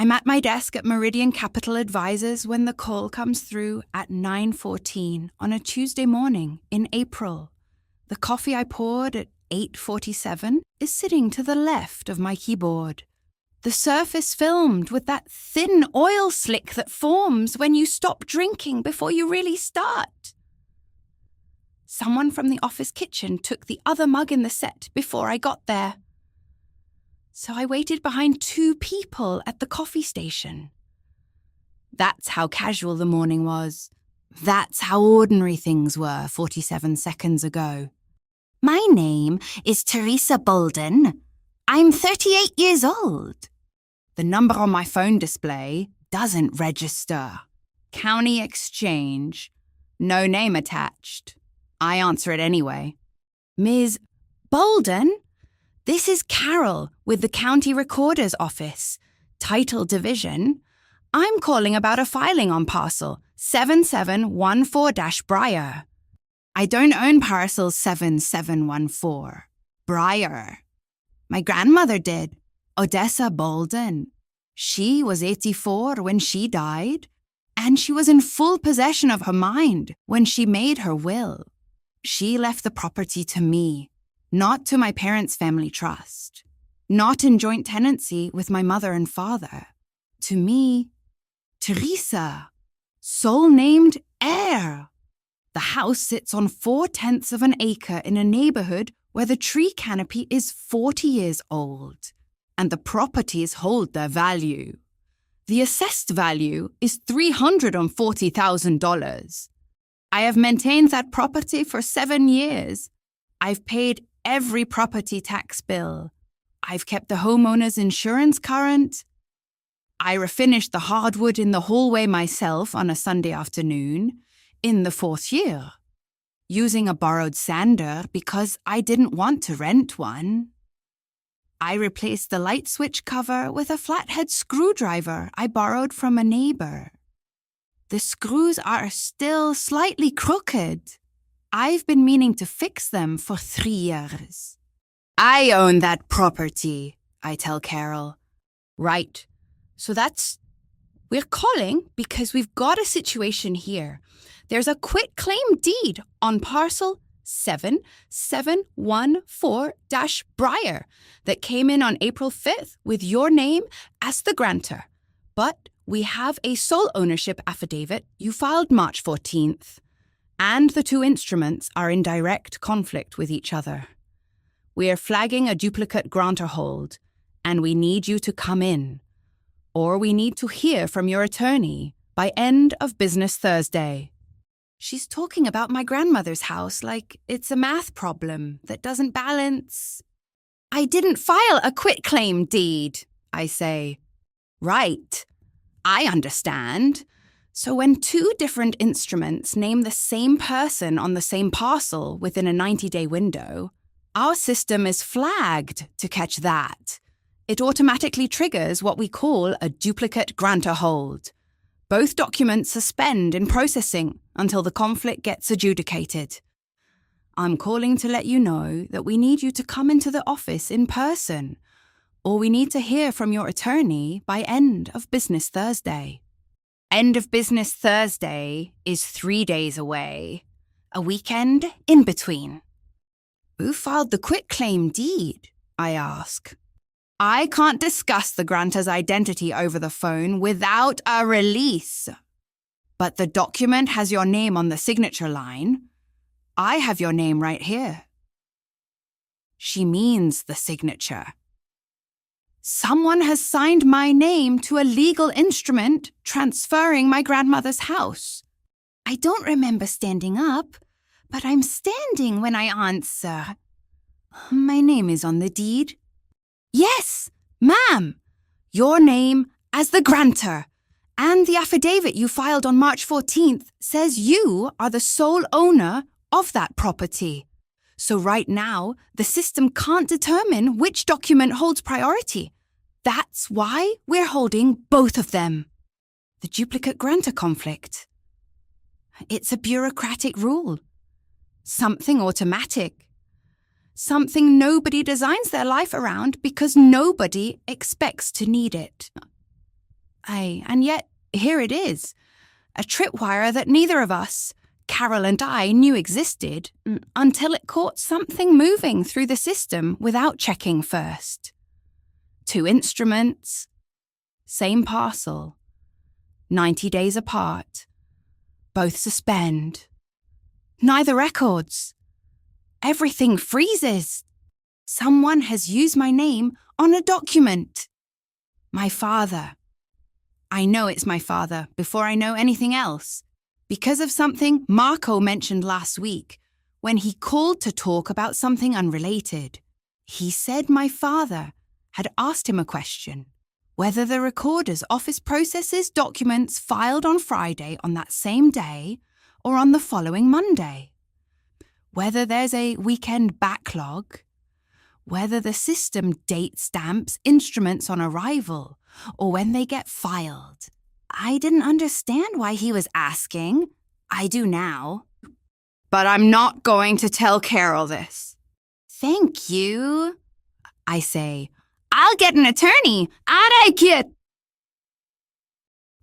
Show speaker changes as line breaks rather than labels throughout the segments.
I'm at my desk at Meridian Capital Advisors when the call comes through at 9:14 on a Tuesday morning in April. The coffee I poured at 8:47 is sitting to the left of my keyboard. The surface filmed with that thin oil slick that forms when you stop drinking before you really start. Someone from the office kitchen took the other mug in the set before I got there. So I waited behind 2 people at the coffee station. That's how casual the morning was. That's how ordinary things were 47 seconds ago. My name is Theresa Bolden. I'm 38 years old. The number on my phone display doesn't register. County Exchange. No name attached. I answer it anyway. Ms. Bolden? This is Carol with the County Recorder's Office, Title Division. I'm calling about a filing on parcel 7714-Briar. I don't own parcel 7714. Briar. My grandmother did, Odessa Bolden. She was 84 when she died, and she was in full possession of her mind when she made her will. She left the property to me, not to my parents' family trust, not in joint tenancy with my mother and father. To me, Theresa, sole named heir. The house sits on 4/10 of an acre in a neighborhood where the tree canopy is 40 years old, and the properties hold their value. The assessed value is $340,000. I have maintained that property for 7 years. I've paid every property tax bill. I've kept the homeowner's insurance current. I refinished the hardwood in the hallway myself on a Sunday afternoon in the 4th year, using a borrowed sander because I didn't want to rent one. I replaced the light switch cover with a flathead screwdriver I borrowed from a neighbor. The screws are still slightly crooked. I've been meaning to fix them for 3 years. I own that property, I tell Carol. Right. So we're calling because we've got a situation here. There's a quitclaim deed on parcel 7714-Briar that came in on April 5th with your name as the grantor. But we have a sole ownership affidavit you filed March 14th. And the 2 instruments are in direct conflict with each other. We are flagging a duplicate grantor hold, and we need you to come in. Or we need to hear from your attorney by end of business Thursday. She's talking about my grandmother's house like it's a math problem that doesn't balance. I didn't file a quitclaim deed, I say. Right. I understand. So when 2 different instruments name the same person on the same parcel within a 90-day window, our system is flagged to catch that. It automatically triggers what we call a duplicate grantor hold. Both documents suspend in processing until the conflict gets adjudicated. I'm calling to let you know that we need you to come into the office in person, or we need to hear from your attorney by end of business Thursday. End of business Thursday is 3 days away. A weekend in between. Who filed the quitclaim deed? I ask. I can't discuss the grantor's identity over the phone without a release. But the document has your name on the signature line. I have your name right here. She means the signature. Someone has signed my name to a legal instrument transferring my grandmother's house. I don't remember standing up, but I'm standing when I answer. My name is on the deed. Yes, ma'am. Your name as the grantor. And the affidavit you filed on March 14th says you are the sole owner of that property. So right now, the system can't determine which document holds priority. That's why we're holding both of them. The duplicate grantor conflict. It's a bureaucratic rule. Something automatic. Something nobody designs their life around because nobody expects to need it. And yet, here it is. A tripwire that neither of us, Carol and I, knew existed until it caught something moving through the system without checking first. 2 instruments, same parcel, 90 days apart, both suspend. Neither records. Everything freezes. Someone has used my name on a document. My father. I know it's my father before I know anything else, because of something Marco mentioned last week when he called to talk about something unrelated. He said my father had asked him a question, whether the recorder's office processes documents filed on Friday on that same day or on the following Monday, whether there's a weekend backlog, whether the system date stamps instruments on arrival or when they get filed. I didn't understand why he was asking. I do now. But I'm not going to tell Carol this. Thank you, I say. I'll get an attorney. I get.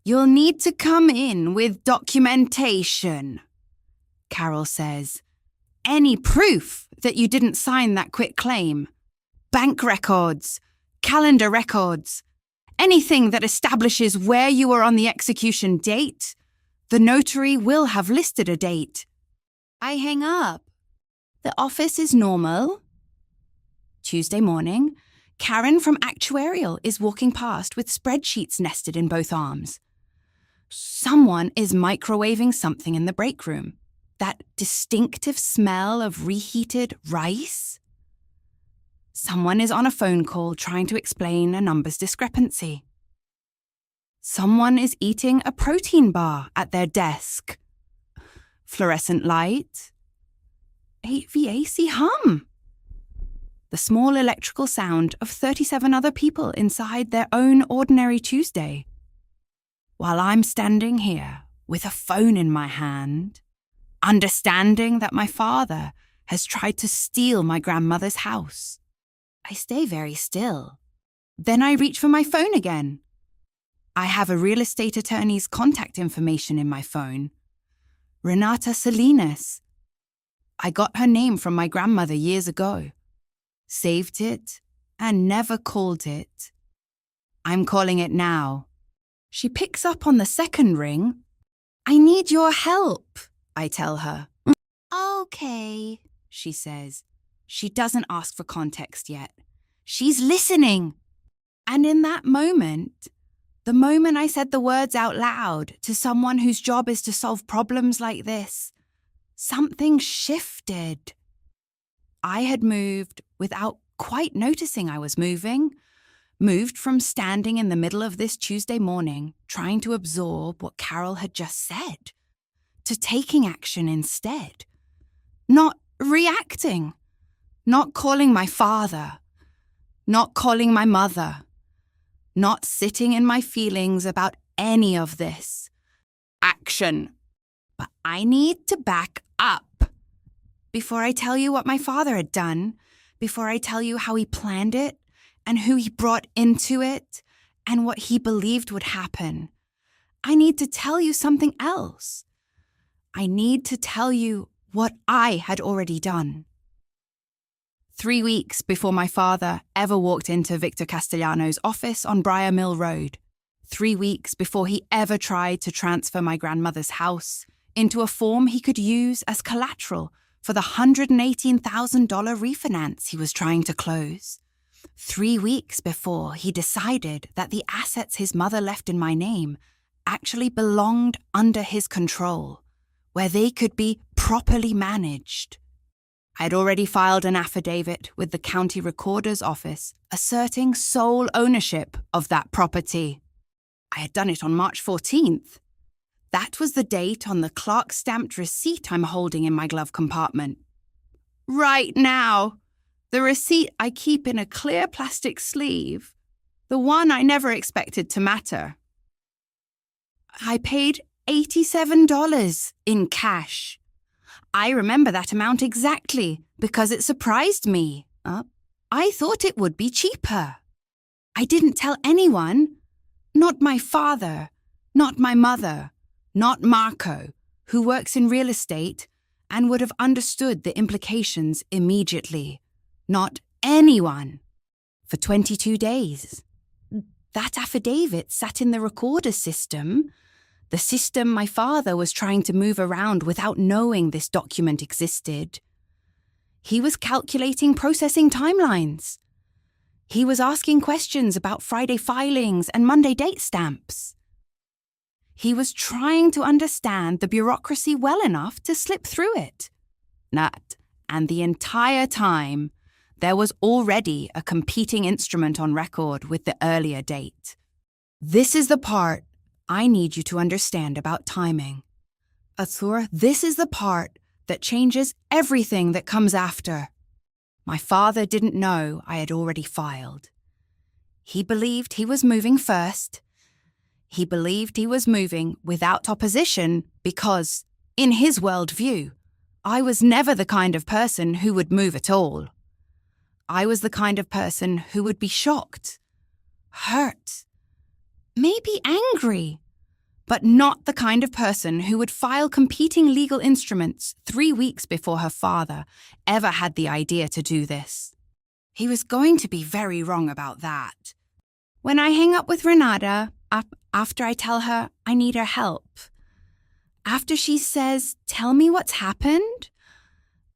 You'll need to come in with documentation, Carol says. Any proof that you didn't sign that quitclaim. Bank records, calendar records, anything that establishes where you were on the execution date. The notary will have listed a date. I hang up. The office is normal. Tuesday morning, Karen from Actuarial is walking past with spreadsheets nested in both arms. Someone is microwaving something in the break room. That distinctive smell of reheated rice. Someone is on a phone call trying to explain a numbers discrepancy. Someone is eating a protein bar at their desk. Fluorescent light. HVAC hum. The small electrical sound of 37 other people inside their own ordinary Tuesday. While I'm standing here with a phone in my hand, understanding that my father has tried to steal my grandmother's house. I stay very still. Then I reach for my phone again. I have a real estate attorney's contact information in my phone. Renata Salinas. I got her name from my grandmother years ago. Saved it and never called it. I'm calling it now. She picks up on the second ring. I need your help, I tell her. Okay, she says. She doesn't ask for context yet. She's listening. And in that moment, the moment I said the words out loud to someone whose job is to solve problems like this, something shifted. I had moved without quite noticing I was moving, moved from standing in the middle of this Tuesday morning, trying to absorb what Carol had just said, to taking action instead. Not reacting. Not calling my father. Not calling my mother. Not sitting in my feelings about any of this. Action. But I need to back up. Before I tell you what my father had done, before I tell you how he planned it, and who he brought into it, and what he believed would happen, I need to tell you something else. I need to tell you what I had already done. 3 weeks before my father ever walked into Victor Castellano's office on Briar Mill Road, 3 weeks before he ever tried to transfer my grandmother's house into a form he could use as collateral for the $118,000 refinance he was trying to close. 3 weeks before he decided that the assets his mother left in my name actually belonged under his control, where they could be properly managed. I had already filed an affidavit with the county recorder's office asserting sole ownership of that property. I had done it on March 14th. That was the date on the clerk-stamped receipt I'm holding in my glove compartment. Right now, the receipt I keep in a clear plastic sleeve, the one I never expected to matter. I paid $87 in cash. I remember that amount exactly because it surprised me. I thought it would be cheaper. I didn't tell anyone, Not my father, not my mother, not Marco, who works in real estate and would have understood the implications immediately. Not anyone. For 22 days. That affidavit sat in the recorder system, the system my father was trying to move around without knowing this document existed. He was calculating processing timelines. He was asking questions about Friday filings and Monday date stamps. He was trying to understand the bureaucracy well enough to slip through it. And the entire time, there was already a competing instrument on record with the earlier date. This is the part I need you to understand about timing. Arthur, this is the part that changes everything that comes after. My father didn't know I had already filed. He believed he was moving first. He believed he was moving without opposition because, in his worldview, I was never the kind of person who would move at all. I was the kind of person who would be shocked, hurt, maybe angry, but not the kind of person who would file competing legal instruments 3 weeks before her father ever had the idea to do this. He was going to be very wrong about that. When I hang up with Renata, after I tell her I need her help, after she says, "Tell me what's happened,"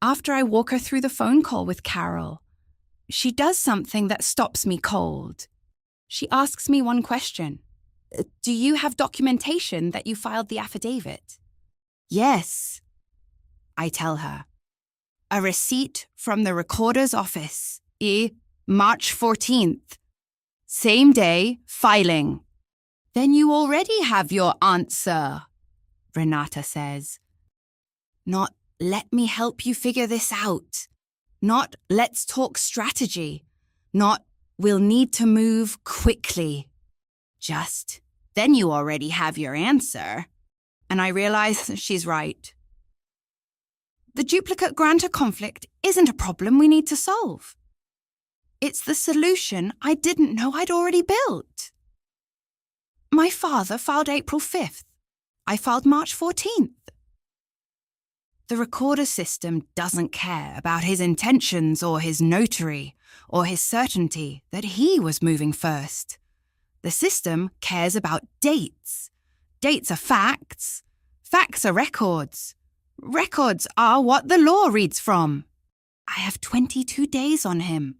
after I walk her through the phone call with Carol, she does something that stops me cold. She asks me one question. "Do you have documentation that you filed the affidavit?" "Yes," I tell her. "A receipt from the recorder's office, March 14th. Same day, filing." "Then you already have your answer," Renata says. Not, "Let me help you figure this out." Not, "Let's talk strategy." Not, "We'll need to move quickly." Just, "Then you already have your answer." And I realize she's right. The duplicate grantor conflict isn't a problem we need to solve. It's the solution I didn't know I'd already built. My father filed April 5th. I filed March 14th. The recorder system doesn't care about his intentions or his notary or his certainty that he was moving first. The system cares about dates. Dates are facts. Facts are records. Records are what the law reads from. I have 22 days on him.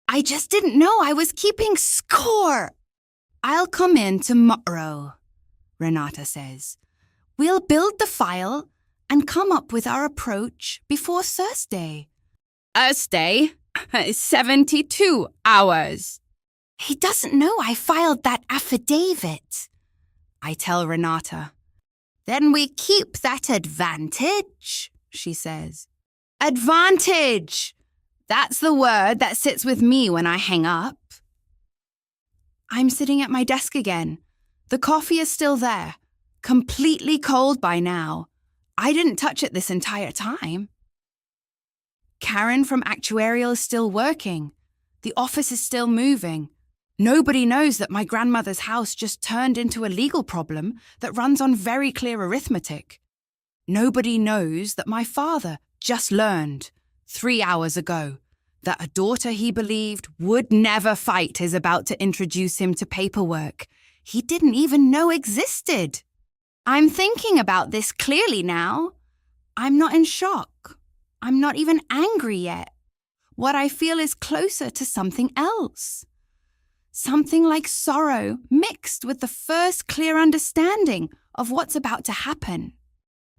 I just didn't know I was keeping score. "I'll come in tomorrow," Renata says. "We'll build the file and come up with our approach before Thursday." "Thursday? 72 hours. "He doesn't know I filed that affidavit," I tell Renata. "Then we keep that advantage," she says. Advantage! That's the word that sits with me when I hang up. I'm sitting at my desk again. The coffee is still there, completely cold by now. I didn't touch it this entire time. Karen from Actuarial is still working. The office is still moving. Nobody knows that my grandmother's house just turned into a legal problem that runs on very clear arithmetic. Nobody knows that my father just learned, 3 hours ago, that a daughter he believed would never fight is about to introduce him to paperwork he didn't even know existed. I'm thinking about this clearly now. I'm not in shock. I'm not even angry yet. What I feel is closer to something else. Something like sorrow mixed with the first clear understanding of what's about to happen.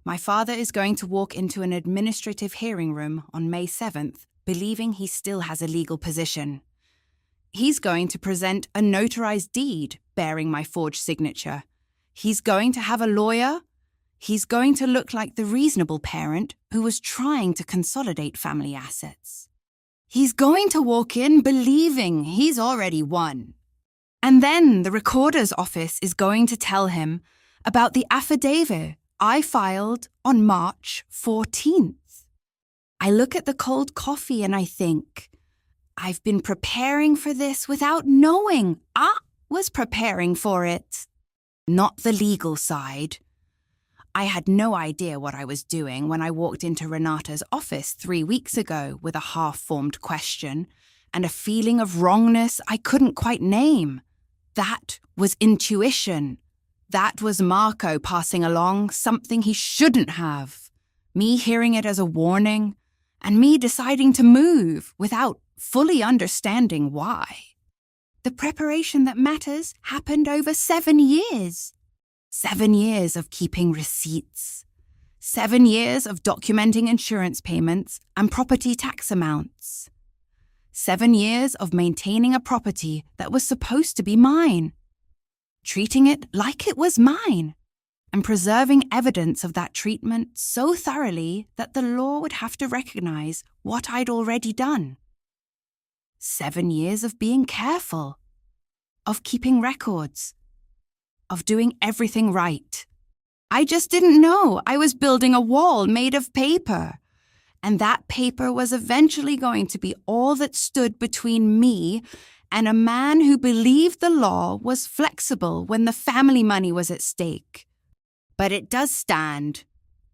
My father is going to walk into an administrative hearing room on May 7th, believing he still has a legal position. He's going to present a notarized deed bearing my forged signature. He's going to have a lawyer. He's going to look like the reasonable parent who was trying to consolidate family assets. He's going to walk in believing he's already won. And then the recorder's office is going to tell him about the affidavit I filed on March 14th. I look at the cold coffee and I think, I've been preparing for this without knowing. was preparing for it. Not the legal side. I had no idea what I was doing when I walked into Renata's office 3 weeks ago with a half-formed question and a feeling of wrongness I couldn't quite name. That was intuition. That was Marco passing along something he shouldn't have. Me hearing it as a warning, and me deciding to move without fully understanding why. The preparation that matters happened over 7 years. 7 years of keeping receipts. 7 years of documenting insurance payments and property tax amounts. 7 years of maintaining a property that was supposed to be mine. Treating it like it was mine. And preserving evidence of that treatment so thoroughly that the law would have to recognize what I'd already done. 7 years of being careful, of keeping records, of doing everything right. I just didn't know I was building a wall made of paper, and that paper was eventually going to be all that stood between me and a man who believed the law was flexible when the family money was at stake. But it does stand.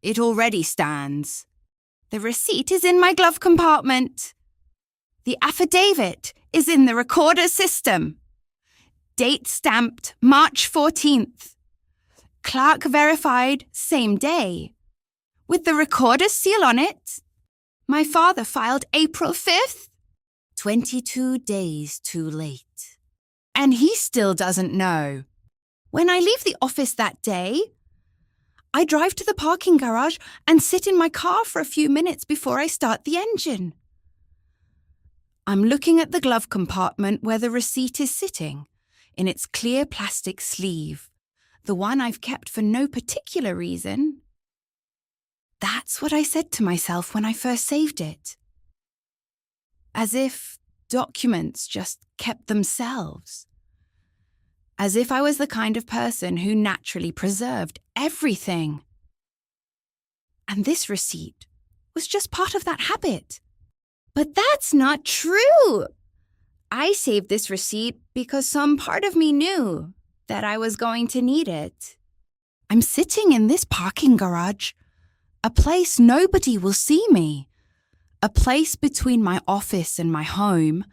It already stands. The receipt is in my glove compartment. The affidavit is in the recorder system. Date stamped March 14th. Clerk verified same day. With the recorder's seal on it. My father filed April 5th. 22 days too late. And he still doesn't know. When I leave the office that day, I drive to the parking garage and sit in my car for a few minutes before I start the engine. I'm looking at the glove compartment where the receipt is sitting, in its clear plastic sleeve, the one I've kept for no particular reason. That's what I said to myself when I first saved it. As if documents just kept themselves. As if I was the kind of person who naturally preserved everything. And this receipt was just part of that habit. But that's not true. I saved this receipt because some part of me knew that I was going to need it. I'm sitting in this parking garage, a place nobody will see me, a place between my office and my home,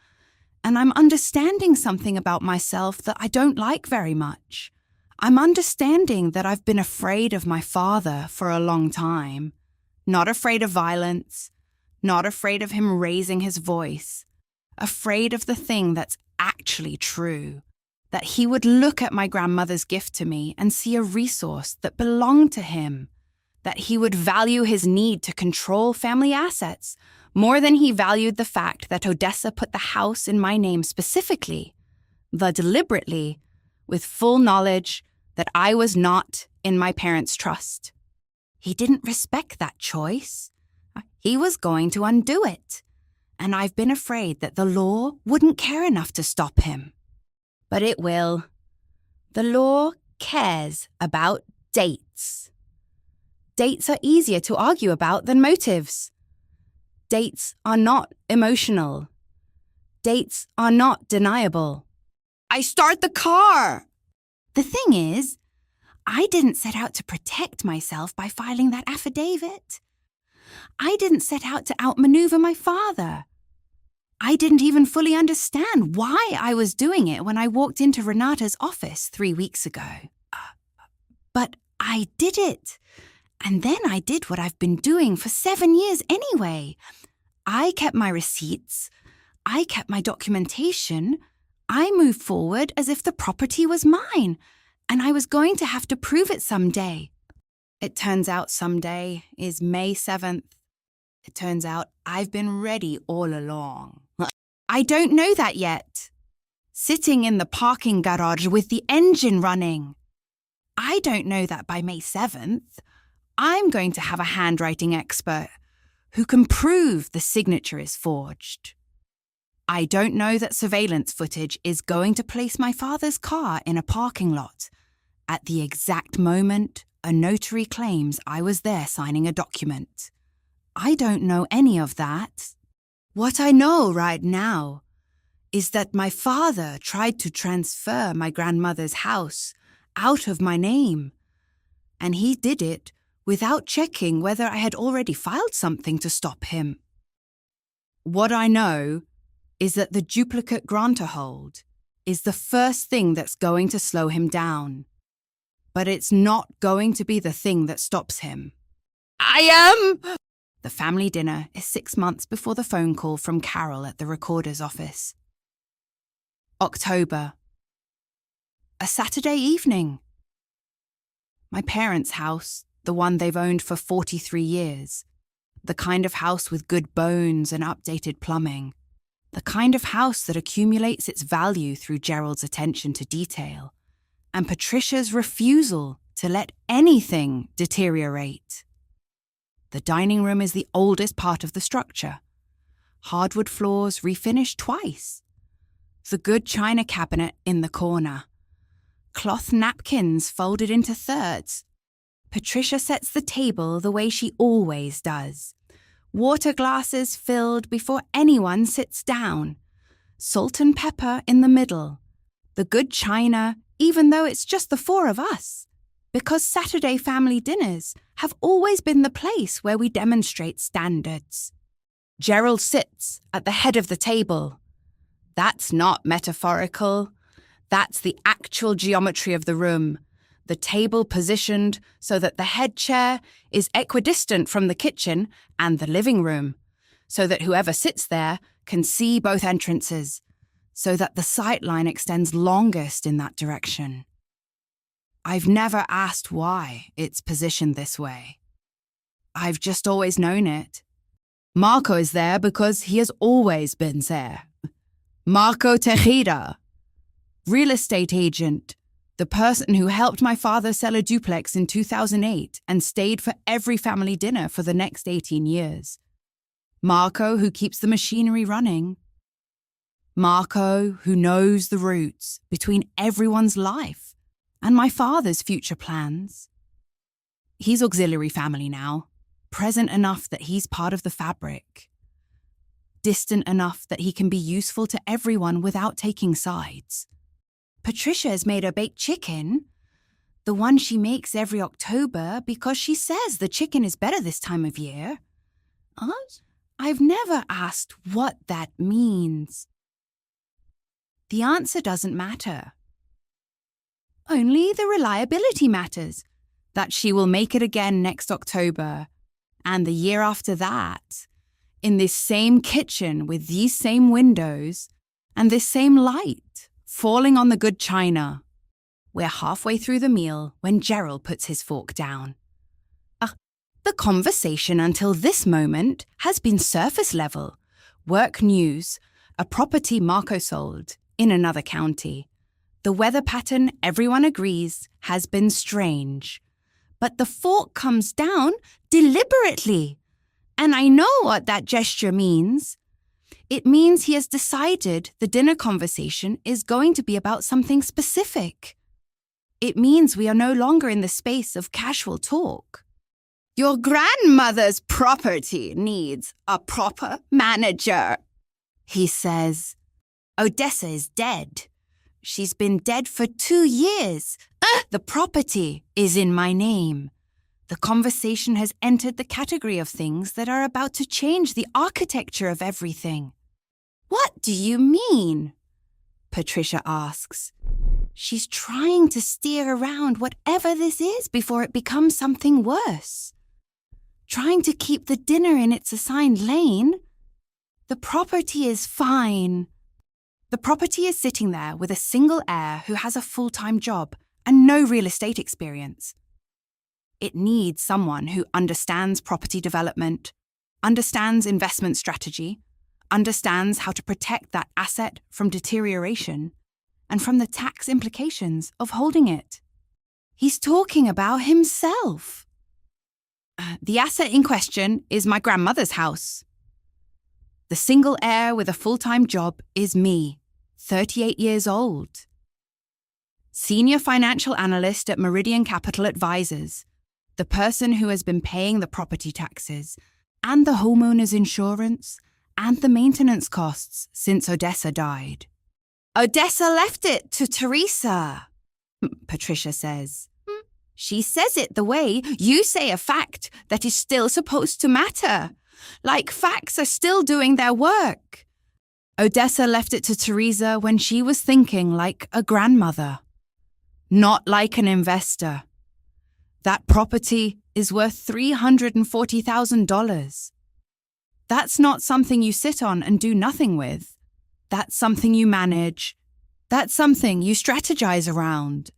and I'm understanding something about myself that I don't like very much. I'm understanding that I've been afraid of my father for a long time. Not afraid of violence, not afraid of him raising his voice, afraid of the thing that's actually true, that he would look at my grandmother's gift to me and see a resource that belonged to him, that he would value his need to control family assets more than he valued the fact that Odessa put the house in my name specifically, the deliberately, with full knowledge that I was not in my parents' trust. He didn't respect that choice. He was going to undo it, and I've been afraid that the law wouldn't care enough to stop him. But it will. The law cares about dates. Dates are easier to argue about than motives. Dates are not emotional. Dates are not deniable. I start the car! The thing is, I didn't set out to protect myself by filing that affidavit. I didn't set out to outmaneuver my father. I didn't even fully understand why I was doing it when I walked into Renata's office 3 weeks ago. But I did it. And then I did what I've been doing for 7 years anyway. I kept my receipts. I kept my documentation. I moved forward as if the property was mine, and I was going to have to prove it someday. It turns out someday is May 7th. It turns out I've been ready all along. I don't know that yet. Sitting in the parking garage with the engine running. I don't know that by May 7th. I'm going to have a handwriting expert who can prove the signature is forged. I don't know that surveillance footage is going to place my father's car in a parking lot at the exact moment a notary claims I was there signing a document. I don't know any of that. What I know right now is that my father tried to transfer my grandmother's house out of my name, and he did it without checking whether I had already filed something to stop him. What I know is that the duplicate grantor hold is the first thing that's going to slow him down, but it's not going to be the thing that stops him. The family dinner is 6 months before the phone call from Carol at the recorder's office. October. A Saturday evening. My parents' house, the one they've owned for 43 years, the kind of house with good bones and updated plumbing, the kind of house that accumulates its value through Gerald's attention to detail, and Patricia's refusal to let anything deteriorate. The dining room is the oldest part of the structure. Hardwood floors refinished twice. The good china cabinet in the corner. Cloth napkins folded into thirds. Patricia sets the table the way she always does. Water glasses filled before anyone sits down. Salt and pepper in the middle. The good china, even though it's just the four of us. Because Saturday family dinners have always been the place where we demonstrate standards. Gerald sits at the head of the table. That's not metaphorical. That's the actual geometry of the room. The table positioned so that the head chair is equidistant from the kitchen and the living room, so that whoever sits there can see both entrances, so that the sight line extends longest in that direction. I've never asked why it's positioned this way. I've just always known it. Marco is there because he has always been there. Marco Tejeda, real estate agent, the person who helped my father sell a duplex in 2008 and stayed for every family dinner for the next 18 years. Marco, who keeps the machinery running. Marco, who knows the roots between everyone's life and my father's future plans. He's auxiliary family now, present enough that he's part of the fabric, distant enough that he can be useful to everyone without taking sides. Patricia has made her baked chicken, the one she makes every October because she says the chicken is better this time of year. I've never asked what that means. The answer doesn't matter. Only the reliability matters, that she will make it again next October, and the year after that, in this same kitchen with these same windows and this same light falling on the good china. We're halfway through the meal when Gerald puts his fork down. The conversation until this moment has been surface level. Work news, a property Marco sold in another county. The weather pattern, everyone agrees, has been strange. But the fork comes down deliberately. And I know what that gesture means. It means he has decided the dinner conversation is going to be about something specific. It means we are no longer in the space of casual talk. Your grandmother's property needs a proper manager, he says. Odessa is dead. She's been dead for 2 years. The property is in my name. The conversation has entered the category of things that are about to change the architecture of everything. What do you mean? Patricia asks. She's trying to steer around whatever this is before it becomes something worse. Trying to keep the dinner in its assigned lane. The property is fine. The property is sitting there with a single heir who has a full-time job and no real estate experience. It needs someone who understands property development, understands investment strategy, understands how to protect that asset from deterioration, and from the tax implications of holding it. He's talking about himself. The asset in question is my grandmother's house. The single heir with a full-time job is me, 38 years old. Senior financial analyst at Meridian Capital Advisors, the person who has been paying the property taxes and the homeowner's insurance and the maintenance costs since Odessa died. Odessa left it to Theresa, Patricia says. She says it the way you say a fact that is still supposed to matter. Like facts are still doing their work. Odessa left it to Theresa when she was thinking like a grandmother, not like an investor. That property is worth $340,000. That's not something you sit on and do nothing with. That's something you manage. That's something you strategize around.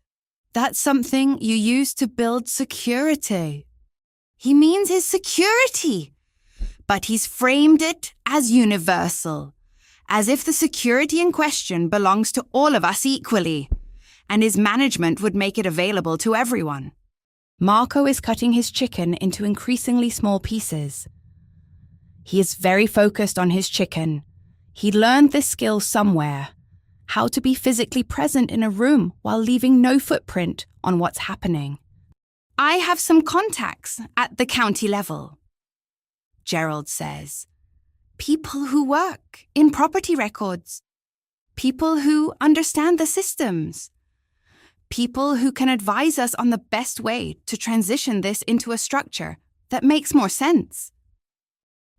That's something you use to build security. He means his security, but he's framed it as universal, as if the security in question belongs to all of us equally, and his management would make it available to everyone. Marco is cutting his chicken into increasingly small pieces. He is very focused on his chicken. He learned this skill somewhere, how to be physically present in a room while leaving no footprint on what's happening. I have some contacts at the county level, Gerald says. People who work in property records. People who understand the systems. People who can advise us on the best way to transition this into a structure that makes more sense.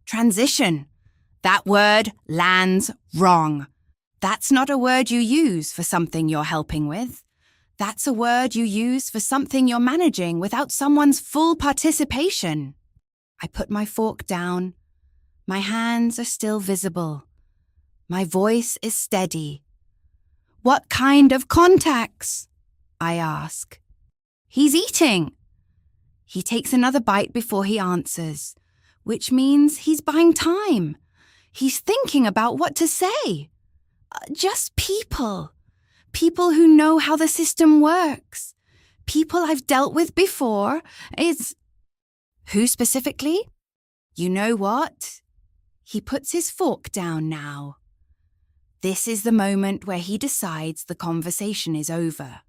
Transition. That word lands wrong. That's not a word you use for something you're helping with. That's a word you use for something you're managing without someone's full participation. I put my fork down. My hands are still visible. My voice is steady. What kind of contacts? I ask. He's eating. He takes another bite before he answers, which means he's buying time. He's thinking about what to say. Just people. People who know how the system works. People I've dealt with before. Who specifically? You know what? He puts his fork down now. This is the moment where he decides the conversation is over.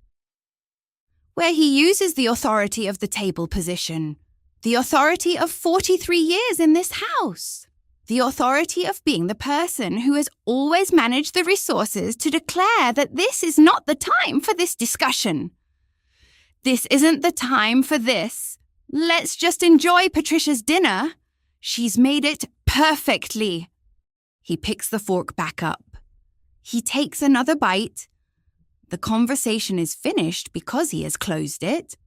Where he uses the authority of the table position. The authority of 43 years in this house. The authority of being the person who has always managed the resources to declare that this is not the time for this discussion. This isn't the time for this. Let's just enjoy Patricia's dinner. She's made it perfectly. He picks the fork back up. He takes another bite. The conversation is finished because he has closed it.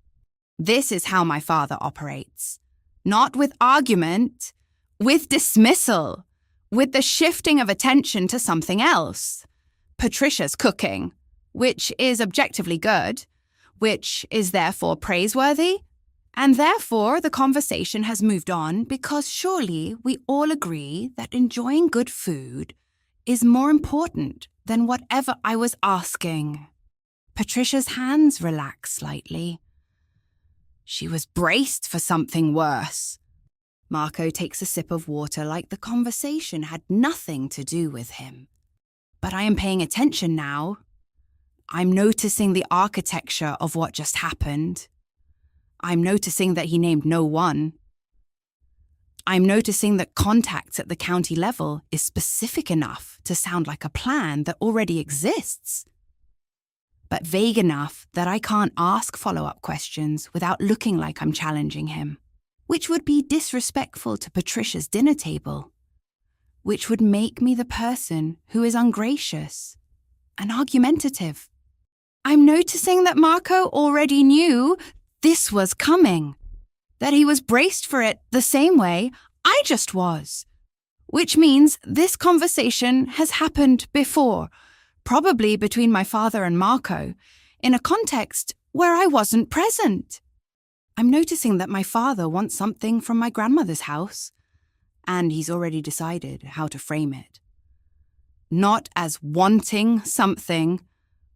This is how my father operates. Not with argument, with dismissal, with the shifting of attention to something else. Patricia's cooking, which is objectively good, which is therefore praiseworthy, and therefore the conversation has moved on because surely we all agree that enjoying good food is more important than whatever I was asking. Patricia's hands relax slightly. She was braced for something worse. Marco takes a sip of water like the conversation had nothing to do with him. But I am paying attention now. I'm noticing the architecture of what just happened. I'm noticing that he named no one. I'm noticing that contacts at the county level is specific enough to sound like a plan that already exists, but vague enough that I can't ask follow-up questions without looking like I'm challenging him, which would be disrespectful to Patricia's dinner table, which would make me the person who is ungracious and argumentative. I'm noticing that Marco already knew this was coming, that he was braced for it the same way I just was, which means this conversation has happened before, probably between my father and Marco, in a context where I wasn't present. I'm noticing that my father wants something from my grandmother's house, and he's already decided how to frame it. Not as wanting something,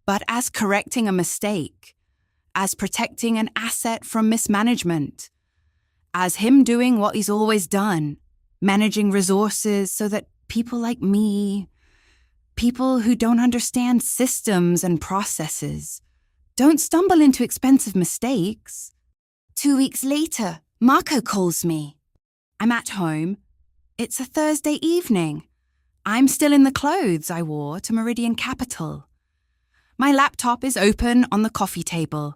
but as correcting a mistake, as protecting an asset from mismanagement, as him doing what he's always done, managing resources so that people like me, people who don't understand systems and processes, don't stumble into expensive mistakes. 2 weeks later, Marco calls me. I'm at home. It's a Thursday evening. I'm still in the clothes I wore to Meridian Capital. My laptop is open on the coffee table,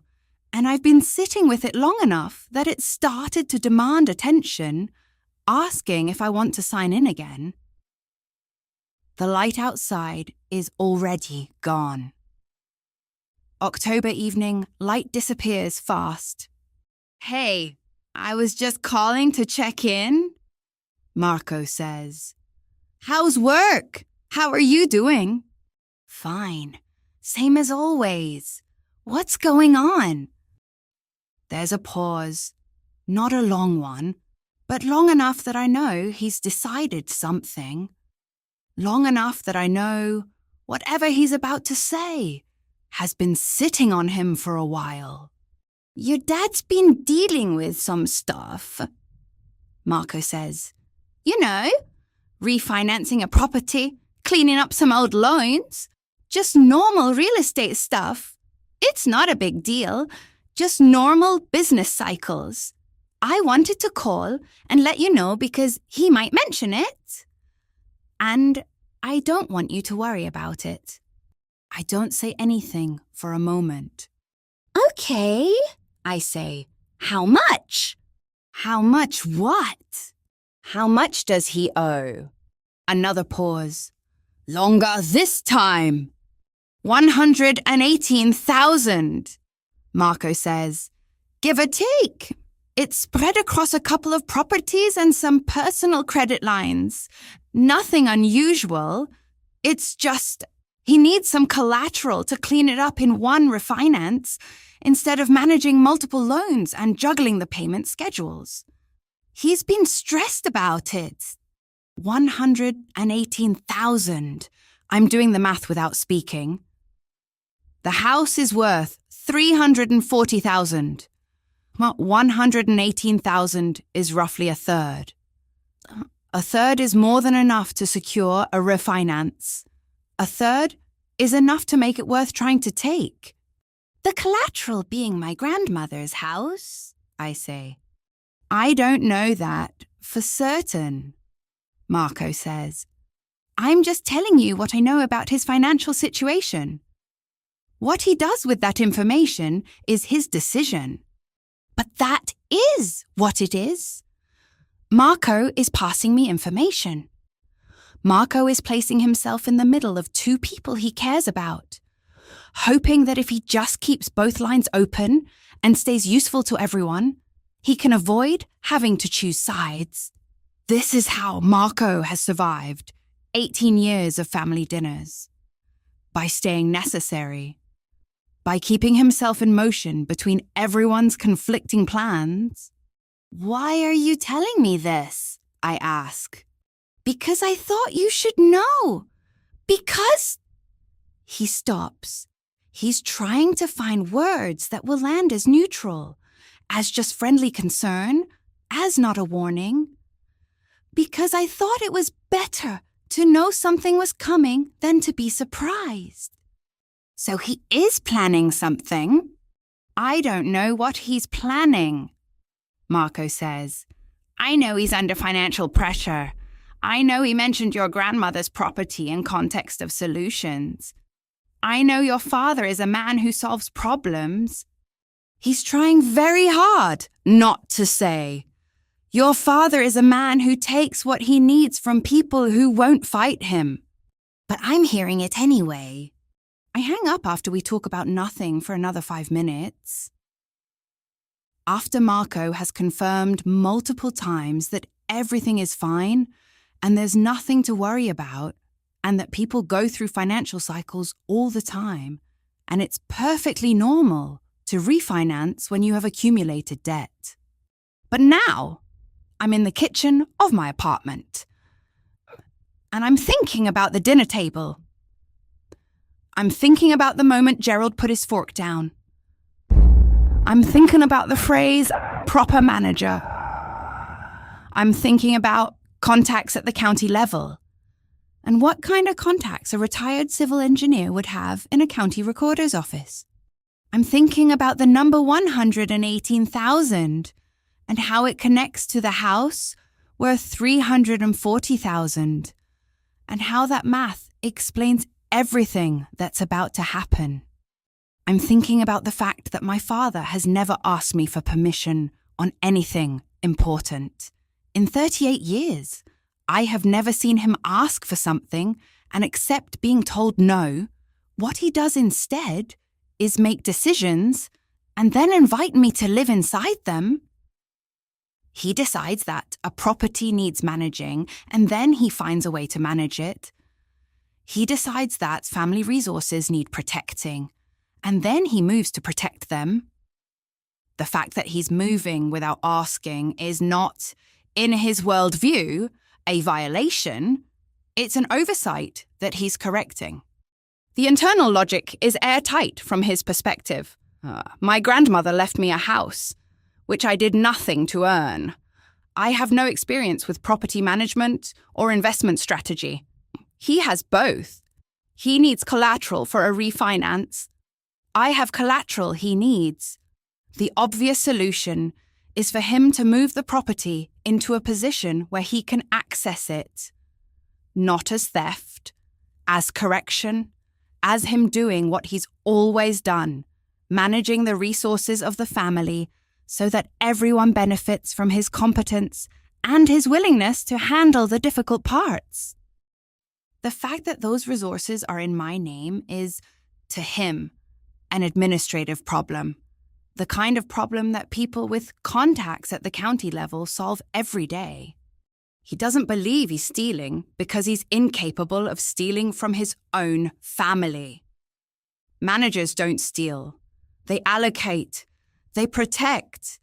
and I've been sitting with it long enough that it started to demand attention, asking if I want to sign in again. The light outside is already gone. October evening, light disappears fast. Hey, I was just calling to check in, Marco says. How's work? How are you doing? Fine. Same as always. What's going on? There's a pause. Not a long one, but long enough that I know he's decided something. Long enough that I know whatever he's about to say has been sitting on him for a while. Your dad's been dealing with some stuff, Marco says. You know, refinancing a property, cleaning up some old loans, just normal real estate stuff. It's not a big deal, just normal business cycles. I wanted to call and let you know because he might mention it. And I don't want you to worry about it. I don't say anything for a moment. Okay, I say. How much? How much what? How much does he owe? Another pause. Longer this time. 118,000, Marco says. Give or take. It's spread across a couple of properties and some personal credit lines. Nothing unusual. It's just he needs some collateral to clean it up in one refinance instead of managing multiple loans and juggling the payment schedules. He's been stressed about it. 118,000. I'm doing the math without speaking. The house is worth 340,000. 118,000 is roughly a third. A third is more than enough to secure a refinance. A third is enough to make it worth trying to take. The collateral being my grandmother's house, I say. I don't know that for certain, Marco says. I'm just telling you what I know about his financial situation. What he does with that information is his decision. But that is what it is. Marco is passing me information. Marco is placing himself in the middle of two people he cares about, hoping that if he just keeps both lines open and stays useful to everyone, he can avoid having to choose sides. This is how Marco has survived 18 years of family dinners. By staying necessary. By keeping himself in motion between everyone's conflicting plans. Why are you telling me this? I ask. Because I thought you should know. Because... He stops. He's trying to find words that will land as neutral, as just friendly concern, as not a warning. Because I thought it was better to know something was coming than to be surprised. So he is planning something. I don't know what he's planning, Marco says. I know he's under financial pressure. I know he mentioned your grandmother's property in context of solutions. I know your father is a man who solves problems. He's trying very hard not to say. Your father is a man who takes what he needs from people who won't fight him. But I'm hearing it anyway. I hang up after we talk about nothing for another 5 minutes. After Marco has confirmed multiple times that everything is fine and there's nothing to worry about and that people go through financial cycles all the time and it's perfectly normal to refinance when you have accumulated debt. But now, I'm in the kitchen of my apartment and I'm thinking about the dinner table. I'm thinking about the moment Gerald put his fork down. I'm thinking about the phrase, proper manager. I'm thinking about contacts at the county level and what kind of contacts a retired civil engineer would have in a county recorder's office. I'm thinking about the number 118,000 and how it connects to the house worth 340,000 and how that math explains everything that's about to happen. I'm thinking about the fact that my father has never asked me for permission on anything important. In 38 years, I have never seen him ask for something and accept being told no. What he does instead is make decisions and then invite me to live inside them. He decides that a property needs managing, and then he finds a way to manage it. He decides that family resources need protecting, and then he moves to protect them. The fact that he's moving without asking is not, in his worldview, a violation. It's an oversight that he's correcting. The internal logic is airtight from his perspective. My grandmother left me a house, which I did nothing to earn. I have no experience with property management or investment strategy. He has both. He needs collateral for a refinance. I have collateral he needs. The obvious solution is for him to move the property into a position where he can access it. Not as theft, as correction, as him doing what he's always done, managing the resources of the family so that everyone benefits from his competence and his willingness to handle the difficult parts. The fact that those resources are in my name is, to him, an administrative problem. The kind of problem that people with contacts at the county level solve every day. He doesn't believe he's stealing because he's incapable of stealing from his own family. Managers don't steal. They allocate. They protect.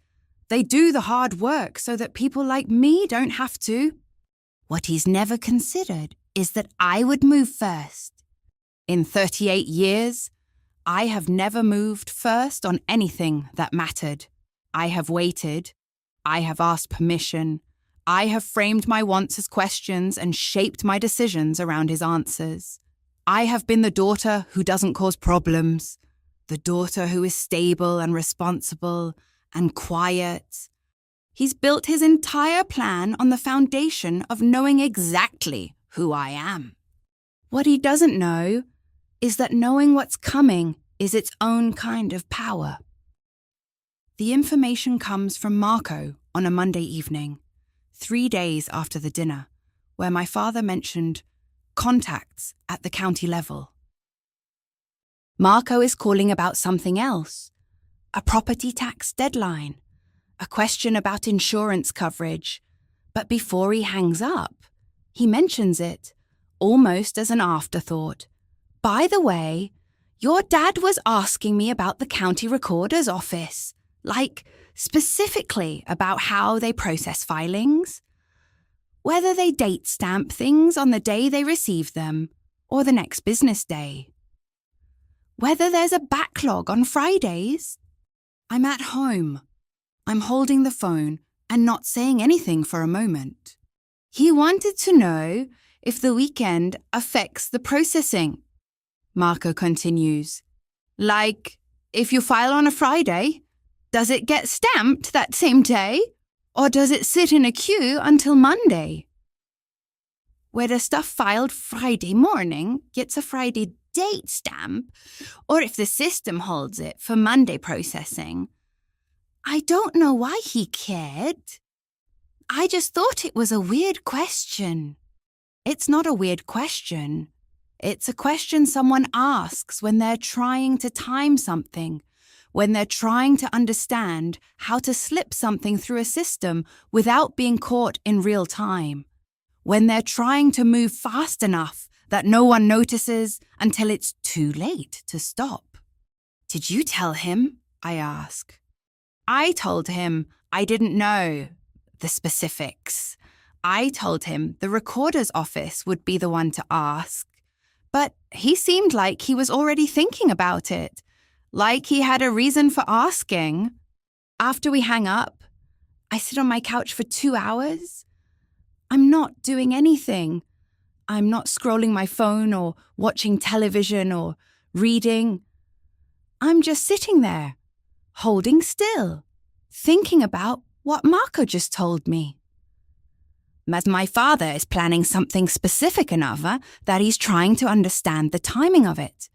They do the hard work so that people like me don't have to. What he's never considered is that I would move first. In 38 years, I have never moved first on anything that mattered. I have waited. I have asked permission. I have framed my wants as questions and shaped my decisions around his answers. I have been the daughter who doesn't cause problems, the daughter who is stable and responsible and quiet. He's built his entire plan on the foundation of knowing exactly who I am. What he doesn't know is that knowing what's coming is its own kind of power. The information comes from Marco on a Monday evening, 3 days after the dinner, where my father mentioned contacts at the county level. Marco is calling about something else, a property tax deadline, a question about insurance coverage, but before he hangs up, he mentions it, almost as an afterthought. By the way, your dad was asking me about the county recorder's office, like specifically about how they process filings, whether they date stamp things on the day they receive them or the next business day, whether there's a backlog on Fridays. I'm at home. I'm holding the phone and not saying anything for a moment. He wanted to know if the weekend affects the processing. Marco continues. Like, if you file on a Friday, does it get stamped that same day? Or does it sit in a queue until Monday? Whether stuff filed Friday morning gets a Friday date stamp, or if the system holds it for Monday processing. I don't know why he cared. I just thought it was a weird question. It's not a weird question. It's a question someone asks when they're trying to time something, when they're trying to understand how to slip something through a system without being caught in real time, when they're trying to move fast enough that no one notices until it's too late to stop. Did you tell him? I ask. I told him I didn't know the specifics. I told him the recorder's office would be the one to ask. But he seemed like he was already thinking about it, like he had a reason for asking. After we hang up, I sit on my couch for 2 hours. I'm not doing anything. I'm not scrolling my phone or watching television or reading. I'm just sitting there, holding still, thinking about what Marco just told me. As my father is planning something specific enough that he's trying to understand the timing of it.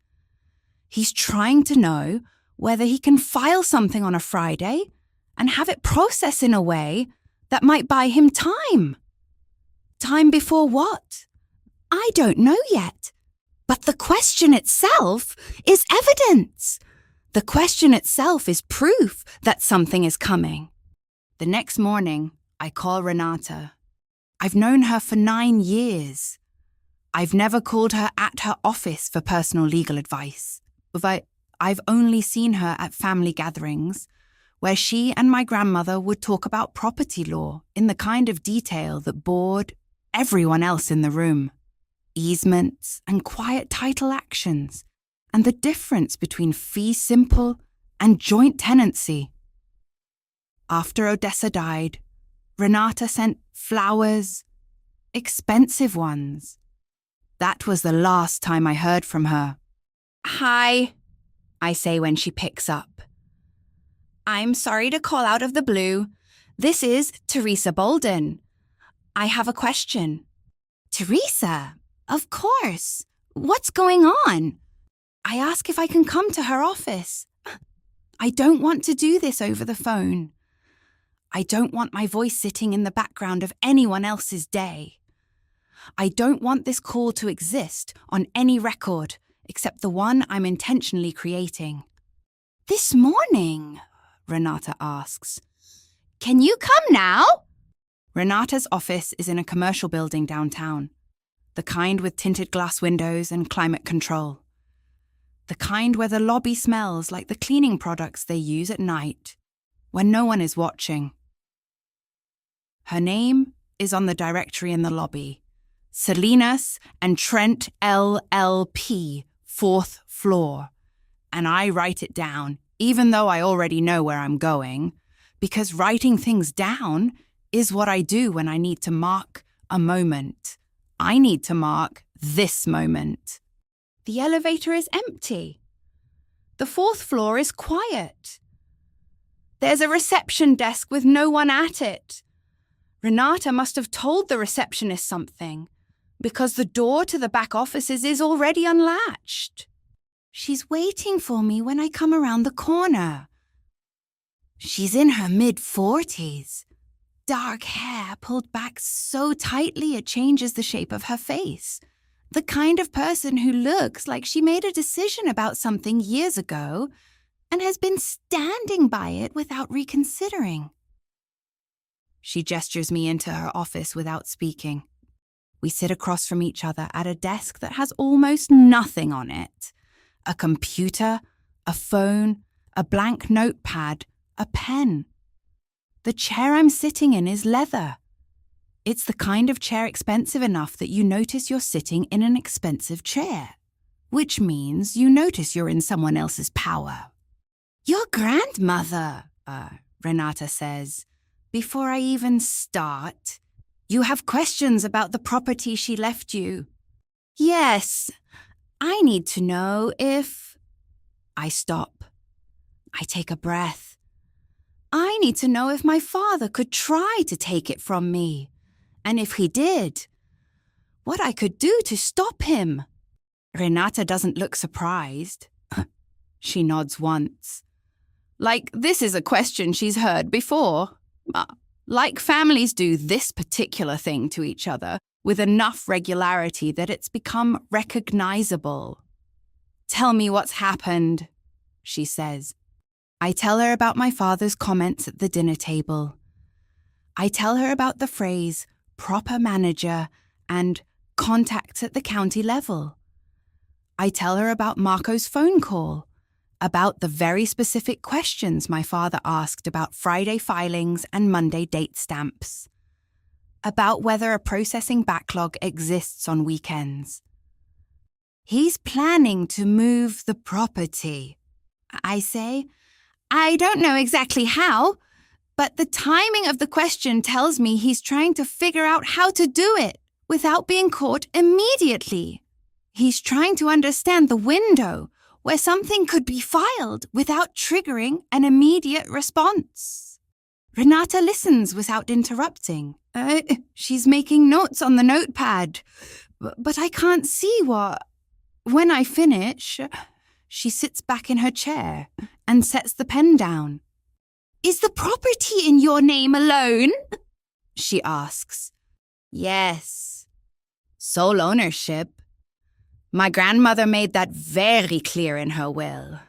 He's trying to know whether he can file something on a Friday and have it processed in a way that might buy him time. Time before what? I don't know yet. But the question itself is evidence. The question itself is proof that something is coming. The next morning, I call Renata. I've known her for 9 years. I've never called her at her office for personal legal advice. But I've only seen her at family gatherings, where she and my grandmother would talk about property law in the kind of detail that bored everyone else in the room. Easements and quiet title actions, and the difference between fee simple and joint tenancy. After Odessa died, Renata sent flowers, expensive ones. That was the last time I heard from her. "Hi," I say when she picks up. "I'm sorry to call out of the blue. This is Theresa Bolden. I have a question." "Theresa? Of course. What's going on?" I ask if I can come to her office. I don't want to do this over the phone. I don't want my voice sitting in the background of anyone else's day. I don't want this call to exist on any record except the one I'm intentionally creating. "This morning?" Renata asks. "Can you come now?" Renata's office is in a commercial building downtown. The kind with tinted glass windows and climate control. The kind where the lobby smells like the cleaning products they use at night, when no one is watching. Her name is on the directory in the lobby. Salinas and Trent LLP, 4th floor. And I write it down, even though I already know where I'm going, because writing things down is what I do when I need to mark a moment. I need to mark this moment. The elevator is empty. The 4th floor is quiet. There's a reception desk with no one at it. Renata must have told the receptionist something, because the door to the back offices is already unlatched. She's waiting for me when I come around the corner. She's in her mid-40s. Dark hair pulled back so tightly it changes the shape of her face. The kind of person who looks like she made a decision about something years ago and has been standing by it without reconsidering. She gestures me into her office without speaking. We sit across from each other at a desk that has almost nothing on it. A computer, a phone, a blank notepad, a pen. The chair I'm sitting in is leather. It's the kind of chair expensive enough that you notice you're sitting in an expensive chair, which means you notice you're in someone else's power. "Your grandmother," Renata says. Before I even start, "You have questions about the property she left you." "Yes, I need to know if..." I stop. I take a breath. I need to know if my father could try to take it from me, and if he did, what I could do to stop him. Renata doesn't look surprised. She nods once. Like this is a question she's heard before. Like families do this particular thing to each other with enough regularity that it's become recognizable. "Tell me what's happened," she says. I tell her about my father's comments at the dinner table. I tell her about the phrase proper manager and contacts at the county level. I tell her about Marco's phone call, about the very specific questions my father asked about Friday filings and Monday date stamps, about whether a processing backlog exists on weekends. "He's planning to move the property," I say. "I don't know exactly how, but the timing of the question tells me he's trying to figure out how to do it without being caught immediately. He's trying to understand the window where something could be filed without triggering an immediate response." Renata listens without interrupting. She's making notes on the notepad, but I can't see what... When I finish, she sits back in her chair and sets the pen down. Is the property in your name alone? She asks. Yes. Sole ownership. My grandmother made that very clear in her will.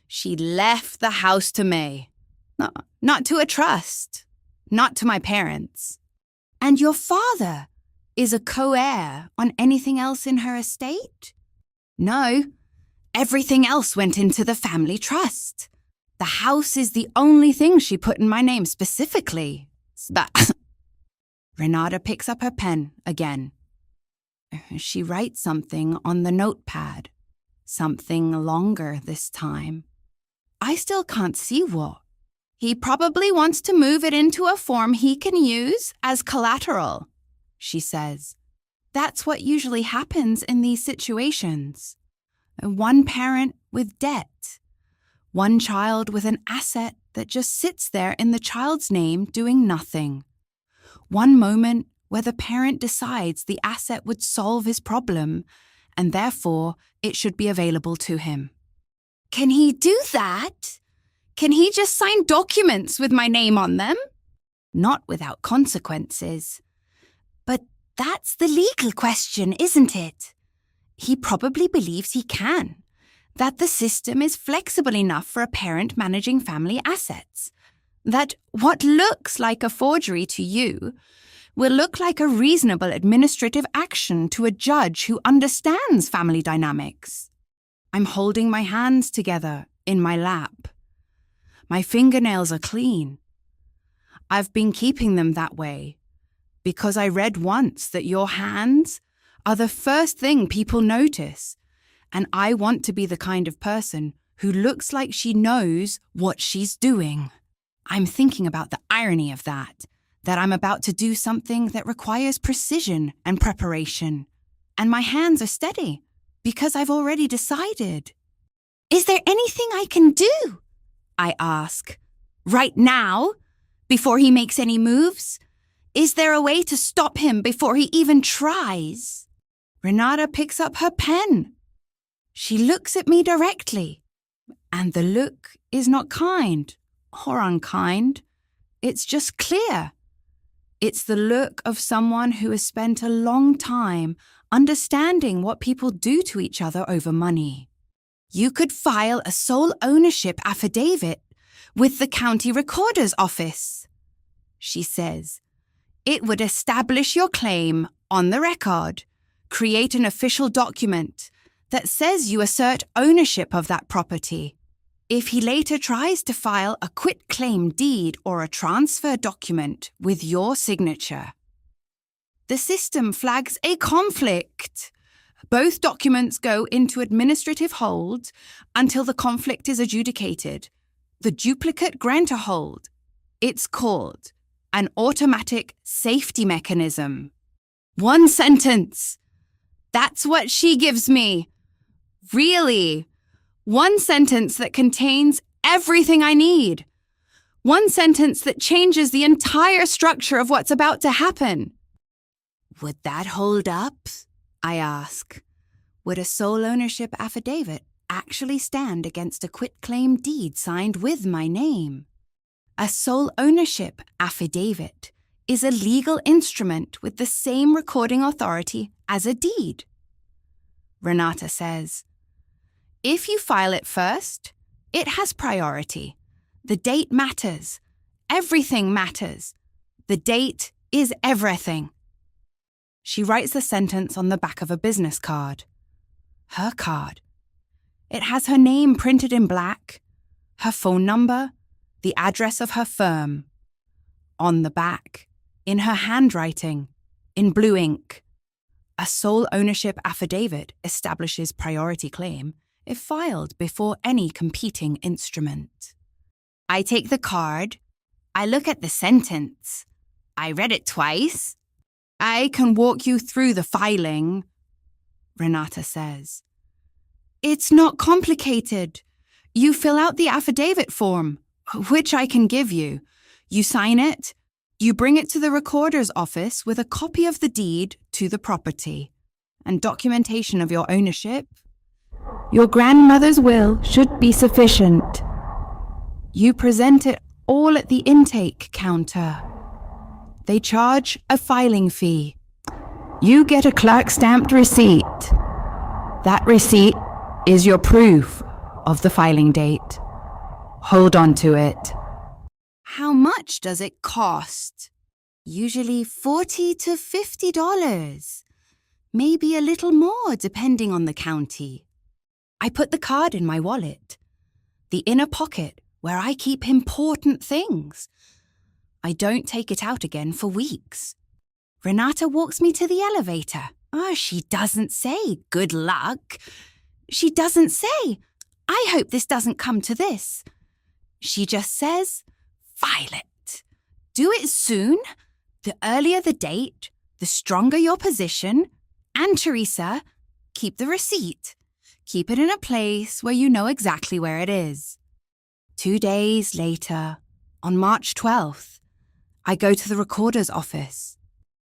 She left the house to me. No, not to a trust. Not to my parents. And your father is a co-heir on anything else in her estate? No. Everything else went into the family trust. The house is the only thing she put in my name specifically. Renata picks up her pen again. She writes something on the notepad. Something longer this time. I still can't see what. He probably wants to move it into a form he can use as collateral, she says. That's what usually happens in these situations. One parent with debt. One child with an asset that just sits there in the child's name doing nothing. One moment where the parent decides the asset would solve his problem and therefore it should be available to him. Can he do that? Can he just sign documents with my name on them? Not without consequences. But that's the legal question, isn't it? He probably believes he can. That the system is flexible enough for a parent managing family assets. That what looks like a forgery to you will look like a reasonable administrative action to a judge who understands family dynamics. I'm holding my hands together in my lap. My fingernails are clean. I've been keeping them that way because I read once that your hands are the first thing people notice, and I want to be the kind of person who looks like she knows what she's doing. I'm thinking about the irony of that I'm about to do something that requires precision and preparation, and my hands are steady because I've already decided. Is there anything I can do? I ask. Right now? Before he makes any moves? Is there a way to stop him before he even tries? Renata picks up her pen. She looks at me directly, and the look is not kind or unkind. It's just clear. It's the look of someone who has spent a long time understanding what people do to each other over money. You could file a sole ownership affidavit with the county recorder's office, she says. It would establish your claim on the record, create an official document that says you assert ownership of that property. If he later tries to file a quitclaim deed or a transfer document with your signature, the system flags a conflict. Both documents go into administrative hold until the conflict is adjudicated. The duplicate grantor hold. It's called an automatic safety mechanism. One sentence. That's what she gives me. Really. One sentence that contains everything I need. One sentence that changes the entire structure of what's about to happen. Would that hold up? I ask. Would a sole ownership affidavit actually stand against a quitclaim deed signed with my name? A sole ownership affidavit is a legal instrument with the same recording authority as a deed. Renata says, if you file it first, it has priority. The date matters. Everything matters. The date is everything. She writes the sentence on the back of a business card. Her card. It has her name printed in black, her phone number, the address of her firm. On the back, in her handwriting, in blue ink, a sole ownership affidavit establishes priority claim if filed before any competing instrument. I take the card. I look at the sentence. I read it twice. I can walk you through the filing, Renata says. It's not complicated. You fill out the affidavit form, which I can give you. You sign it. You bring it to the recorder's office with a copy of the deed to the property and documentation of your ownership. Your grandmother's will should be sufficient. You present it all at the intake counter. They charge a filing fee. You get a clerk-stamped receipt. That receipt is your proof of the filing date. Hold on to it. How much does it cost? Usually $40 to $50. Maybe a little more depending on the county. I put the card in my wallet, the inner pocket where I keep important things. I don't take it out again for weeks. Renata walks me to the elevator. She doesn't say, good luck. She doesn't say, I hope this doesn't come to this. She just says, file it. Do it soon. The earlier the date, the stronger your position. And Theresa, keep the receipt. Keep it in a place where you know exactly where it is. 2 days later, on March 12th, I go to the recorder's office.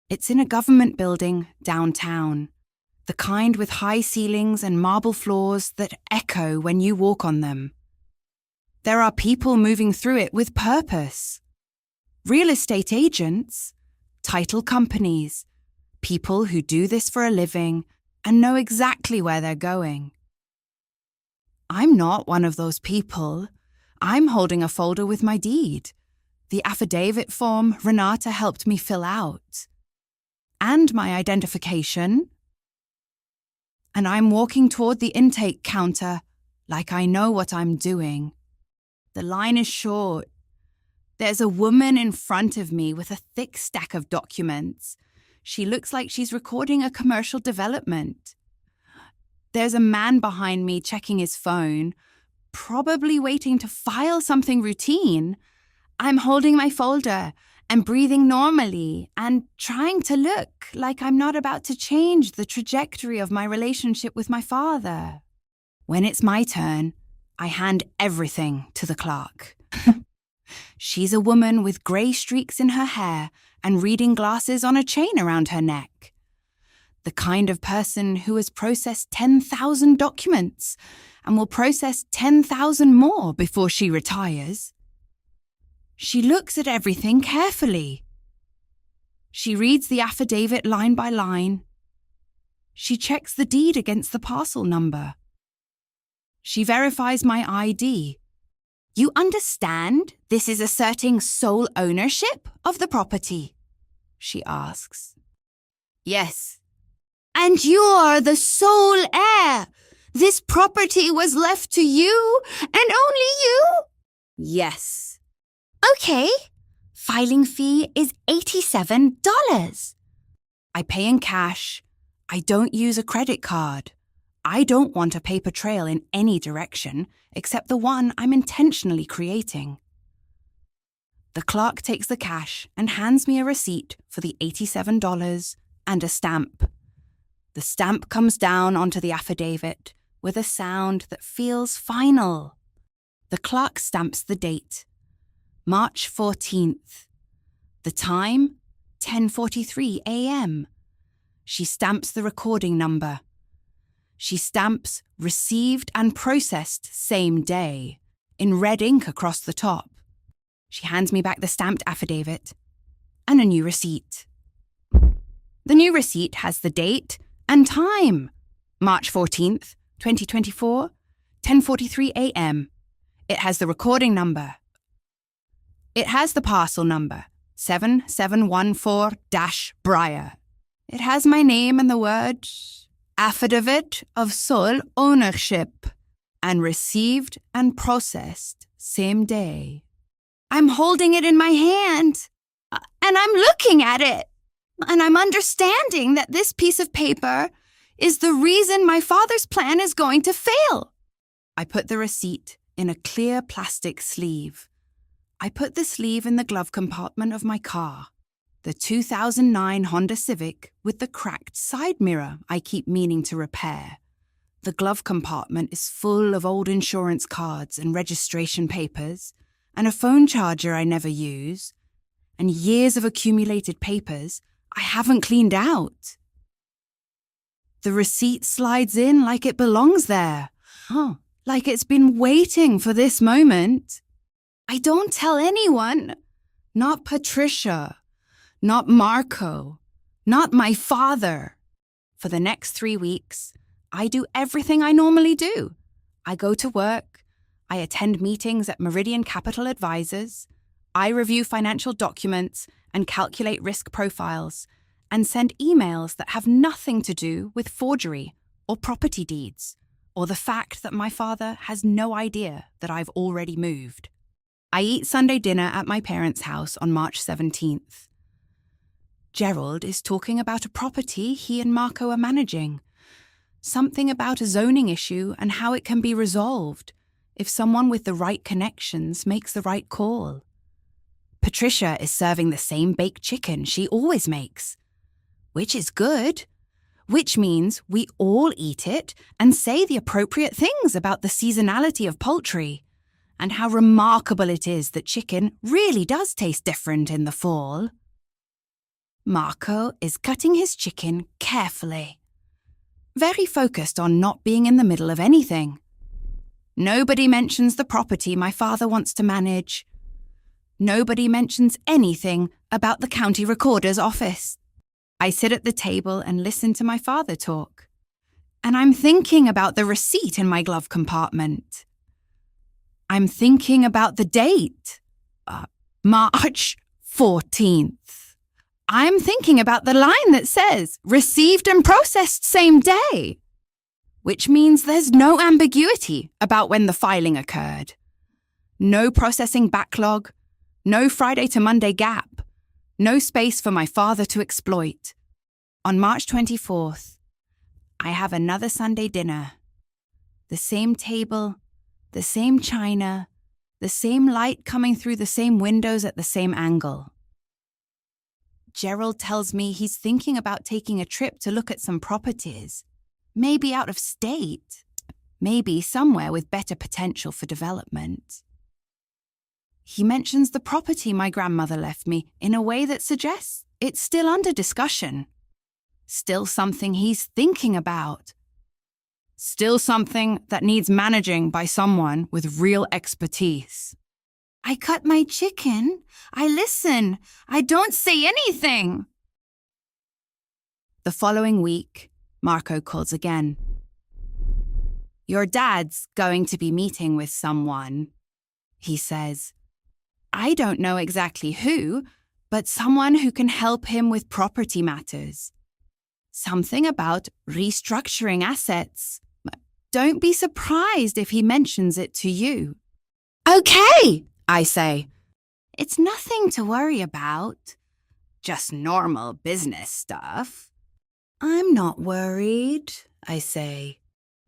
It's in a government building downtown, the kind with high ceilings and marble floors that echo when you walk on them. There are people moving through it with purpose. Real estate agents, title companies, people who do this for a living and know exactly where they're going. I'm not one of those people. I'm holding a folder with my deed, the affidavit form Renata helped me fill out, and my identification. And I'm walking toward the intake counter like I know what I'm doing. The line is short. There's a woman in front of me with a thick stack of documents. She looks like she's recording a commercial development. There's a man behind me checking his phone, probably waiting to file something routine. I'm holding my folder and breathing normally and trying to look like I'm not about to change the trajectory of my relationship with my father. When it's my turn, I hand everything to the clerk. She's a woman with grey streaks in her hair and reading glasses on a chain around her neck. The kind of person who has processed 10,000 documents and will process 10,000 more before she retires. She looks at everything carefully. She reads the affidavit line by line. She checks the deed against the parcel number. She verifies my ID. You understand this is asserting sole ownership of the property? She asks. Yes. And you're the sole heir. This property was left to you and only you? Yes. Okay. Filing fee is $87. I pay in cash. I don't use a credit card. I don't want a paper trail in any direction except the one I'm intentionally creating. The clerk takes the cash and hands me a receipt for the $87 and a stamp. The stamp comes down onto the affidavit with a sound that feels final. The clerk stamps the date, March 14th. The time, 10:43 a.m. She stamps the recording number. She stamps received and processed same day in red ink across the top. She hands me back the stamped affidavit and a new receipt. The new receipt has the date and time, March 14th, 2024, 10:43 a.m. It has the recording number. It has the parcel number, 7714-Briar. It has my name and the word affidavit of sole ownership and received and processed same day. I'm holding it in my hand and I'm looking at it. And I'm understanding that this piece of paper is the reason my father's plan is going to fail. I put the receipt in a clear plastic sleeve. I put the sleeve in the glove compartment of my car, the 2009 Honda Civic with the cracked side mirror I keep meaning to repair. The glove compartment is full of old insurance cards and registration papers, and a phone charger I never use, and years of accumulated papers I haven't cleaned out. The receipt slides in like it belongs there, like it's been waiting for this moment. I don't tell anyone, not Patricia, not Marco, not my father. For the next 3 weeks, I do everything I normally do. I go to work, I attend meetings at Meridian Capital Advisors, I review financial documents and calculate risk profiles, and send emails that have nothing to do with forgery or property deeds, or the fact that my father has no idea that I've already moved. I eat Sunday dinner at my parents' house on March 17th. Gerald is talking about a property he and Marco are managing. Something about a zoning issue and how it can be resolved if someone with the right connections makes the right call. Patricia is serving the same baked chicken she always makes, which is good, which means we all eat it and say the appropriate things about the seasonality of poultry and how remarkable it is that chicken really does taste different in the fall. Marco is cutting his chicken carefully, very focused on not being in the middle of anything. Nobody mentions the property my father wants to manage. Nobody mentions anything about the county recorder's office. I sit at the table and listen to my father talk, and I'm thinking about the receipt in my glove compartment. I'm thinking about the date, March 14th. I'm thinking about the line that says, received and processed same day, which means there's no ambiguity about when the filing occurred. No processing backlog, no Friday to Monday gap, no space for my father to exploit. On March 24th, I have another Sunday dinner. The same table, the same china, the same light coming through the same windows at the same angle. Gerald tells me he's thinking about taking a trip to look at some properties, maybe out of state, maybe somewhere with better potential for development. He mentions the property my grandmother left me in a way that suggests it's still under discussion, still something he's thinking about, still something that needs managing by someone with real expertise. I cut my chicken. I listen. I don't say anything. The following week, Marco calls again. Your dad's going to be meeting with someone, he says. I don't know exactly who, but someone who can help him with property matters. Something about restructuring assets. Don't be surprised if he mentions it to you. Okay, I say. It's nothing to worry about. Just normal business stuff. I'm not worried, I say.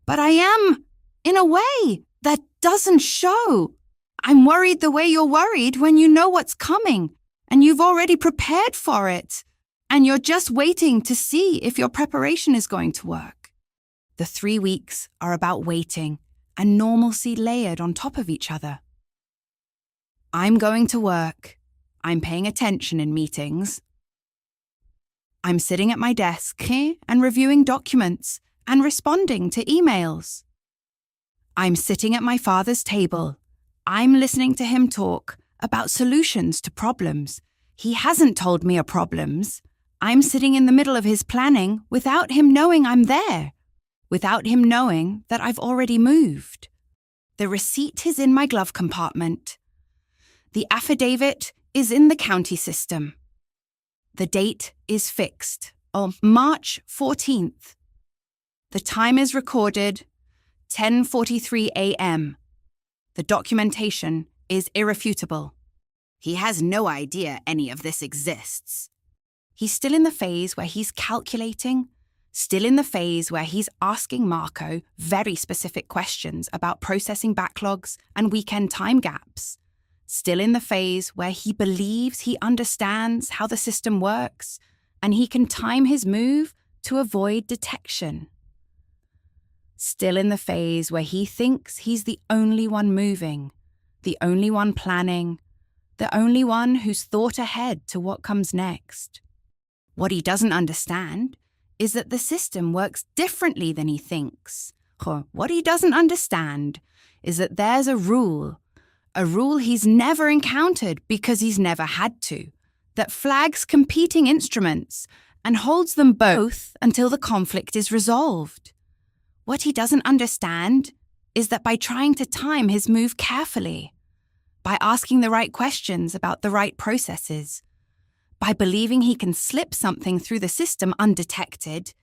But I am, in a way, that doesn't show. I'm worried the way you're worried when you know what's coming, and you've already prepared for it, and you're just waiting to see if your preparation is going to work. The 3 weeks are about waiting and normalcy layered on top of each other. I'm going to work. I'm paying attention in meetings. I'm sitting at my desk and reviewing documents and responding to emails. I'm sitting at my father's table. I'm listening to him talk about solutions to problems. He hasn't told me of problems. I'm sitting in the middle of his planning without him knowing I'm there, without him knowing that I've already moved. The receipt is in my glove compartment. The affidavit is in the county system. The date is fixed, March 14th. The time is recorded, 10:43 a.m. The documentation is irrefutable. He has no idea any of this exists. He's still in the phase where he's calculating, still in the phase where he's asking Marco very specific questions about processing backlogs and weekend time gaps. Still in the phase where he believes he understands how the system works and he can time his move to avoid detection. Still in the phase where he thinks he's the only one moving, the only one planning, the only one who's thought ahead to what comes next. What he doesn't understand is that the system works differently than he thinks. What he doesn't understand is that there's a rule he's never encountered because he's never had to, that flags competing instruments and holds them both until the conflict is resolved. What he doesn't understand is that by trying to time his move carefully, by asking the right questions about the right processes, by believing he can slip something through the system undetected,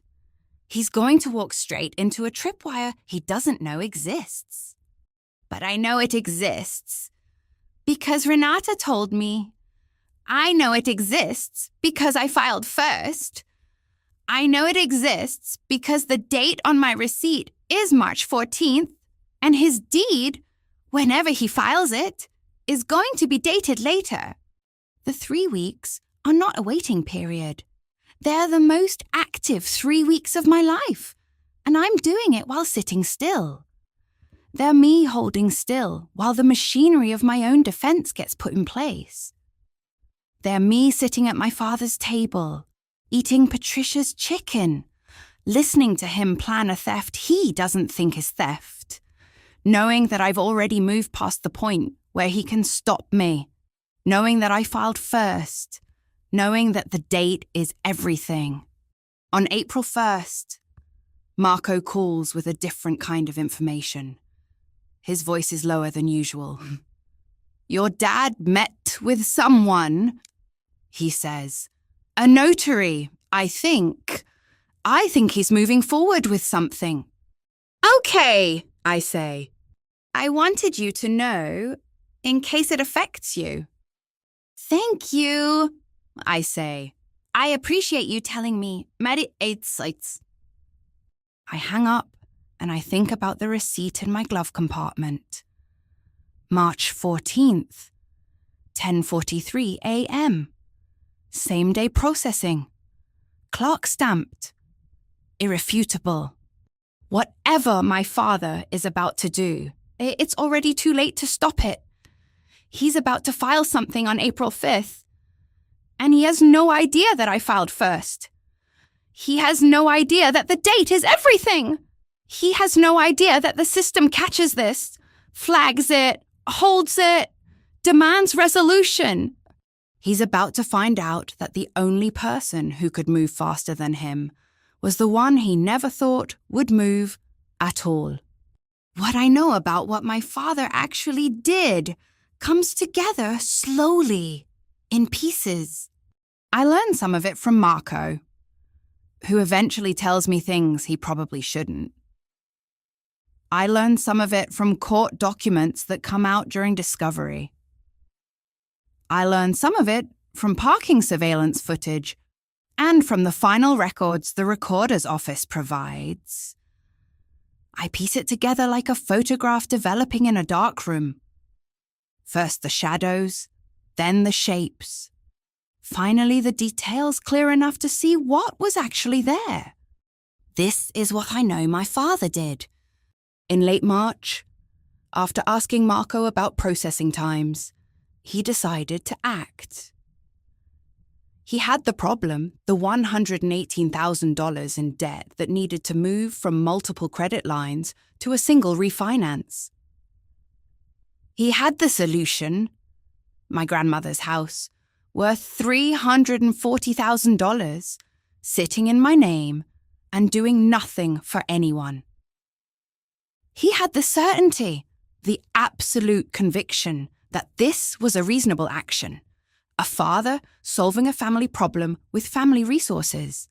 he's going to walk straight into a tripwire he doesn't know exists. But I know it exists because Renata told me. I know it exists because I filed first. I know it exists because the date on my receipt is March 14th, and his deed, whenever he files it, is going to be dated later. The 3 weeks are not a waiting period. They're the most active 3 weeks of my life, and I'm doing it while sitting still. They're me holding still while the machinery of my own defense gets put in place. They're me sitting at my father's table, eating Patricia's chicken, listening to him plan a theft he doesn't think is theft, knowing that I've already moved past the point where he can stop me, knowing that I filed first, knowing that the date is everything. On April 1st, Marco calls with a different kind of information. His voice is lower than usual. Your dad met with someone, he says. A notary, I think. I think he's moving forward with something. Okay, I say. I wanted you to know, in case it affects you. Thank you, I say. I appreciate you telling me. I hang up and I think about the receipt in my glove compartment. March 14th, 10:43 a.m. Same day processing. Clerk stamped. Irrefutable. Whatever my father is about to do, it's already too late to stop it. He's about to file something on April 5th, and he has no idea that I filed first. He has no idea that the date is everything. He has no idea that the system catches this, flags it, holds it, demands resolution. He's about to find out that the only person who could move faster than him was the one he never thought would move at all. What I know about what my father actually did comes together slowly, in pieces. I learn some of it from Marco, who eventually tells me things he probably shouldn't. I learn some of it from court documents that come out during discovery. I learn some of it from parking surveillance footage and from the final records the recorder's office provides. I piece it together like a photograph developing in a darkroom. First the shadows, then the shapes. Finally, the details clear enough to see what was actually there. This is what I know my father did. In late March, after asking Marco about processing times, he decided to act. He had the problem, the $118,000 in debt that needed to move from multiple credit lines to a single refinance. He had the solution, my grandmother's house, worth $340,000, sitting in my name and doing nothing for anyone. He had the certainty, the absolute conviction that this was a reasonable action, a father solving a family problem with family resources.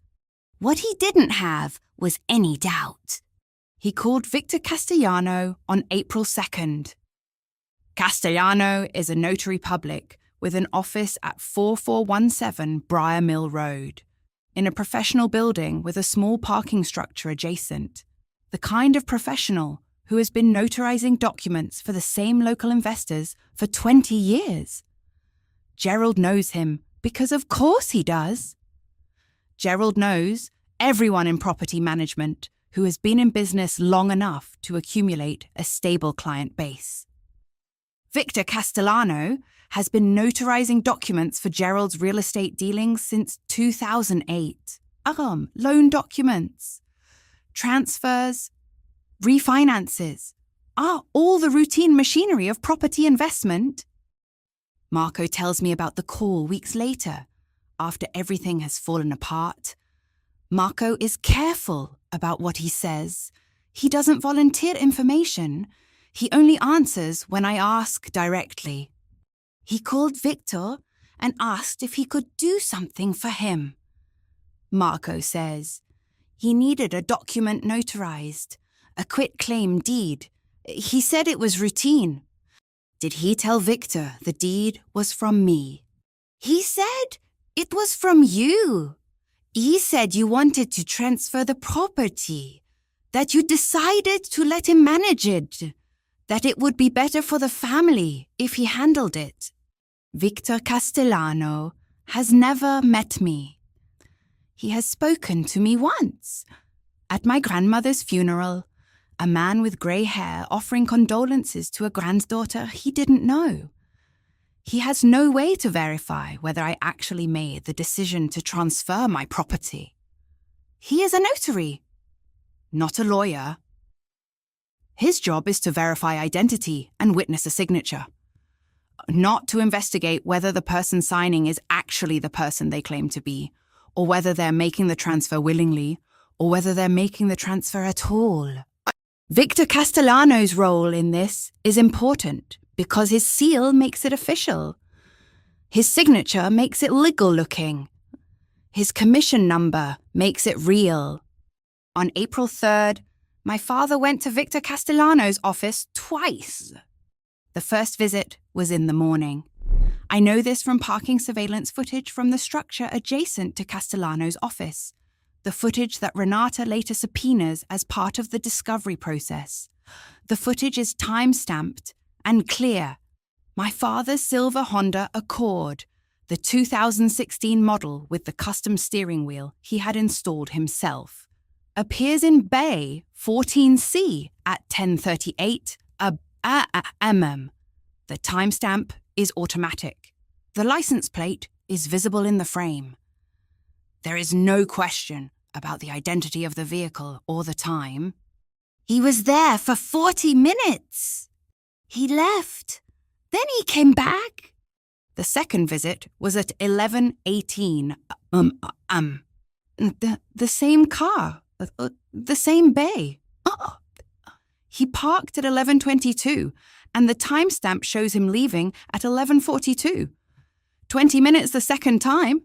What he didn't have was any doubt. He called Victor Castellano on April 2nd. Castellano is a notary public with an office at 4417 Briar Mill Road, in a professional building with a small parking structure adjacent, the kind of professional who has been notarizing documents for the same local investors for 20 years. Gerald knows him because of course he does. Gerald knows everyone in property management who has been in business long enough to accumulate a stable client base. Victor Castellano has been notarizing documents for Gerald's real estate dealings since 2008. Loan documents, transfers, refinances, all the routine machinery of property investment. Marco tells me about the call weeks later, after everything has fallen apart. Marco is careful about what he says. He doesn't volunteer information. He only answers when I ask directly. He called Victor and asked if he could do something for him. Marco says he needed a document notarized, a quitclaim deed. He said it was routine. Did he tell Victor the deed was from me? He said it was from you. He said you wanted to transfer the property, that you decided to let him manage it, that it would be better for the family if he handled it. Victor Castellano has never met me. He has spoken to me once. At my grandmother's funeral, a man with grey hair offering condolences to a granddaughter he didn't know. He has no way to verify whether I actually made the decision to transfer my property. He is a notary, not a lawyer. His job is to verify identity and witness a signature, not to investigate whether the person signing is actually the person they claim to be, or whether they're making the transfer willingly, or whether they're making the transfer at all. Victor Castellano's role in this is important because his seal makes it official. His signature makes it legal-looking. His commission number makes it real. On April 3rd, my father went to Victor Castellano's office twice. The first visit was in the morning. I know this from parking surveillance footage from the structure adjacent to Castellano's office, the footage that Renata later subpoenas as part of the discovery process. The footage is time-stamped and clear. My father's silver Honda Accord, the 2016 model with the custom steering wheel he had installed himself, appears in Bay 14C at 10:38 mm. The timestamp is automatic. The license plate is visible in the frame. There is no question about the identity of the vehicle or the time. He was there for 40 minutes. He left. Then he came back. The second visit was at 11:18. The same car, the same bay. He parked at 11:22, and the timestamp shows him leaving at 11:42. 20 minutes the second time.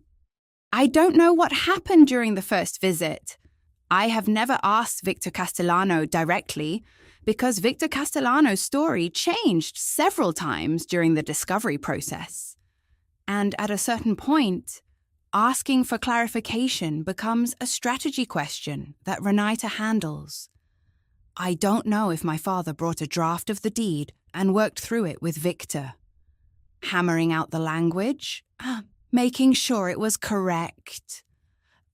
I don't know what happened during the first visit. I have never asked Victor Castellano directly because Victor Castellano's story changed several times during the discovery process. And at a certain point, asking for clarification becomes a strategy question that Renata handles. I don't know if my father brought a draft of the deed and worked through it with Victor, hammering out the language, making sure it was correct.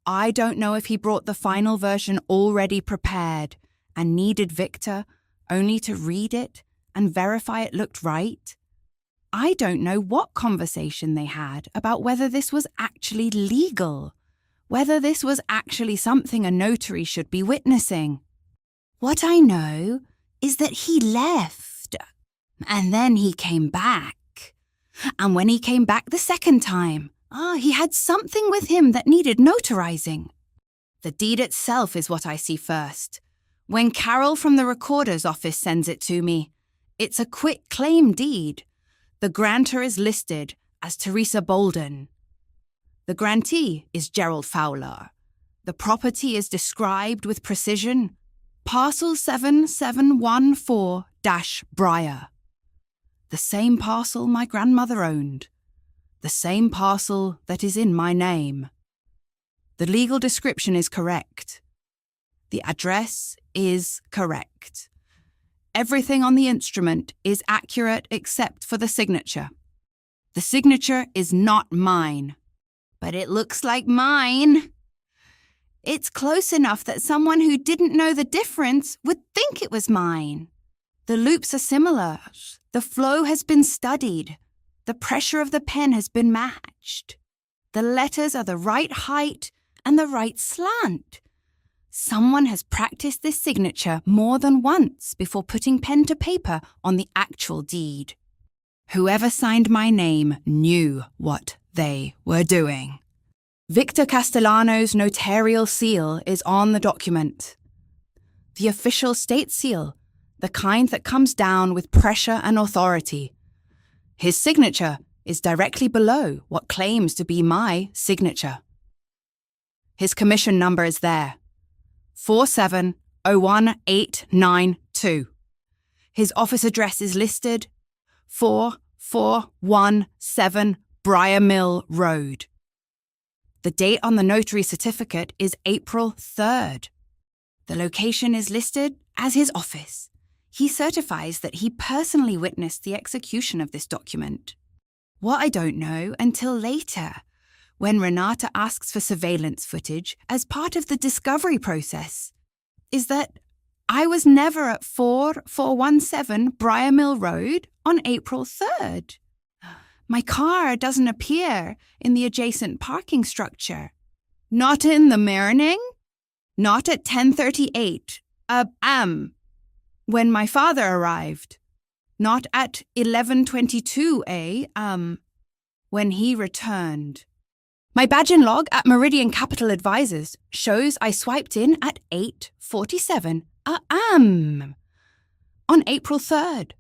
I don't know if he brought the final version already prepared and needed Victor only to read it and verify it looked right. I don't know what conversation they had about whether this was actually legal, whether this was actually something a notary should be witnessing. What I know is that he left, and then he came back. And when he came back the second time, he had something with him that needed notarizing. The deed itself is what I see first. When Carol from the recorder's office sends it to me, it's a quitclaim deed. The grantor is listed as Theresa Bolden. The grantee is Gerald Fowler. The property is described with precision. Parcel 7714-Briar. The same parcel my grandmother owned. The same parcel that is in my name. The legal description is correct. The address is correct. Everything on the instrument is accurate except for the signature. The signature is not mine, but it looks like mine. It's close enough that someone who didn't know the difference would think it was mine. The loops are similar, The flow has been studied. The pressure of the pen has been matched. The letters are the right height and the right slant. Someone has practiced this signature more than once before putting pen to paper on the actual deed. Whoever signed my name knew what they were doing. Victor Castellano's notarial seal is on the document. The official state seal, the kind that comes down with pressure and authority. His signature is directly below what claims to be my signature. His commission number is there, 4701892. His office address is listed, 4417 Briar Mill Road. The date on the notary certificate is April 3rd. The location is listed as his office. He certifies that he personally witnessed the execution of this document. What I don't know until later, when Renata asks for surveillance footage as part of the discovery process, is that I was never at 4417 Briar Mill Road on April 3rd. My car doesn't appear in the adjacent parking structure. Not in the morning, not at 10:38 am, when my father arrived, not at 11:22 am, when he returned. My badge and log at Meridian Capital Advisors shows I swiped in at 8:47 am on April 3rd.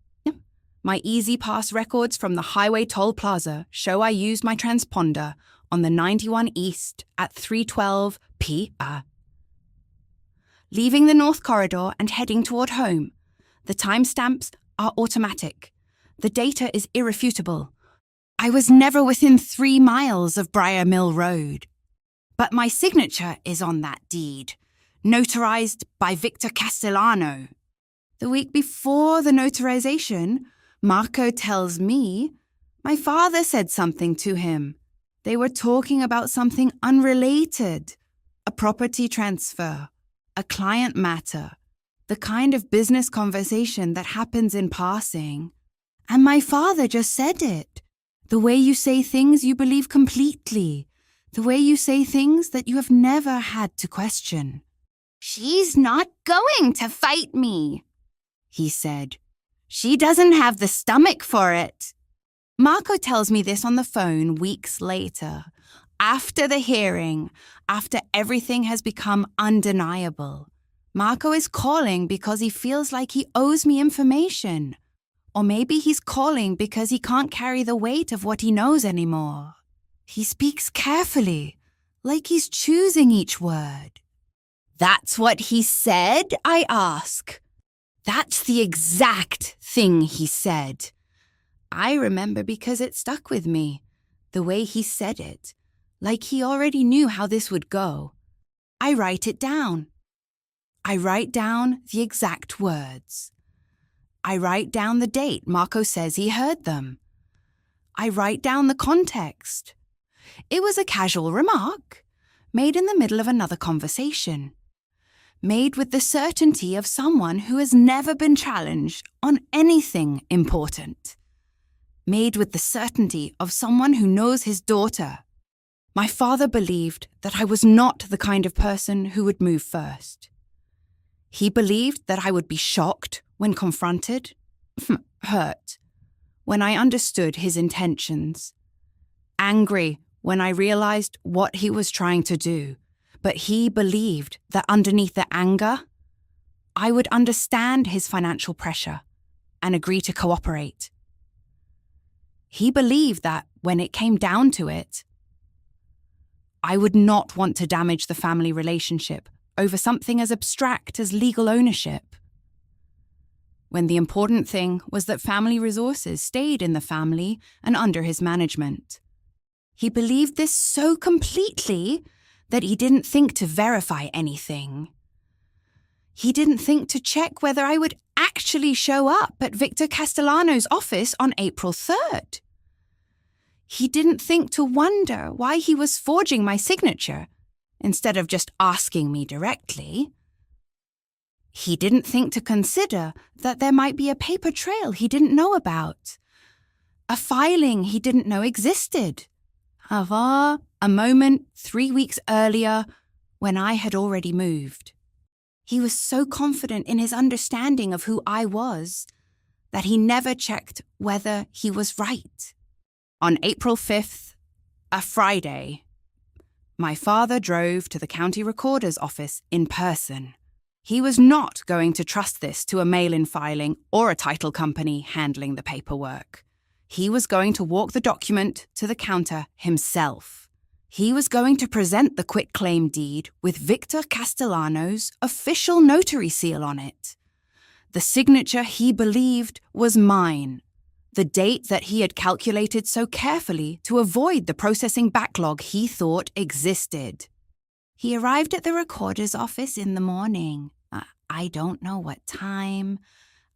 My Easy Pass records from the Highway Toll Plaza show I used my transponder on the 91 East at 3:12 p.m. Leaving the North Corridor and heading toward home, the timestamps are automatic. The data is irrefutable. I was never within 3 miles of Briar Mill Road. But my signature is on that deed, notarized by Victor Castellano. The week before the notarization, Marco tells me my father said something to him. They were talking about something unrelated, a property transfer, a client matter, the kind of business conversation that happens in passing. And my father just said it. The way you say things you believe completely. The way you say things that you have never had to question. "She's not going to fight me," he said. "She doesn't have the stomach for it." Marco tells me this on the phone weeks later, after the hearing, after everything has become undeniable. Marco is calling because he feels like he owes me information. Or maybe he's calling because he can't carry the weight of what he knows anymore. He speaks carefully, like he's choosing each word. "That's what he said?" I ask. "That's the exact thing he said." I remember because it stuck with me, the way he said it, like he already knew how this would go. I write it down. I write down the exact words. I write down the date Marco says he heard them. I write down the context. It was a casual remark, made in the middle of another conversation. Made with the certainty of someone who has never been challenged on anything important. Made with the certainty of someone who knows his daughter. My father believed that I was not the kind of person who would move first. He believed that I would be shocked when confronted, hurt, when I understood his intentions, angry when I realized what he was trying to do. But he believed that underneath the anger, I would understand his financial pressure and agree to cooperate. He believed that when it came down to it, I would not want to damage the family relationship over something as abstract as legal ownership. When the important thing was that family resources stayed in the family and under his management. He believed this so completely that he didn't think to verify anything. He didn't think to check whether I would actually show up at Victor Castellano's office on April 3rd. He didn't think to wonder why he was forging my signature instead of just asking me directly. He didn't think to consider that there might be a paper trail he didn't know about, a filing he didn't know existed, a moment 3 weeks earlier when I had already moved. He was so confident in his understanding of who I was that he never checked whether he was right. On April 5th, a Friday, my father drove to the county recorder's office in person. He was not going to trust this to a mail-in filing or a title company handling the paperwork. He was going to walk the document to the counter himself. He was going to present the quitclaim deed with Victor Castellano's official notary seal on it. The signature he believed was mine, the date that he had calculated so carefully to avoid the processing backlog he thought existed. He arrived at the recorder's office in the morning. I don't know what time.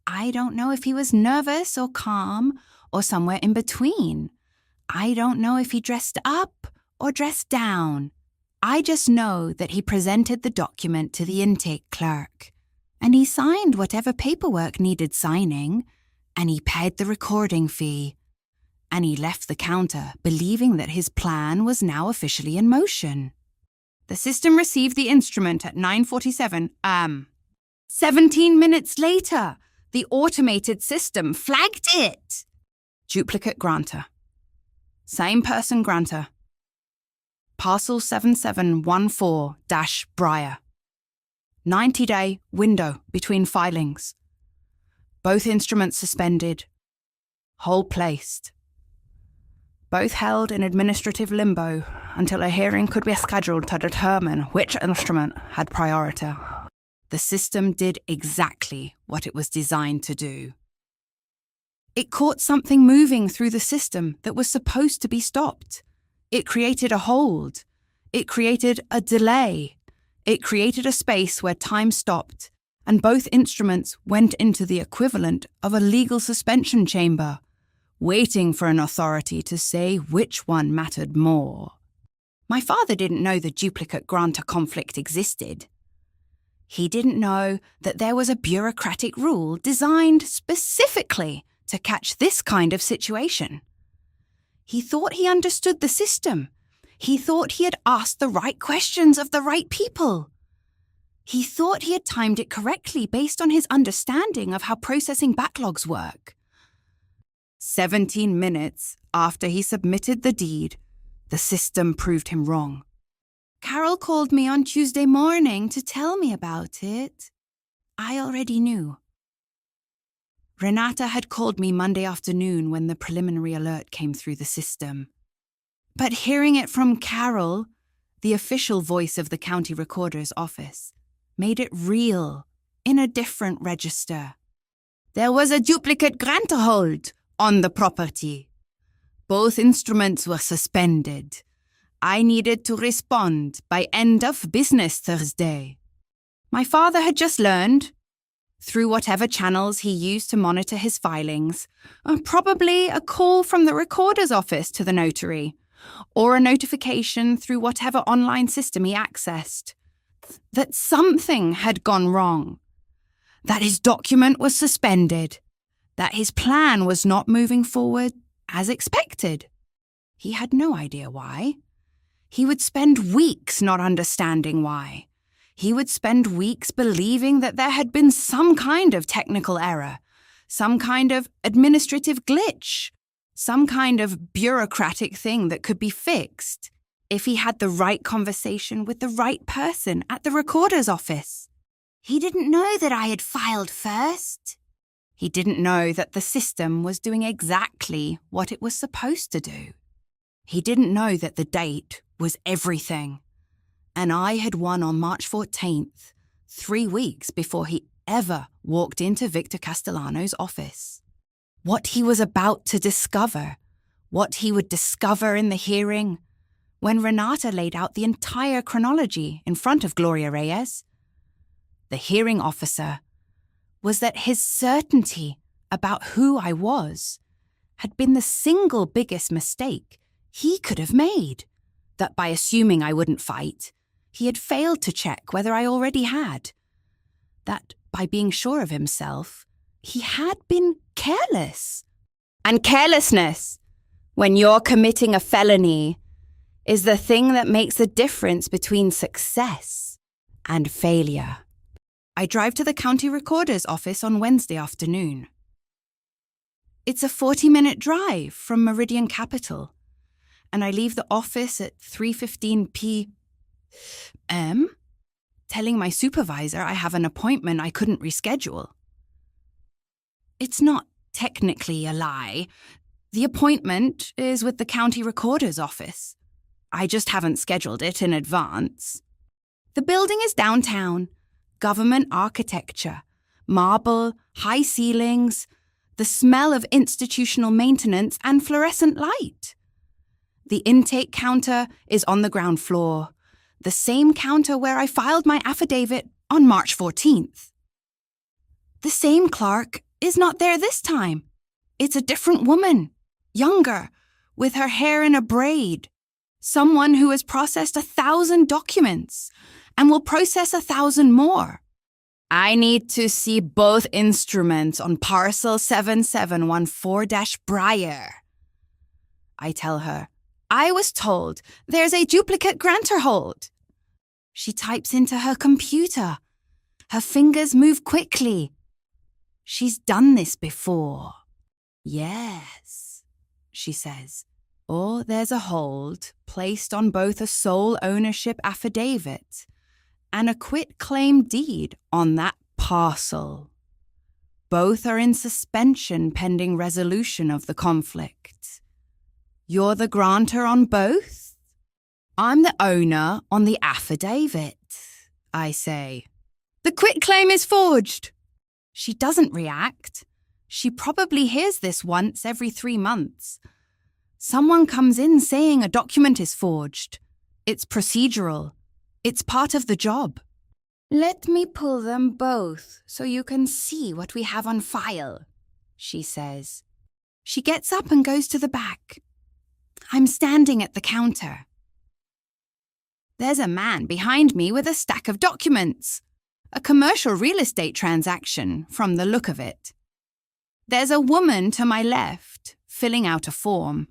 I don't know if he was nervous or calm or somewhere in between. I don't know if he dressed up or dressed down. I just know that he presented the document to the intake clerk, and he signed whatever paperwork needed signing, and he paid the recording fee, and he left the counter believing that his plan was now officially in motion. The system received the instrument at 9:47 am. 17 minutes later, the automated system flagged it. Duplicate grantor. Same person grantor. Parcel 7714-Briar. 90-day window between filings. Both instruments suspended. Hold placed. Both held in administrative limbo until a hearing could be scheduled to determine which instrument had priority. The system did exactly what it was designed to do. It caught something moving through the system that was supposed to be stopped. It created a hold. It created a delay. It created a space where time stopped, and both instruments went into the equivalent of a legal suspension chamber, waiting for an authority to say which one mattered more. My father didn't know the duplicate grantor conflict existed. He didn't know that there was a bureaucratic rule designed specifically to catch this kind of situation. He thought he understood the system. He thought he had asked the right questions of the right people. He thought he had timed it correctly based on his understanding of how processing backlogs work. 17 minutes after he submitted the deed, the system proved him wrong. Carol called me on Tuesday morning to tell me about it. I already knew. Renata had called me Monday afternoon when the preliminary alert came through the system. But hearing it from Carol, the official voice of the county recorder's office, made it real in a different register. There was a duplicate grantor hold on the property. Both instruments were suspended. I needed to respond by end of business Thursday. My father had just learned, through whatever channels he used to monitor his filings, probably a call from the recorder's office to the notary, or a notification through whatever online system he accessed, that something had gone wrong, that his document was suspended, that his plan was not moving forward as expected. He had no idea why. He would spend weeks not understanding why. He would spend weeks believing that there had been some kind of technical error, some kind of administrative glitch, some kind of bureaucratic thing that could be fixed if he had the right conversation with the right person at the recorder's office. He didn't know that I had filed first. He didn't know that the system was doing exactly what it was supposed to do. He didn't know that the date was everything. And I had won on March 14th, 3 weeks before he ever walked into Victor Castellano's office. What he was about to discover, what he would discover in the hearing, when Renata laid out the entire chronology in front of Gloria Reyes, the hearing officer, was that his certainty about who I was had been the single biggest mistake he could have made. That by assuming I wouldn't fight, he had failed to check whether I already had. That by being sure of himself, he had been careless. And carelessness, when you're committing a felony, is the thing that makes the difference between success and failure. I drive to the county recorder's office on Wednesday afternoon. It's a 40-minute drive from Meridian Capital, and I leave the office at 3:15 p.m., telling my supervisor I have an appointment I couldn't reschedule. It's not technically a lie. The appointment is with the county recorder's office. I just haven't scheduled it in advance. The building is downtown, government architecture, marble, high ceilings, the smell of institutional maintenance and fluorescent light. The intake counter is on the ground floor, the same counter where I filed my affidavit on March 14th. The same clerk is not there this time. It's a different woman, younger, with her hair in a braid. Someone who has processed 1,000 documents and will process 1,000 more. I need to see both instruments on parcel 7714-Briar. I tell her, I was told there's a duplicate grantor hold. She types into her computer. Her fingers move quickly. She's done this before. Yes, she says. Or there's a hold placed on both a sole ownership affidavit and a quitclaim deed on that parcel. Both are in suspension pending resolution of the conflict. You're the grantor on both? I'm the owner on the affidavit, I say. The quitclaim is forged. She doesn't react. She probably hears this once every 3 months. Someone comes in saying a document is forged. It's procedural. It's part of the job. Let me pull them both so you can see what we have on file, she says. She gets up and goes to the back. I'm standing at the counter. There's a man behind me with a stack of documents. A commercial real estate transaction, from the look of it. There's a woman to my left, filling out a form.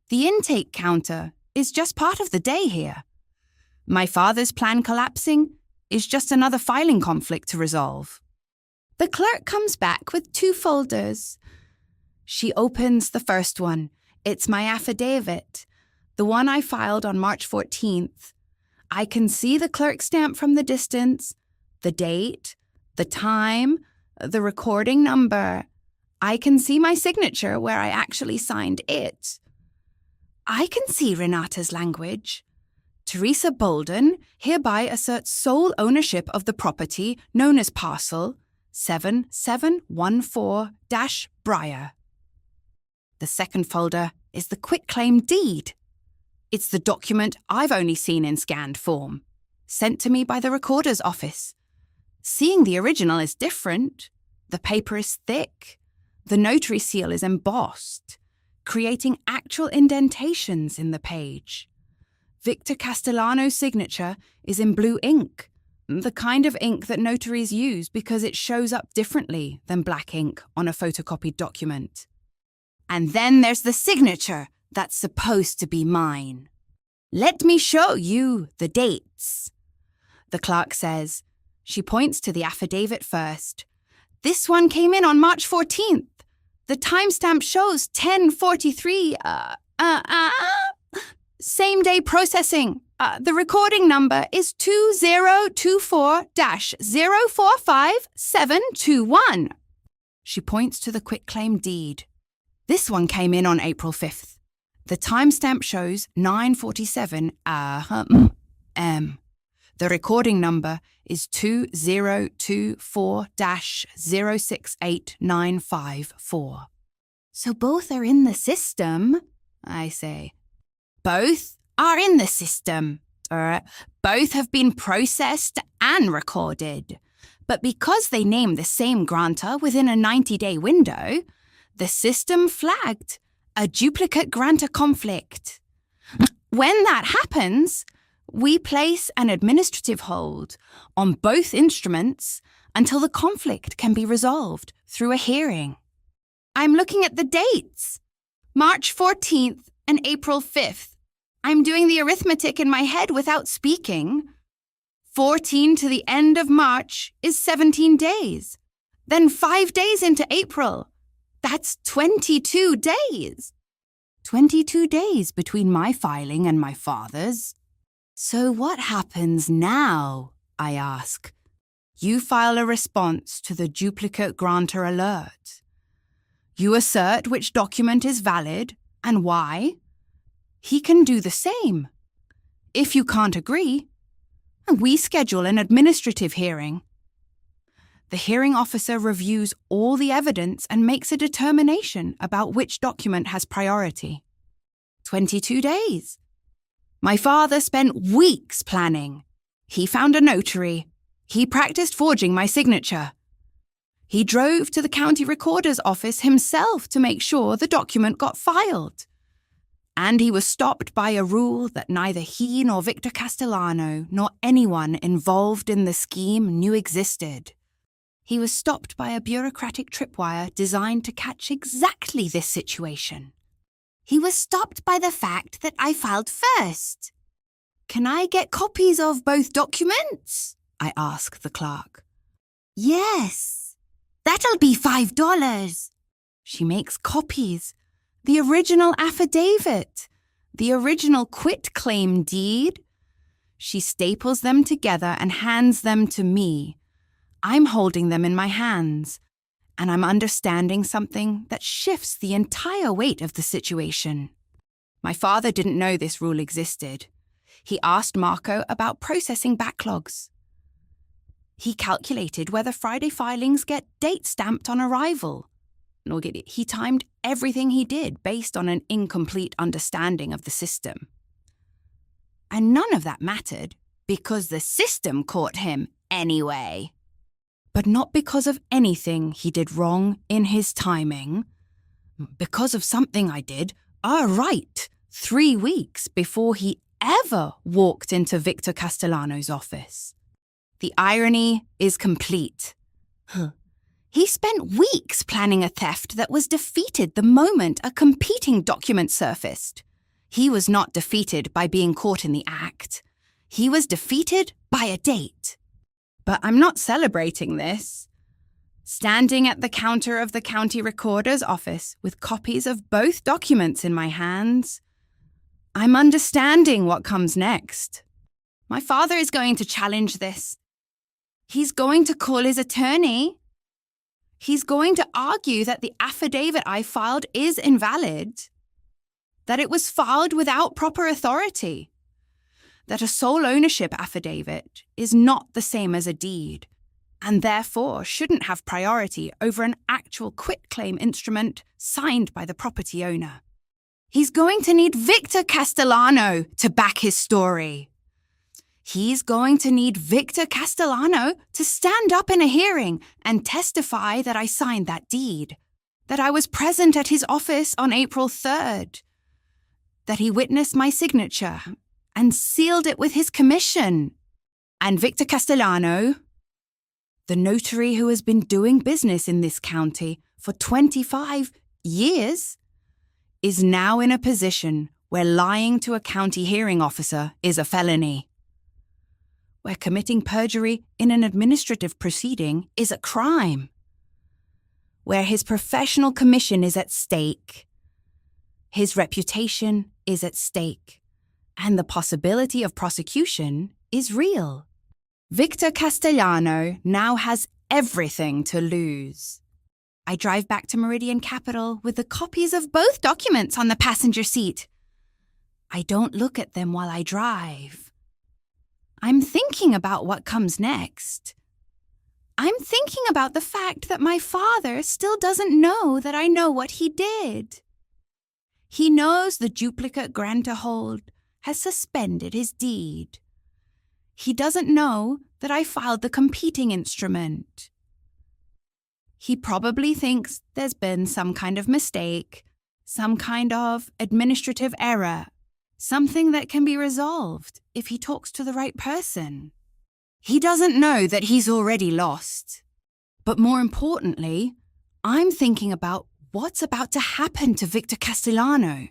The intake counter is just part of the day here. My father's plan collapsing is just another filing conflict to resolve. The clerk comes back with 2 folders. She opens the first one. It's my affidavit, the one I filed on March 14th. I can see the clerk stamp from the distance, the date, the time, the recording number. I can see my signature where I actually signed it. I can see Renata's language. Theresa Bolden hereby asserts sole ownership of the property known as parcel 7714-Briar. The second folder is the quitclaim deed. It's the document I've only seen in scanned form, sent to me by the recorder's office. Seeing the original is different. The paper is thick. The notary seal is embossed, creating actual indentations in the page. Victor Castellano's signature is in blue ink, the kind of ink that notaries use because it shows up differently than black ink on a photocopied document. And then there's the signature that's supposed to be mine. Let me show you the dates, the clerk says. She points to the affidavit first. This one came in on March 14th. The timestamp shows 10:43. Same day processing. The recording number is 2024-045721. She points to the quitclaim deed. This one came in on April 5th. The timestamp shows 9:47 m. The recording number is 2024-068954. So both are in the system, I say. Both are in the system. Both have been processed and recorded. But because they name the same grantor within a 90-day window, the system flagged a duplicate grantor conflict. When that happens, we place an administrative hold on both instruments until the conflict can be resolved through a hearing. I'm looking at the dates. March 14th and April 5th. I'm doing the arithmetic in my head without speaking. 14 to the end of March is 17 days. Then 5 days into April. That's 22 days. 22 days between my filing and my father's. So what happens now? I ask. You file a response to the duplicate grantor alert. You assert which document is valid and why. He can do the same. If you can't agree, we schedule an administrative hearing. The hearing officer reviews all the evidence and makes a determination about which document has priority. 22 days. My father spent weeks planning. He found a notary. He practiced forging my signature. He drove to the county recorder's office himself to make sure the document got filed. And he was stopped by a rule that neither he nor Victor Castellano nor anyone involved in the scheme knew existed. He was stopped by a bureaucratic tripwire designed to catch exactly this situation. He was stopped by the fact that I filed first. Can I get copies of both documents? I ask the clerk. Yes. That'll be $5. She makes copies. The original affidavit. The original quitclaim deed. She staples them together and hands them to me. I'm holding them in my hands, and I'm understanding something that shifts the entire weight of the situation. My father didn't know this rule existed. He asked Marco about processing backlogs. He calculated whether Friday filings get date stamped on arrival. He timed everything he did based on an incomplete understanding of the system. And none of that mattered because the system caught him anyway. But not because of anything he did wrong in his timing. Because of something I did, right, 3 weeks before he ever walked into Victor Castellano's office. The irony is complete. He spent weeks planning a theft that was defeated the moment a competing document surfaced. He was not defeated by being caught in the act. He was defeated by a date. But I'm not celebrating this. Standing at the counter of the county recorder's office with copies of both documents in my hands, I'm understanding what comes next. My father is going to challenge this. He's going to call his attorney. He's going to argue that the affidavit I filed is invalid, that it was filed without proper authority, that a sole ownership affidavit is not the same as a deed, and therefore shouldn't have priority over an actual quitclaim instrument signed by the property owner. He's going to need Victor Castellano to back his story. He's going to need Victor Castellano to stand up in a hearing and testify that I signed that deed, that I was present at his office on April 3rd, that he witnessed my signature and sealed it with his commission. And Victor Castellano, the notary who has been doing business in this county for 25 years, is now in a position where lying to a county hearing officer is a felony, where committing perjury in an administrative proceeding is a crime, where his professional commission is at stake, his reputation is at stake, and the possibility of prosecution is real. Victor Castellano now has everything to lose. I drive back to Meridian Capital with the copies of both documents on the passenger seat. I don't look at them while I drive. I'm thinking about what comes next. I'm thinking about the fact that my father still doesn't know that I know what he did. He knows the duplicate grantor hold has suspended his deed. He doesn't know that I filed the competing instrument. He probably thinks there's been some kind of mistake, some kind of administrative error, something that can be resolved if he talks to the right person. He doesn't know that he's already lost. But more importantly, I'm thinking about what's about to happen to Victor Castellano.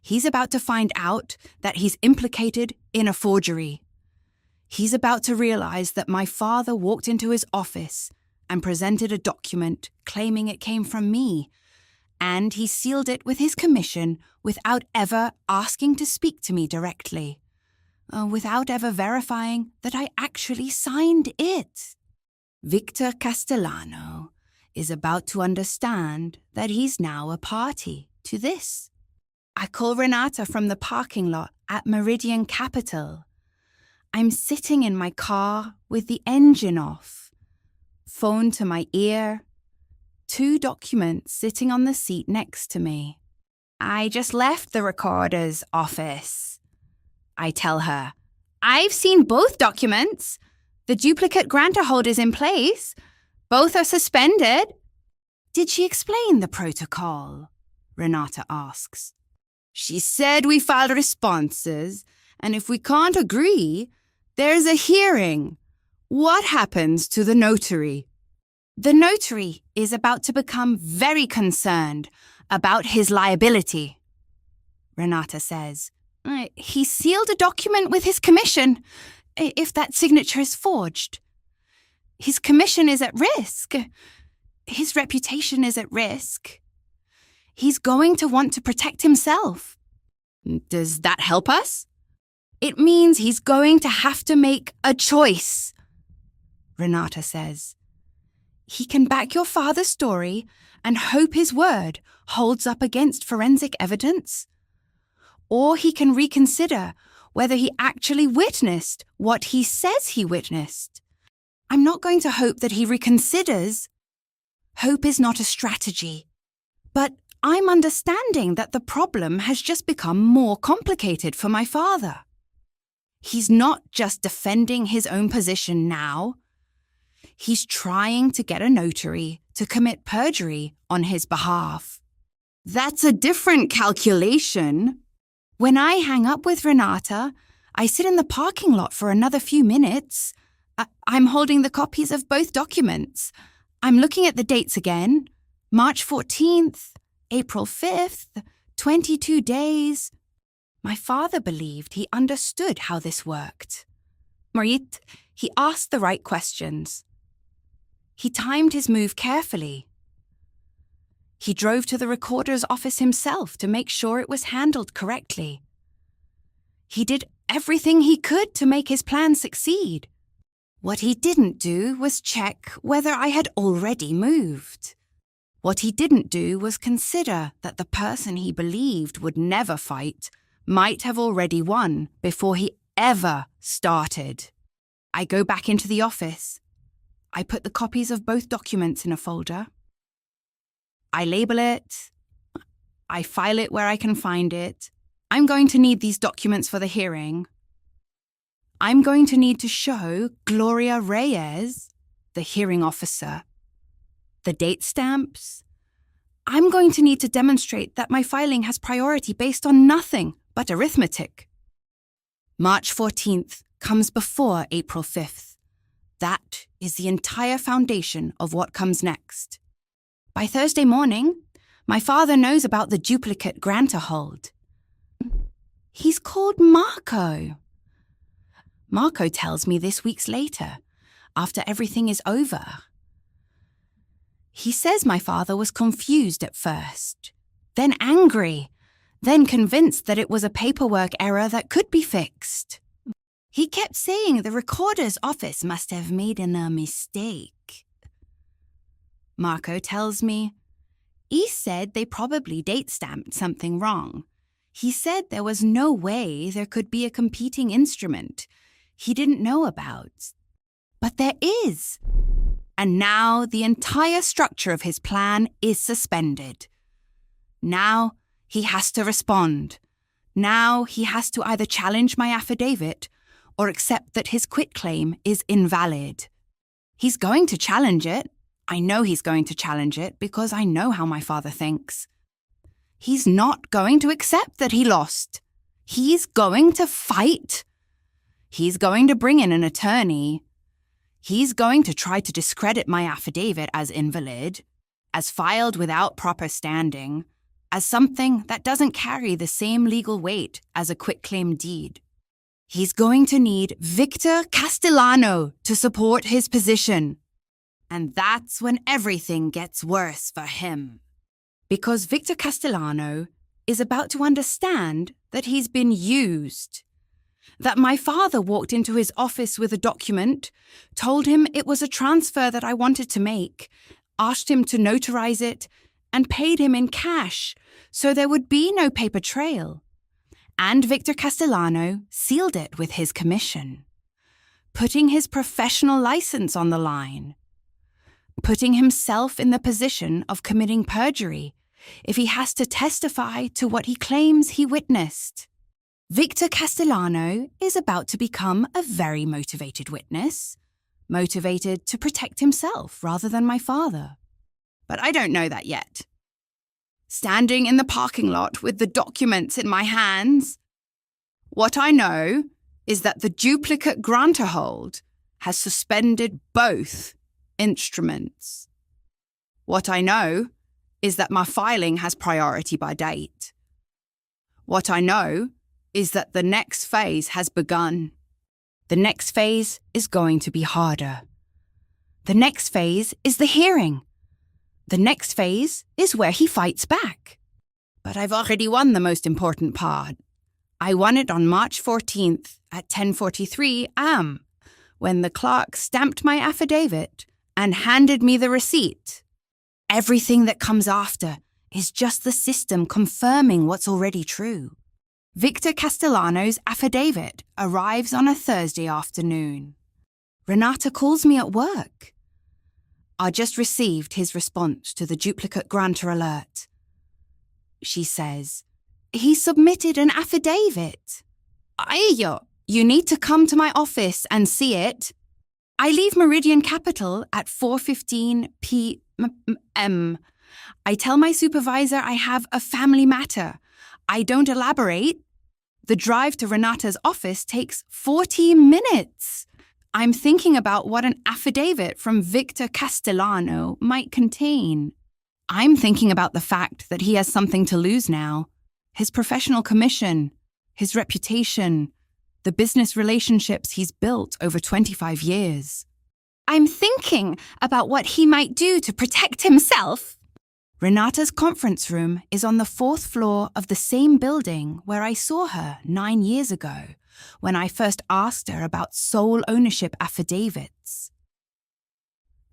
He's about to find out that he's implicated in a forgery. He's about to realize that my father walked into his office and presented a document claiming it came from me, and he sealed it with his commission without ever asking to speak to me directly, without ever verifying that I actually signed it. Victor Castellano is about to understand that he's now a party to this. I call Renata from the parking lot at Meridian Capital. I'm sitting in my car with the engine off, phone to my ear, 2 documents sitting on the seat next to me. I just left the recorder's office. I tell her, I've seen both documents. The duplicate grantor holder's in place. Both are suspended. Did she explain the protocol? Renata asks. She said we filed responses, and if we can't agree, there's a hearing. What happens to the notary? The notary is about to become very concerned about his liability, Renata says. He sealed a document with his commission, if that signature is forged. His commission is at risk. His reputation is at risk. He's going to want to protect himself. Does that help us? It means he's going to have to make a choice, Renata says. He can back your father's story and hope his word holds up against forensic evidence. Or he can reconsider whether he actually witnessed what he says he witnessed. I'm not going to hope that he reconsiders. Hope is not a strategy. But I'm understanding that the problem has just become more complicated for my father. He's not just defending his own position now. He's trying to get a notary to commit perjury on his behalf. That's a different calculation. When I hang up with Renata, I sit in the parking lot for another few minutes. I'm holding the copies of both documents. I'm looking at the dates again. March 14th, April 5th, 22 days. My father believed he understood how this worked. Marit, he asked the right questions. He timed his move carefully. He drove to the recorder's office himself to make sure it was handled correctly. He did everything he could to make his plan succeed. What he didn't do was check whether I had already moved. What he didn't do was consider that the person he believed would never fight might have already won before he ever started. I go back into the office. I put the copies of both documents in a folder. I label it. I file it where I can find it. I'm going to need these documents for the hearing. I'm going to need to show Gloria Reyes, the hearing officer, the date stamps. I'm going to need to demonstrate that my filing has priority based on nothing but arithmetic. March 14th comes before April 5th. That is the entire foundation of what comes next. By Thursday morning, my father knows about the duplicate grantor hold. He's called Marco. Marco tells me this weeks later, after everything is over. He says my father was confused at first, then angry, then convinced that it was a paperwork error that could be fixed. He kept saying the recorder's office must have made a mistake. Marco tells me, he said they probably date-stamped something wrong. He said there was no way there could be a competing instrument he didn't know about. But there is. And now the entire structure of his plan is suspended. Now he has to respond. Now he has to either challenge my affidavit or accept that his quitclaim is invalid. He's going to challenge it. I know he's going to challenge it because I know how my father thinks. He's not going to accept that he lost. He's going to fight. He's going to bring in an attorney. He's going to try to discredit my affidavit as invalid, as filed without proper standing, as something that doesn't carry the same legal weight as a quitclaim deed. He's going to need Victor Castellano to support his position. And that's when everything gets worse for him. Because Victor Castellano is about to understand that he's been used. That my father walked into his office with a document, told him it was a transfer that I wanted to make, asked him to notarize it, and paid him in cash, so there would be no paper trail. And Victor Castellano sealed it with his commission, putting his professional license on the line, putting himself in the position of committing perjury if he has to testify to what he claims he witnessed. Victor Castellano is about to become a very motivated witness, motivated to protect himself rather than my father. But I don't know that yet. Standing in the parking lot with the documents in my hands, what I know is that the duplicate grantor hold has suspended both instruments. What I know is that my filing has priority by date. What I know is that the next phase has begun. The next phase is going to be harder. The next phase is the hearing. The next phase is where he fights back. But I've already won the most important part. I won it on March 14th at 10:43 am, when the clerk stamped my affidavit and handed me the receipt. Everything that comes after is just the system confirming what's already true. Victor Castellano's affidavit arrives on a Thursday afternoon. Renata calls me at work. I just received his response to the duplicate grantor alert. She says, he submitted an affidavit. You need to come to my office and see it. I leave Meridian Capital at 4:15 p.m. I tell my supervisor I have a family matter. I don't elaborate. The drive to Renata's office takes 40 minutes. I'm thinking about what an affidavit from Victor Castellano might contain. I'm thinking about the fact that he has something to lose now. His professional commission, his reputation, the business relationships he's built over 25 years. I'm thinking about what he might do to protect himself. Renata's conference room is on the 4th floor of the same building where I saw her 9 years ago, when I first asked her about sole ownership affidavits.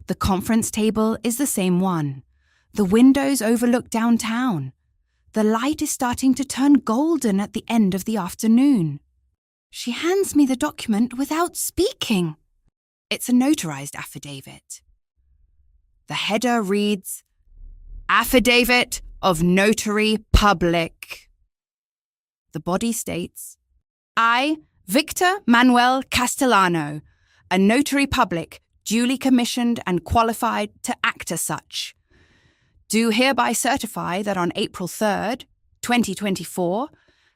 The conference table is the same one. The windows overlook downtown. The light is starting to turn golden at the end of the afternoon. She hands me the document without speaking. It's a notarized affidavit. The header reads, Affidavit of Notary Public. The body states, I, Victor Manuel Castellano, a notary public duly commissioned and qualified to act as such, do hereby certify that on April 3rd, 2024,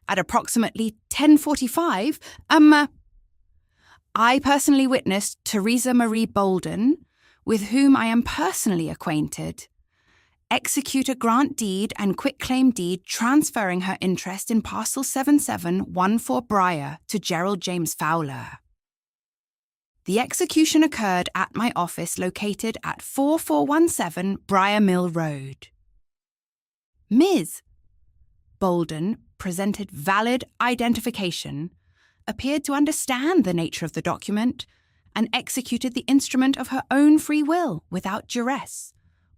at approximately 10:45, I personally witnessed Theresa Bolden, with whom I am personally acquainted, execute a grant deed and quitclaim deed transferring her interest in parcel 7714 Briar to Gerald James Fowler. The execution occurred at my office located at 4417 Briar Mill Road. Ms. Bolden presented valid identification, appeared to understand the nature of the document, and executed the instrument of her own free will without duress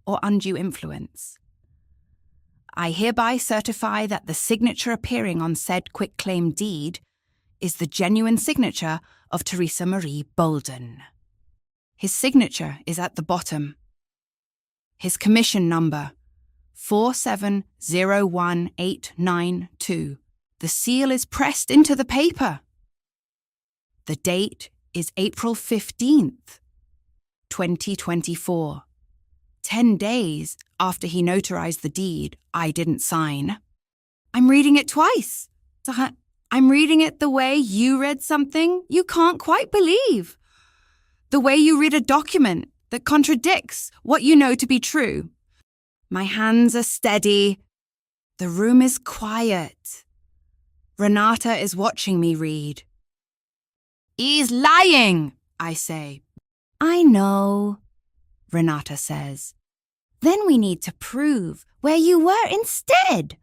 or undue influence. I hereby certify that the signature appearing on said quitclaim deed is the genuine signature of Theresa Marie Bolden. His signature is at the bottom. His commission number, 4701892. The seal is pressed into the paper. The date is April 15th, 2024. 10 days after he notarized the deed I didn't sign. I'm reading it twice. I'm reading it the way you read something you can't quite believe. The way you read a document that contradicts what you know to be true. My hands are steady. The room is quiet. Renata is watching me read. He's lying, I say. I know, Renata says. Then we need to prove where you were instead.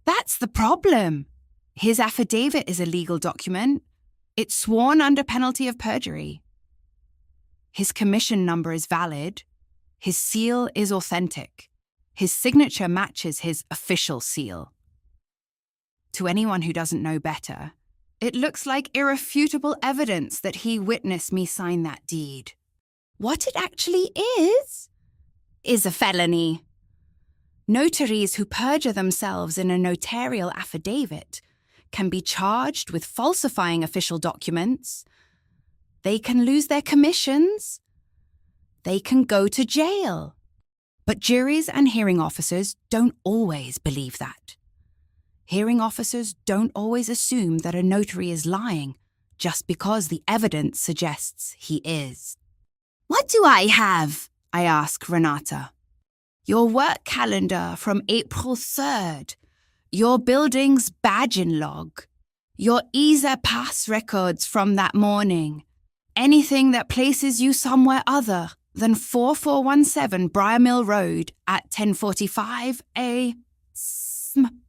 That's the problem. His affidavit is a legal document. It's sworn under penalty of perjury. His commission number is valid. His seal is authentic. His signature matches his official seal. To anyone who doesn't know better, it looks like irrefutable evidence that he witnessed me sign that deed. What it actually is a felony. Notaries who perjure themselves in a notarial affidavit can be charged with falsifying official documents. They can lose their commissions. They can go to jail. But juries and hearing officers don't always believe that. Hearing officers don't always assume that a notary is lying just because the evidence suggests he is. What do I have? I ask Renata. Your work calendar from April 3rd. Your building's badging log. Your ESA pass records from that morning. Anything that places you somewhere other than 4417 Briar Mill Road at 10:45 a.m.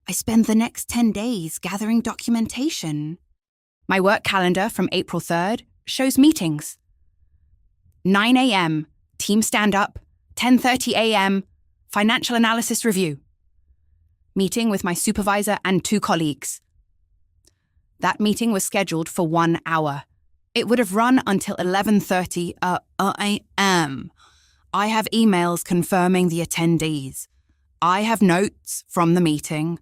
I spend the next 10 days gathering documentation. My work calendar from April 3rd shows meetings. 9 a.m., team stand-up, 10:30 a.m., financial analysis review. Meeting with my supervisor and 2 colleagues. That meeting was scheduled for 1 hour. It would have run until 11:30 a.m. I have emails confirming the attendees. I have notes from the meeting.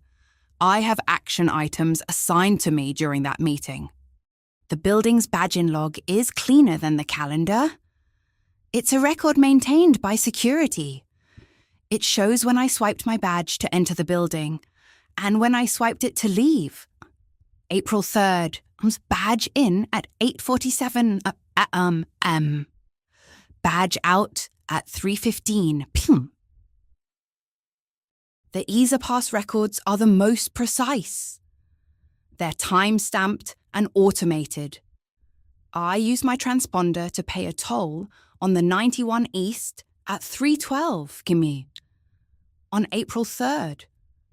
I have action items assigned to me during that meeting. The building's badging log is cleaner than the calendar. It's a record maintained by security. It shows when I swiped my badge to enter the building and when I swiped it to leave. April 3rd, badge in at 8:47 a.m. Badge out at 3:15 p.m. The ESA Pass records are the most precise. They're time-stamped and automated. I use my transponder to pay a toll on the 91 East at 3:12 p.m. On April 3rd,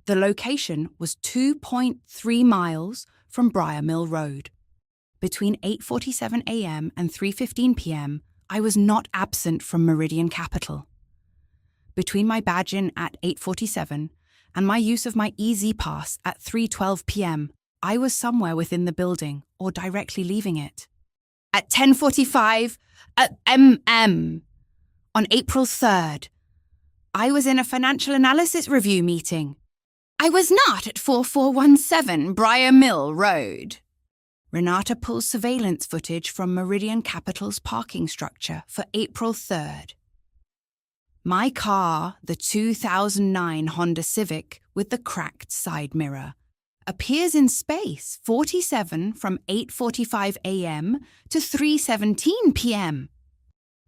the location was 2.3 miles from Briar Mill Road. Between 8:47 a.m. and 3:15 p.m., I was not absent from Meridian Capital. Between my badge-in at 8:47 and my use of my EZ Pass at 3:12 p.m., I was somewhere within the building or directly leaving it. At 10:45 a.m. on April 3rd, I was in a financial analysis review meeting. I was not at 4417 Briar Mill Road. Renata pulls surveillance footage from Meridian Capital's parking structure for April 3rd. My car, the 2009 Honda Civic with the cracked side mirror, appears in space 47 from 8:45 a.m. to 3:17 p.m.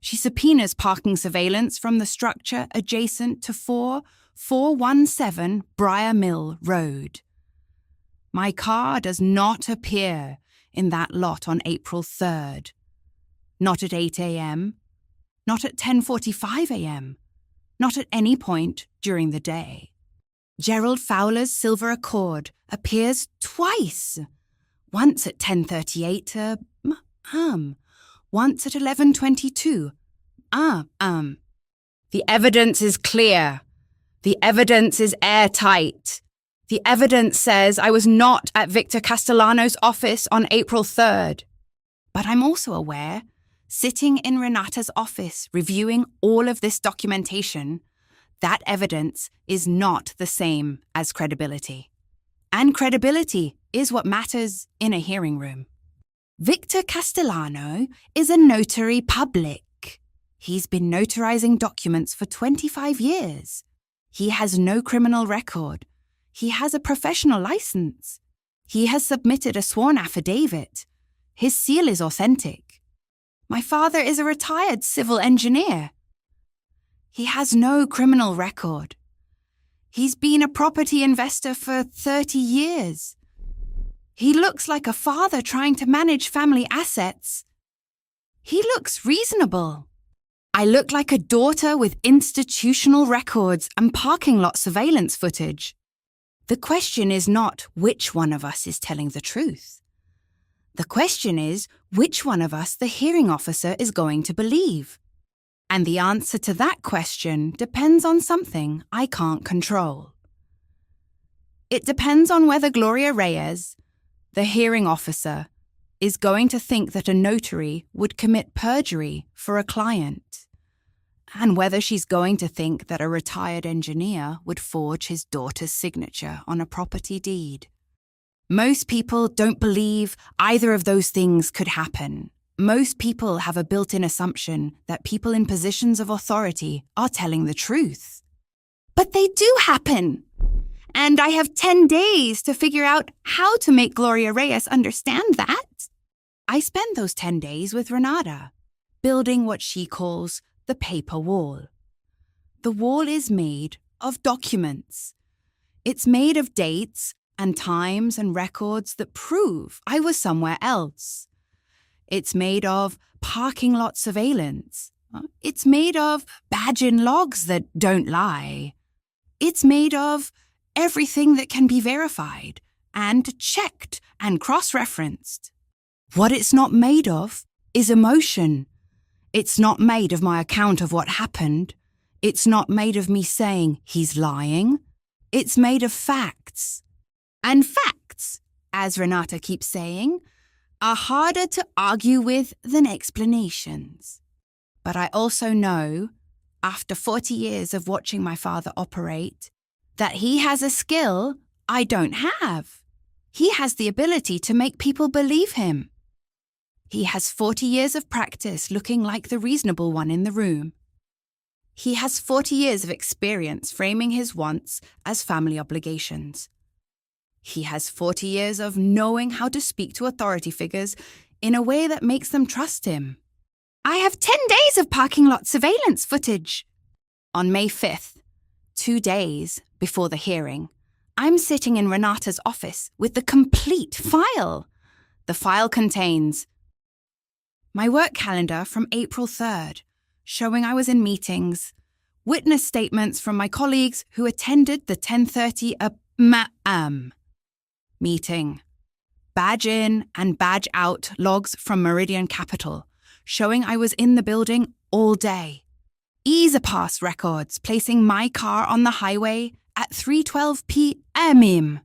She subpoenas parking surveillance from the structure adjacent to 4417 Briar Mill Road. My car does not appear in that lot on April 3rd. Not at 8 a.m., not at 10:45 a.m., not at any point during the day. Gerald Fowler's silver Accord appears twice, once at 10:38 a.m., once at 11:22 a.m. The evidence is clear. The evidence is airtight. The evidence says I was not at Victor Castellano's office on April 3rd. But I'm also aware, sitting in Renata's office reviewing all of this documentation, that evidence is not the same as credibility. And credibility is what matters in a hearing room. Victor Castellano is a notary public. He's been notarizing documents for 25 years. He has no criminal record. He has a professional license. He has submitted a sworn affidavit. His seal is authentic. My father is a retired civil engineer. He has no criminal record. He's been a property investor for 30 years. He looks like a father trying to manage family assets. He looks reasonable. I look like a daughter with institutional records and parking lot surveillance footage. The question is not which one of us is telling the truth. The question is which one of us the hearing officer is going to believe. And the answer to that question depends on something I can't control. It depends on whether Gloria Reyes, the hearing officer, is going to think that a notary would commit perjury for a client, and whether she's going to think that a retired engineer would forge his daughter's signature on a property deed. Most people don't believe either of those things could happen. Most people have a built-in assumption that people in positions of authority are telling the truth. But they do happen! And I have 10 days to figure out how to make Gloria Reyes understand that. I spend those 10 days with Renata, building what she calls the paper wall. The wall is made of documents. It's made of dates and times and records that prove I was somewhere else. It's made of parking lot surveillance. It's made of badge-in logs that don't lie. It's made of everything that can be verified and checked and cross-referenced. What it's not made of is emotion. It's not made of my account of what happened. It's not made of me saying he's lying. It's made of facts. And facts, as Renata keeps saying, are harder to argue with than explanations. But I also know, after 40 years of watching my father operate, that he has a skill I don't have. He has the ability to make people believe him. He has 40 years of practice looking like the reasonable one in the room. He has 40 years of experience framing his wants as family obligations. He has 40 years of knowing how to speak to authority figures in a way that makes them trust him. I have 10 days of parking lot surveillance footage. On May 5th, 2 days before the hearing, I'm sitting in Renata's office with the complete file. The file contains my work calendar from April 3rd, showing I was in meetings, witness statements from my colleagues who attended the 10:30 meeting, badge in and badge out logs from Meridian Capital, showing I was in the building all day. Pass records placing my car on the highway at 3:12 p.m.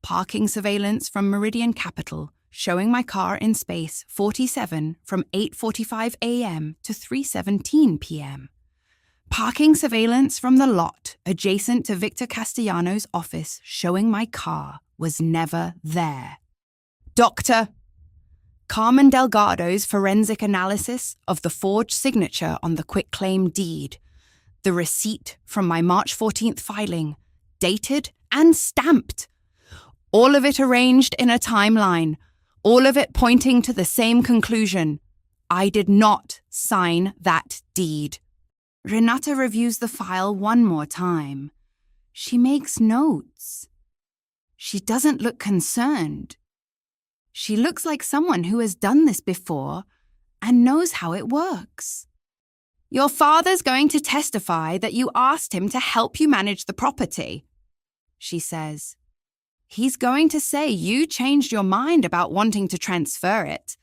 Parking surveillance from Meridian Capital, showing my car in space 47 from 8:45 a.m. to 3:17 p.m. Parking surveillance from the lot adjacent to Victor Castellanos' office, showing my car was never there. Dr. Carmen Delgado's forensic analysis of the forged signature on the quitclaim deed. The receipt from my March 14th filing, dated and stamped. All of it arranged in a timeline, all of it pointing to the same conclusion. I did not sign that deed. Renata reviews the file one more time. She makes notes. She doesn't look concerned. She looks like someone who has done this before and knows how it works. Your father's going to testify that you asked him to help you manage the property, she says. He's going to say you changed your mind about wanting to transfer it,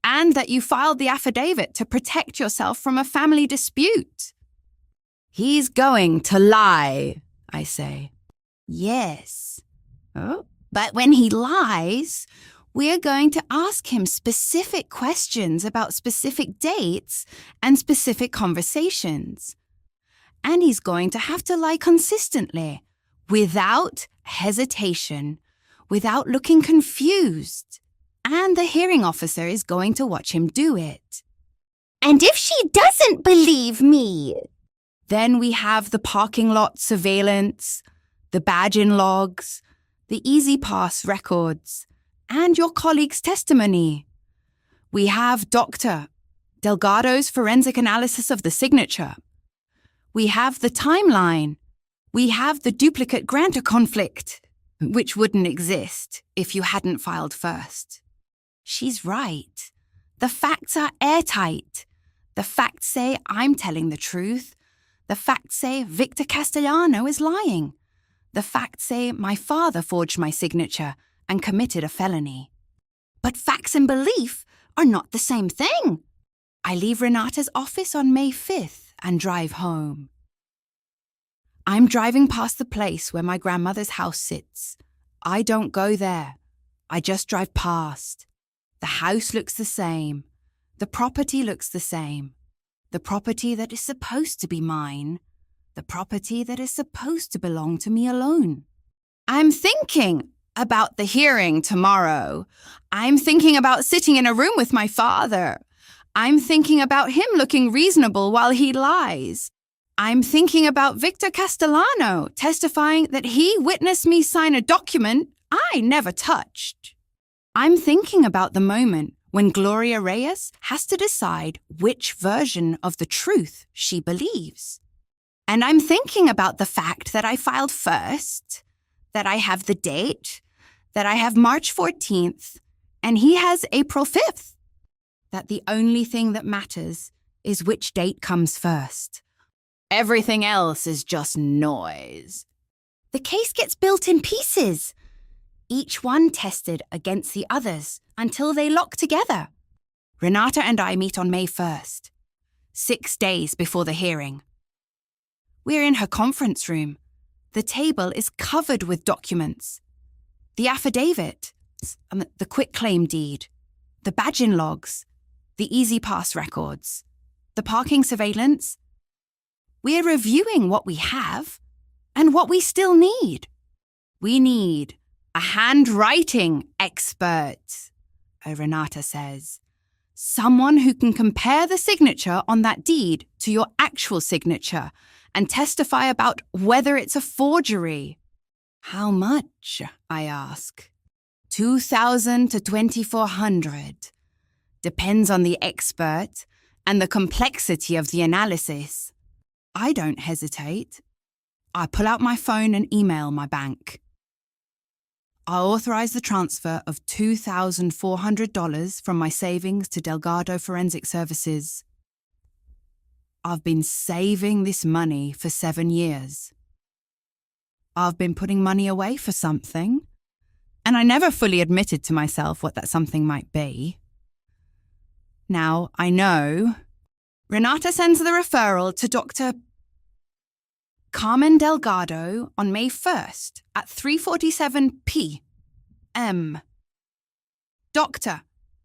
and that you filed the affidavit to protect yourself from a family dispute. He's going to lie, I say. Yes. Oh, but when he lies, we're going to ask him specific questions about specific dates and specific conversations. And he's going to have to lie consistently, without hesitation, without looking confused. And the hearing officer is going to watch him do it. And if she doesn't believe me? Then we have the parking lot surveillance, the badge-in logs, the pass records, and your colleague's testimony. We have Dr. Delgado's forensic analysis of the signature. We have the timeline. We have the duplicate grantor conflict, which wouldn't exist if you hadn't filed first. She's right. The facts are airtight. The facts say I'm telling the truth. The facts say Victor Castellano is lying. The facts say my father forged my signature and committed a felony. But facts and belief are not the same thing. I leave Renata's office on May 5th and drive home. I'm driving past the place where my grandmother's house sits. I don't go there. I just drive past. The house looks the same. The property looks the same. The property that is supposed to be mine. The property that is supposed to belong to me alone. I'm thinking about the hearing tomorrow. I'm thinking about sitting in a room with my father. I'm thinking about him looking reasonable while he lies. I'm thinking about Victor Castellano testifying that he witnessed me sign a document I never touched. I'm thinking about the moment when Gloria Reyes has to decide which version of the truth she believes. And I'm thinking about the fact that I filed first, that I have the date, that I have March 14th, and he has April 5th. That the only thing that matters is which date comes first. Everything else is just noise. The case gets built in pieces, each one tested against the others until they lock together. Renata and I meet on May 1st, 6 days before the hearing. We're in her conference room. The table is covered with documents. The affidavit, the quitclaim deed, the badge-in logs, the easy pass records, the parking surveillance. We're reviewing what we have and what we still need. We need a handwriting expert, Renata says. Someone who can compare the signature on that deed to your actual signature and testify about whether it's a forgery. How much? I ask. $2,000 to $2,400. Depends on the expert and the complexity of the analysis. I don't hesitate. I pull out my phone and email my bank. I authorize the transfer of $2,400 from my savings to Delgado Forensic Services. I've been saving this money for 7 years. I've been putting money away for something, and I never fully admitted to myself what that something might be. Now I know. Renata sends the referral to Dr. Carmen Delgado on May 1st at 3:47 p.m. Dr.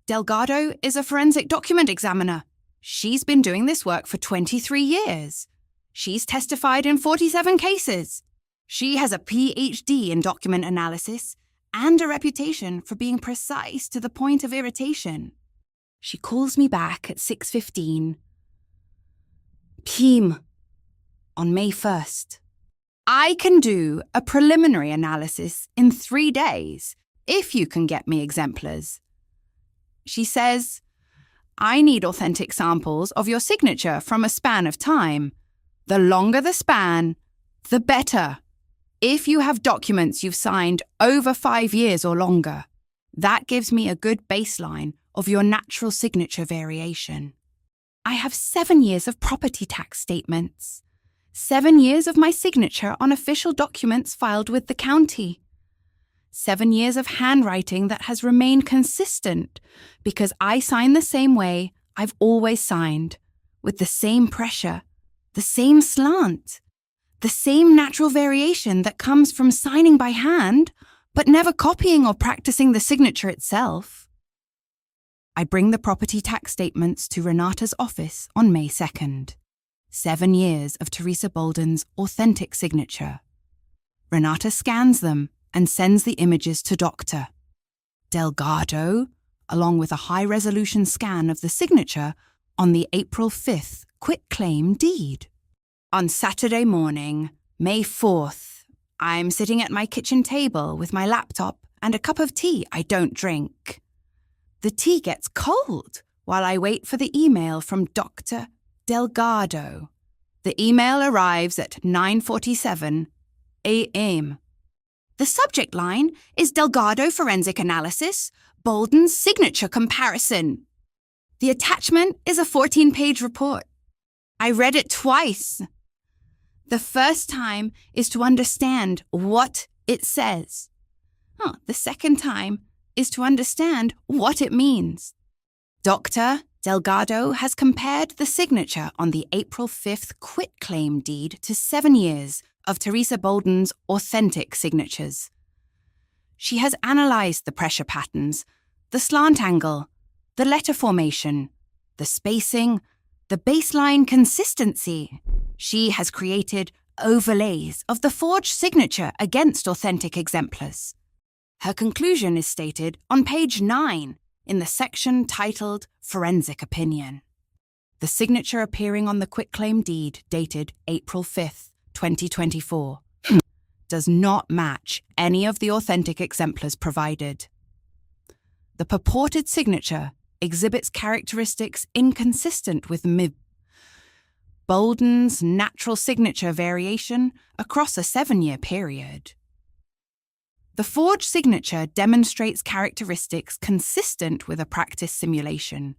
Delgado is a forensic document examiner. She's been doing this work for 23 years. She's testified in 47 cases. She has a PhD in document analysis and a reputation for being precise to the point of irritation. She calls me back at 6:15 p.m. on May 1st. I can do a preliminary analysis in 3 days if you can get me exemplars. She says, I need authentic samples of your signature from a span of time. The longer the span, the better. If you have documents you've signed over 5 years or longer, that gives me a good baseline of your natural signature variation. I have 7 years of property tax statements, 7 years of my signature on official documents filed with the county, 7 years of handwriting that has remained consistent because I sign the same way I've always signed, with the same pressure, the same slant, the same natural variation that comes from signing by hand, but never copying or practicing the signature itself. I bring the property tax statements to Renata's office on May 2nd. 7 years of Theresa Bolden's authentic signature. Renata scans them and sends the images to Dr. Delgado, along with a high-resolution scan of the signature on the April 5th quitclaim deed. On Saturday morning, May 4th, I'm sitting at my kitchen table with my laptop and a cup of tea I don't drink. The tea gets cold while I wait for the email from Dr. Delgado. The email arrives at 9:47 a.m. The subject line is Delgado Forensic Analysis, Bolden's Signature Comparison. The attachment is a 14-page report. I read it twice. The first time is to understand what it says. The second time is to understand what it means. Dr. Delgado has compared the signature on the April 5th quitclaim deed to 7 years of Theresa Bolden's authentic signatures. She has analysed the pressure patterns, the slant angle, the letter formation, the spacing, the baseline consistency. She has created overlays of the forged signature against authentic exemplars. Her conclusion is stated on page 9 in the section titled Forensic Opinion. The signature appearing on the quitclaim deed dated April 5th, 2024, does not match any of the authentic exemplars provided. The purported signature exhibits characteristics inconsistent with Bolden's natural signature variation across a 7-year period. The forged signature demonstrates characteristics consistent with a practice simulation.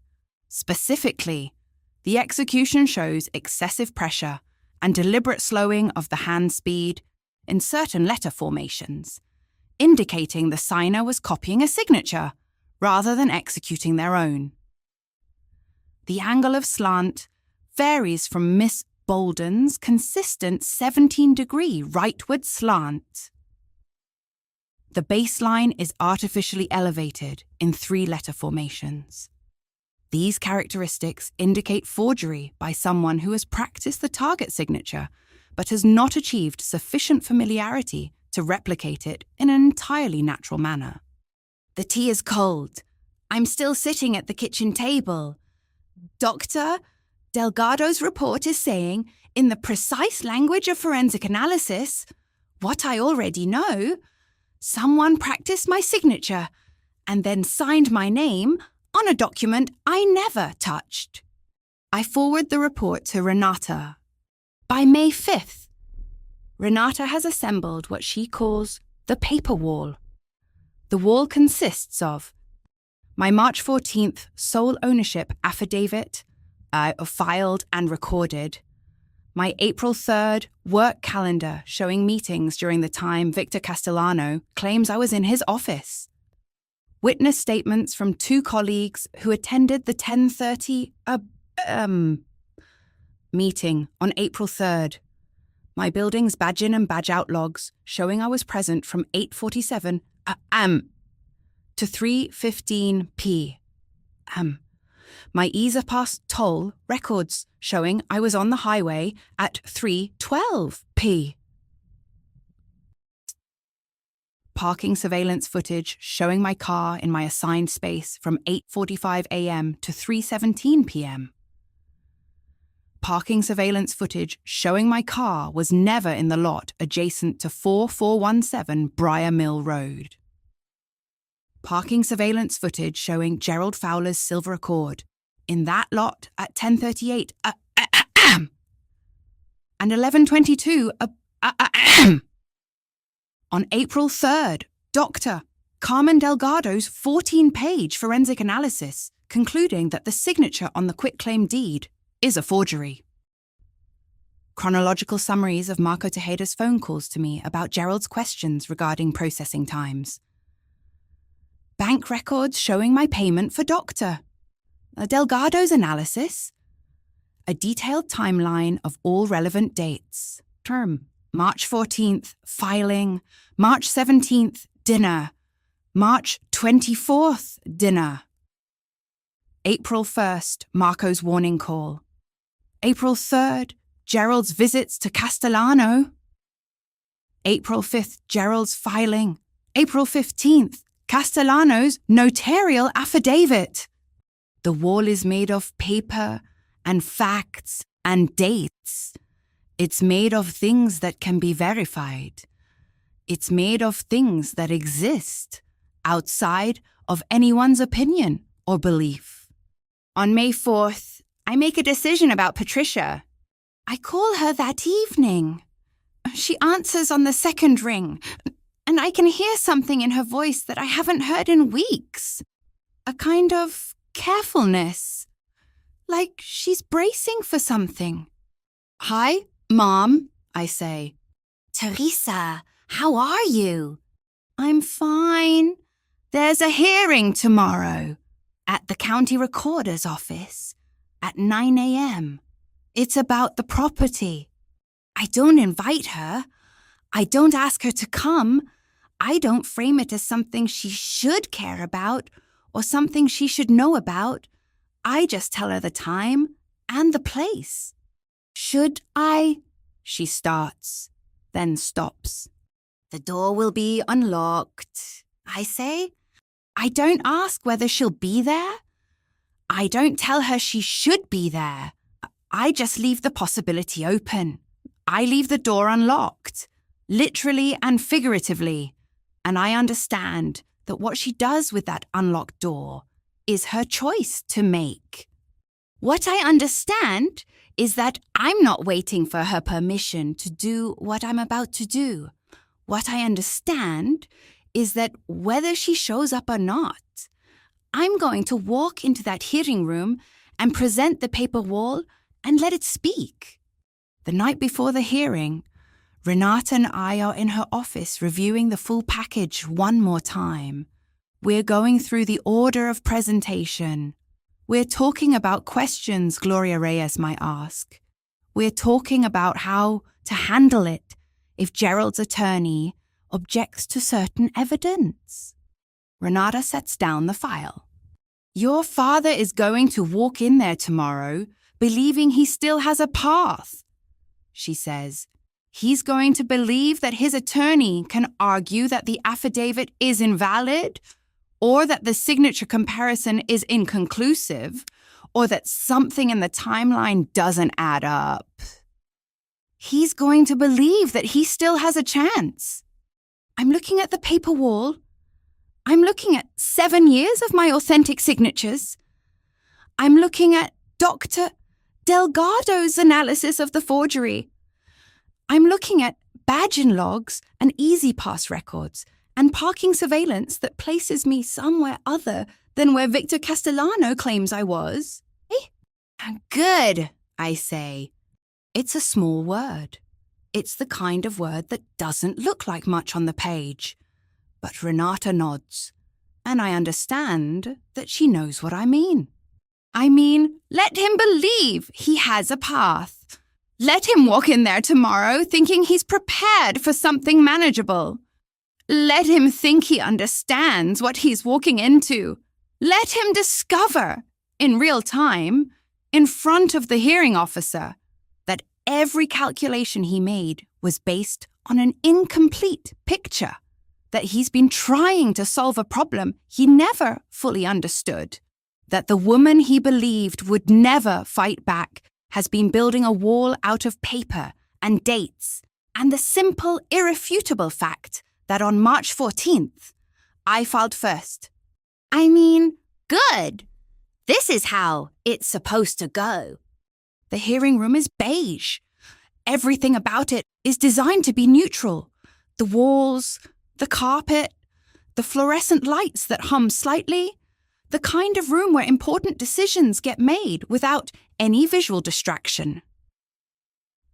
Specifically, the execution shows excessive pressure and deliberate slowing of the hand speed in certain letter formations, indicating the signer was copying a signature rather than executing their own. The angle of slant varies from Miss Bolden's consistent 17-degree rightward slant. The baseline is artificially elevated in 3 letter formations. These characteristics indicate forgery by someone who has practiced the target signature but has not achieved sufficient familiarity to replicate it in an entirely natural manner. The tea is cold. I'm still sitting at the kitchen table. Dr. Delgado's report is saying, in the precise language of forensic analysis, what I already know. Someone practiced my signature and then signed my name on a document I never touched. I forward the report to Renata. By May 5th, Renata has assembled what she calls the paper wall. The wall consists of my March 14th sole ownership affidavit, filed and recorded, my April 3rd work calendar showing meetings during the time Victor Castellano claims I was in his office, witness statements from 2 colleagues who attended the 10:30 meeting on April 3rd, my building's badge-in and badge-out logs showing I was present from 8:47 to 3:15 p.m. My EasyPass toll records showing I was on the highway at 3:12 p.m. Parking surveillance footage showing my car in my assigned space from 8:45 a.m. to 3:17 p.m. Parking surveillance footage showing my car was never in the lot adjacent to 4417 Briar Mill Road. Parking surveillance footage showing Gerald Fowler's Silver Accord in that lot at 10:38 and 11:22 On April 3rd, Dr. Carmen Delgado's 14-page forensic analysis concluding that the signature on the quitclaim deed is a forgery. Chronological summaries of Marco Tejeda's phone calls to me about Gerald's questions regarding processing times. Bank records showing my payment for Dr. Delgado's analysis. A detailed timeline of all relevant dates. Term: March 14th, filing. March 17th, dinner. March 24th, dinner. April 1st, Marco's warning call. April 3rd, Gerald's visits to Castellano. April 5th, Gerald's filing. April 15th, Castellano's notarial affidavit. The wall is made of paper and facts and dates. It's made of things that can be verified. It's made of things that exist outside of anyone's opinion or belief. On May 4th, I make a decision about Patricia. I call her that evening. She answers on the second ring, and I can hear something in her voice that I haven't heard in weeks. A kind of carefulness, like she's bracing for something. "Hi, Mom," I say.
"Theresa, how are you?"
"I'm fine. There's a hearing tomorrow at the county recorder's office at 9 a.m. It's about the property. I don't invite her. I don't ask her to come. I don't frame it as something she should care about or something she should know about. I just tell her the time and the place." "Should I?" she starts, then stops.
"The door will be unlocked," I say.
I don't ask whether she'll be there. I don't tell her she should be there. I just leave the possibility open. I leave the door unlocked, literally and figuratively, and I understand that what she does with that unlocked door is her choice to make. What I understand is that I'm not waiting for her permission to do what I'm about to do. What I understand is that whether she shows up or not, I'm going to walk into that hearing room and present the paper wall and let it speak. The night before the hearing, Renata and I are in her office reviewing the full package one more time. We're going through the order of presentation. We're talking about questions Gloria Reyes might ask. We're talking about how to handle it if Gerald's attorney objects to certain evidence. Renata sets down the file. "Your father is going to walk in there tomorrow believing he still has a path," she says. "He's going to believe that his attorney can argue that the affidavit is invalid, or that the signature comparison is inconclusive, or that something in the timeline doesn't add up. He's going to believe that he still has a chance." I'm looking at the paper wall. I'm looking at 7 years of my authentic signatures. I'm looking at Dr. Delgado's analysis of the forgery. I'm looking at badge-in logs and E-ZPass records and parking surveillance that places me somewhere other than where Victor Castellano claims I was. "Good," I say. It's a small word. It's the kind of word that doesn't look like much on the page. But Renata nods, and I understand that she knows what I mean. I mean, let him believe he has a path. Let him walk in there tomorrow thinking he's prepared for something manageable. Let him think he understands what he's walking into. Let him discover, in real time, in front of the hearing officer, that every calculation he made was based on an incomplete picture, that he's been trying to solve a problem he never fully understood, that the woman he believed would never fight back has been building a wall out of paper and dates, and the simple, irrefutable fact that on March 14th, I filed first. I mean, good. This is how it's supposed to go. The hearing room is beige. Everything about it is designed to be neutral. The walls, the carpet, the fluorescent lights that hum slightly, the kind of room where important decisions get made without any visual distraction.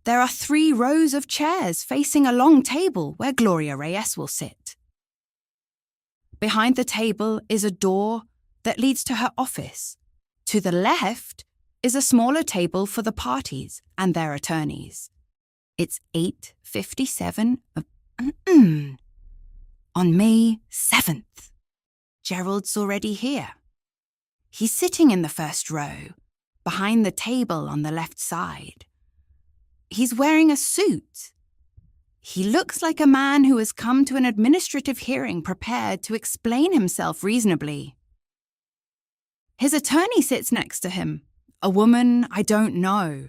There are 3 rows of chairs facing a long table where Gloria Reyes will sit. Behind the table is a door that leads to her office. To the left is a smaller table for the parties and their attorneys. It's 8:57 on May 7th. Gerald's already here. He's sitting in the first row, behind the table on the left side. He's wearing a suit. He looks like a man who has come to an administrative hearing prepared to explain himself reasonably. His attorney sits next to him, a woman I don't know,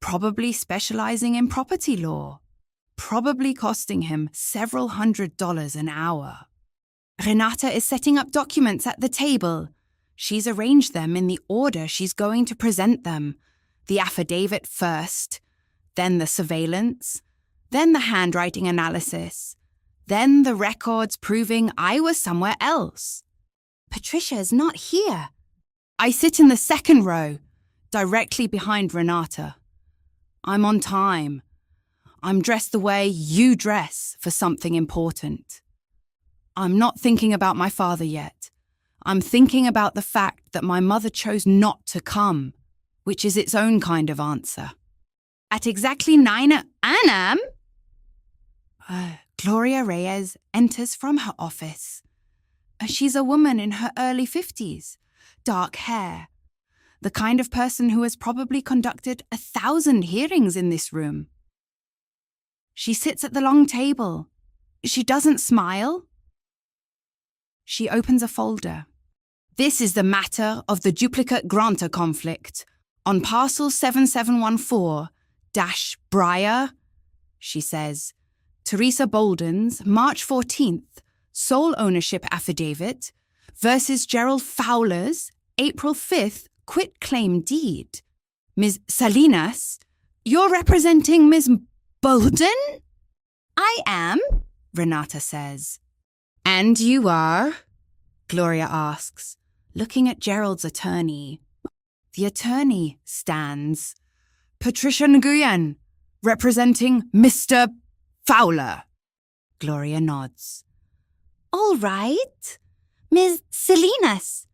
probably specializing in property law, probably costing him several $100s an hour. Renata is setting up documents at the table. She's arranged them in the order she's going to present them. The affidavit first, then the surveillance, then the handwriting analysis, then the records proving I was somewhere else.
Patricia's not here.
I sit in the second row, directly behind Renata. I'm on time. I'm dressed the way you dress for something important. I'm not thinking about my father yet. I'm thinking about the fact that my mother chose not to come, which is its own kind of answer. At exactly 9 a.m., Gloria Reyes enters from her office. She's a woman in her early 50s, dark hair, the kind of person who has probably conducted 1,000 hearings in this room. She sits at the long table. She doesn't smile. She opens a folder. This is the matter of the duplicate grantor conflict on parcel 7714-Briar, she says, Theresa Bolden's March 14th sole ownership affidavit versus Gerald Fowler's April 5th quitclaim deed. Ms. Salinas, you're representing Ms. Bolden?
I am,
Renata says. And you are? Gloria asks, looking at Gerald's attorney. The attorney stands. Patricia Nguyen, representing Mr. Fowler. Gloria nods.
All right. Ms. Salinas,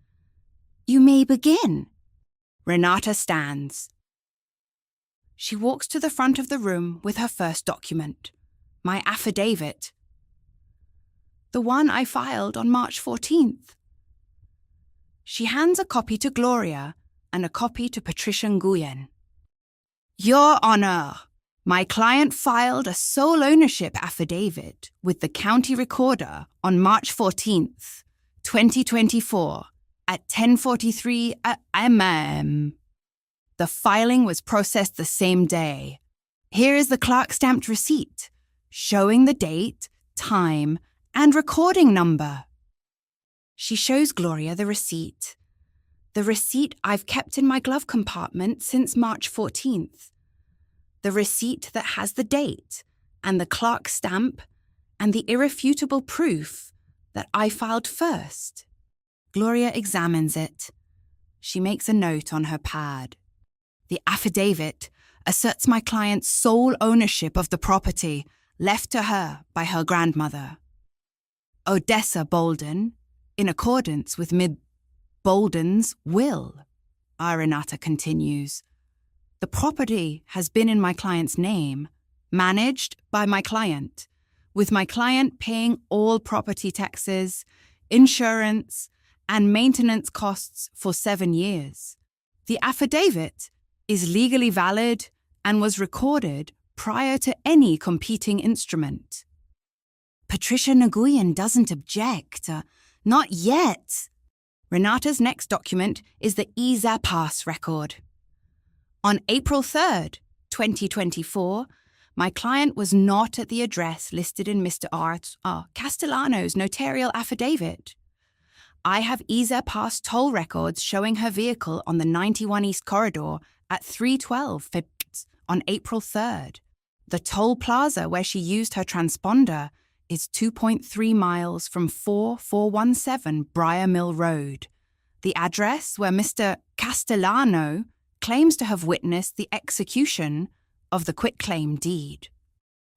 you may begin.
Renata stands. She walks to the front of the room with her first document, my affidavit. The one I filed on March 14th. She hands a copy to Gloria and a copy to Patricia Nguyen. Your Honor, my client filed a sole ownership affidavit with the county recorder on March 14th, 2024 at 10:43 a.m. The filing was processed the same day. Here is the clerk-stamped receipt, showing the date, time, and recording number. She shows Gloria the receipt. The receipt I've kept in my glove compartment since March 14th. The receipt that has the date and the clerk stamp and the irrefutable proof that I filed first. Gloria examines it. She makes a note on her pad. The affidavit asserts my client's sole ownership of the property left to her by her grandmother, Odessa Bolden, in accordance with Ms. Bolden's will. Renata continues. The property has been in my client's name, managed by my client, with my client paying all property taxes, insurance, and maintenance costs for 7 years. The affidavit is legally valid and was recorded prior to any competing instrument. Patricia Nguyen doesn't object. Not yet. Renata's next document is the pass record. On April 3rd, 2024, my client was not at the address listed in Mr. Castellano's notarial affidavit. I have pass toll records showing her vehicle on the 91 East Corridor at 3:12 on April 3rd. The toll plaza where she used her transponder is 2.3 miles from 4417 Briar Mill Road, the address where Mr. Castellano claims to have witnessed the execution of the quitclaim deed.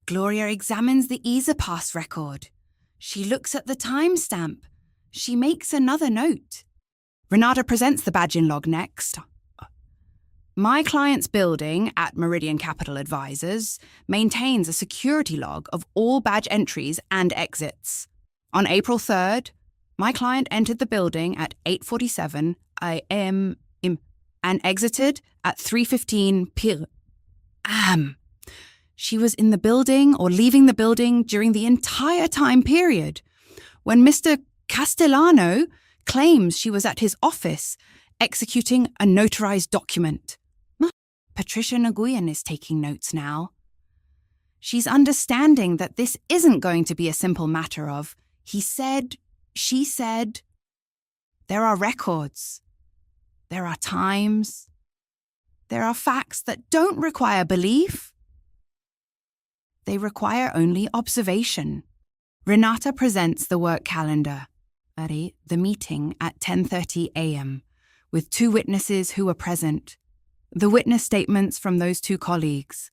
Gloria examines the pass record. She looks at the timestamp. She makes another note. Renata presents the badge-in log next. My client's building at Meridian Capital Advisors maintains a security log of all badge entries and exits. On April 3rd, my client entered the building at 8:47 a.m. and exited at 3:15 p.m. She was in the building or leaving the building during the entire time period. When Mr. Castellano claims she was at his office executing a notarized document. Patricia Nguyen is taking notes now. She's understanding that this isn't going to be a simple matter of he said, she said. There are records. There are times. There are facts that don't require belief. They require only observation. Renata presents the work calendar, the meeting at 10:30 a.m., with 2 witnesses who were present. The witness statements from those 2 colleagues,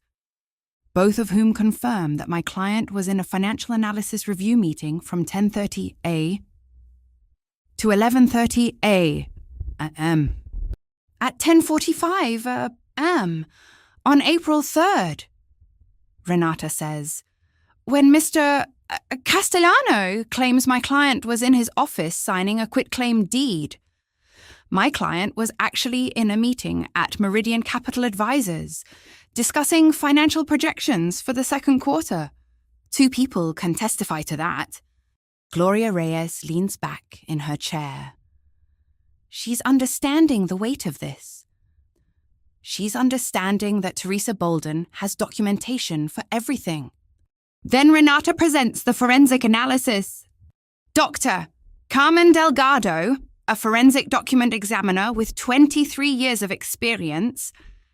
both of whom confirm that my client was in a financial analysis review meeting from 10:30 a to 11:30 a.m. At 10:45 a.m. on April 3rd, Renata says, when Mr. Castellano claims my client was in his office signing a quitclaim deed. My client was actually in a meeting at Meridian Capital Advisors, discussing financial projections for the second quarter. 2 people can testify to that. Gloria Reyes leans back in her chair. She's understanding the weight of this. She's understanding that Theresa Bolden has documentation for everything. Then Renata presents the forensic analysis. Dr. Carmen Delgado, a forensic document examiner with 23 years of experience,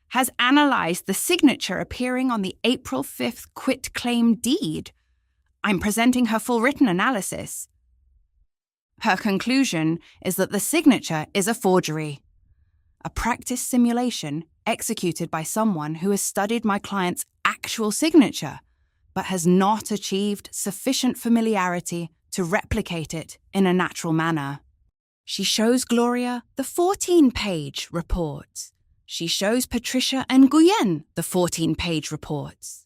has analysed the signature appearing on the April 5th quitclaim deed. I'm presenting her full written analysis. Her conclusion is that the signature is a forgery, a practice simulation executed by someone who has studied my client's actual signature, but has not achieved sufficient familiarity to replicate it in a natural manner. She shows Gloria the 14-page report. She shows Patricia Nguyen the 14-page reports.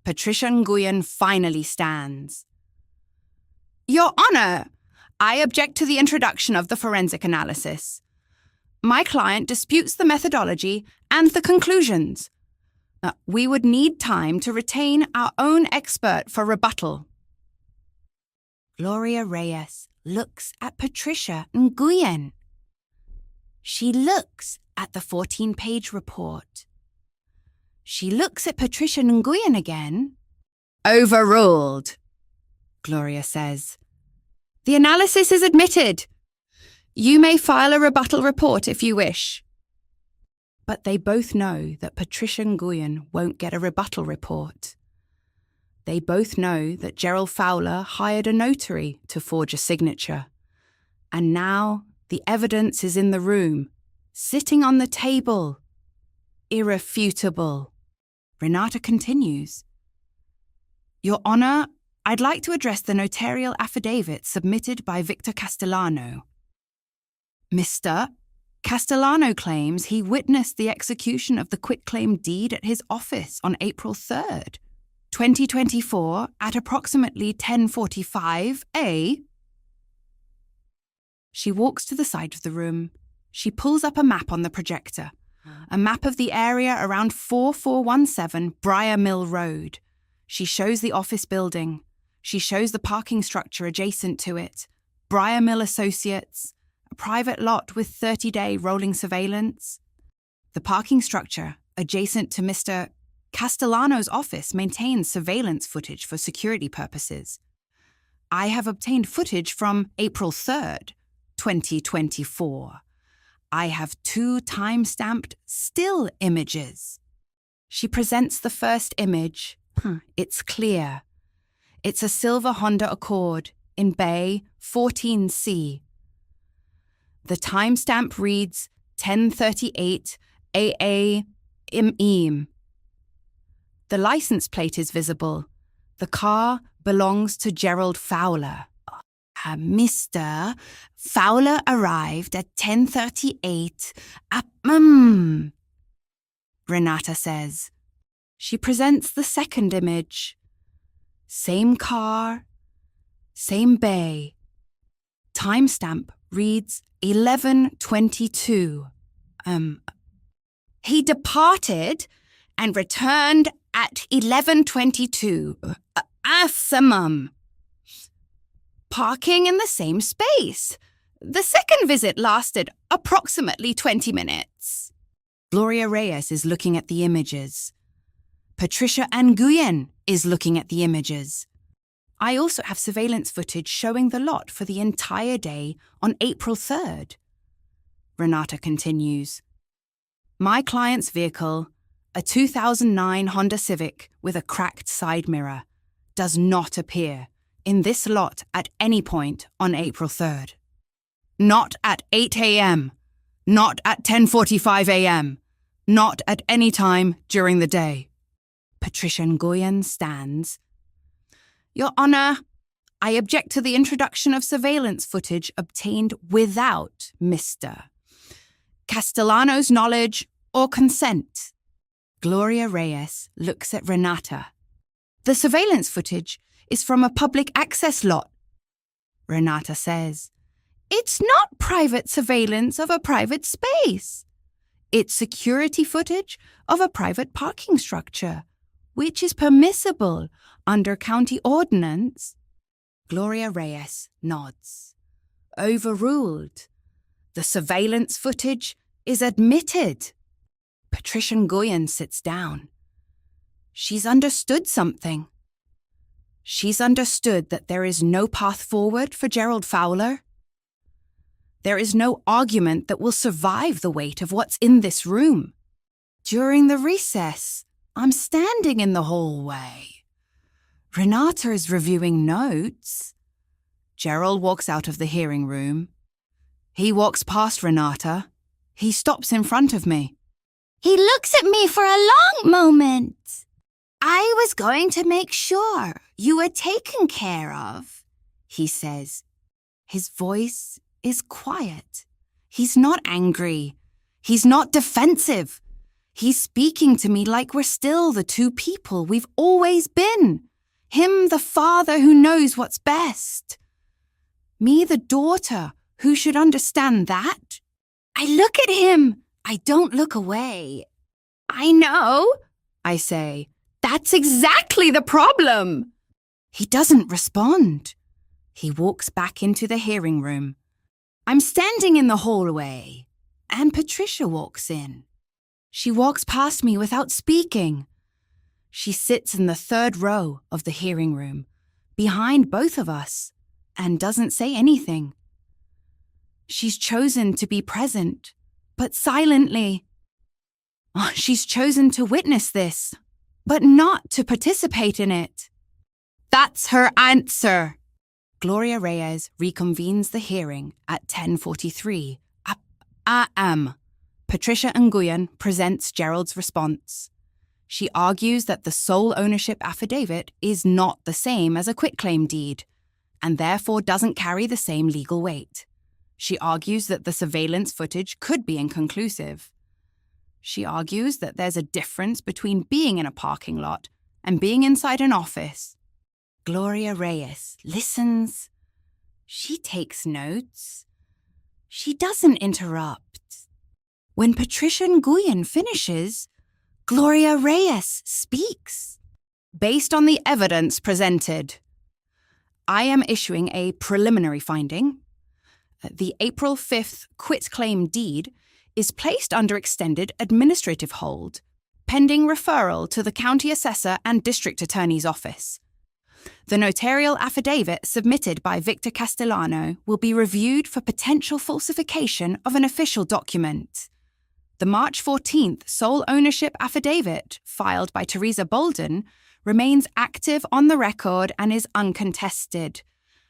Patricia Nguyen finally stands. Your Honour, I object to the introduction of the forensic analysis. My client disputes the methodology and the conclusions. We would need time to retain our own expert for rebuttal. Gloria Reyes looks at Patricia Nguyen. She looks at the 14-page report. She looks at Patricia Nguyen again. Overruled, Gloria says. The analysis is admitted. You may file a rebuttal report if you wish. But they both know that Patricia Nguyen won't get a rebuttal report. They both know that Gerald Fowler hired a notary to forge a signature. And now the evidence is in the room, sitting on the table. Irrefutable. Renata continues. Your Honour, I'd like to address the notarial affidavit submitted by Victor Castellano. Mr. Castellano claims he witnessed the execution of the quitclaim deed at his office on April 3rd, 2024 at approximately 10:45 a.m. She walks to the side of the room. She pulls up a map on the projector, a map of the area around 4417 Briar Mill Road. She shows the office building. She shows the parking structure adjacent to it, Briar Mill Associates, a private lot with 30-day rolling surveillance. The parking structure adjacent to Mr. Castellano's office maintains surveillance footage for security purposes. I have obtained footage from April 3rd, 2024. I have 2 time-stamped still images. She presents the first image. It's clear. It's a silver Honda Accord in Bay 14C. The timestamp reads 10:38 a.m. The license plate is visible. The car belongs to Gerald Fowler. Mr. Fowler arrived at 10:38 Renata says. She presents the second image. Same car, same bay. Timestamp reads 11:22. He departed and returned at 11:22. Awesome. Parking in the same space. The second visit lasted approximately 20 minutes. Gloria Reyes is looking at the images. Patricia Nguyen is looking at the images. I also have surveillance footage showing the lot for the entire day on April 3rd. Renata continues. My client's vehicle, a 2009 Honda Civic with a cracked side mirror, does not appear in this lot at any point on April 3rd. Not at 8 a.m., not at 10:45 a.m., not at any time during the day. Patricia Nguyen stands. Your Honour, I object to the introduction of surveillance footage obtained without Mr. Castellano's knowledge or consent. Gloria Reyes looks at Renata. The surveillance footage is from a public access lot. Renata says, It's not private surveillance of a private space. It's security footage of a private parking structure, which is permissible under county ordinance. Gloria Reyes nods. Overruled. The surveillance footage is admitted. Patricia Nguyen sits down. She's understood something. She's understood that there is no path forward for Gerald Fowler. There is no argument that will survive the weight of what's in this room. During the recess, I'm standing in the hallway. Renata is reviewing notes. Gerald walks out of the hearing room. He walks past Renata. He stops in front of me.
He looks at me for a long moment. I was going to make sure you were taken care of, he says. His voice is quiet. He's not angry. He's not defensive. He's speaking to me like we're still the two people we've always been. Him, the father who knows what's best. Me, the daughter who should understand that. I look at him. I don't look away. I know, I say. That's exactly the problem. He doesn't respond. He walks back into the hearing room. I'm standing in the hallway, and Patricia walks in. She walks past me without speaking. She sits in the third row of the hearing room, behind both of us, and doesn't say anything. She's chosen to be present, but silently. She's chosen to witness this, but not to participate in it. That's her answer. Gloria Reyes reconvenes the hearing at 10:43 a.m. Patricia Nguyen presents Gerald's response. She argues that the sole ownership affidavit is not the same as a quitclaim deed, and therefore doesn't carry the same legal weight. She argues that the surveillance footage could be inconclusive. She argues that there's a difference between being in a parking lot and being inside an office. Gloria Reyes listens. She takes notes. She doesn't interrupt. When Patricia Nguyen finishes, Gloria Reyes speaks. Based on the evidence presented, I am issuing a preliminary finding. The April 5th quitclaim deed is placed under extended administrative hold, pending referral to the county assessor and district attorney's office. The notarial affidavit submitted by Victor Castellano will be reviewed for potential falsification of an official document. The March 14th sole ownership affidavit, filed by Theresa Bolden, remains active on the record and is uncontested.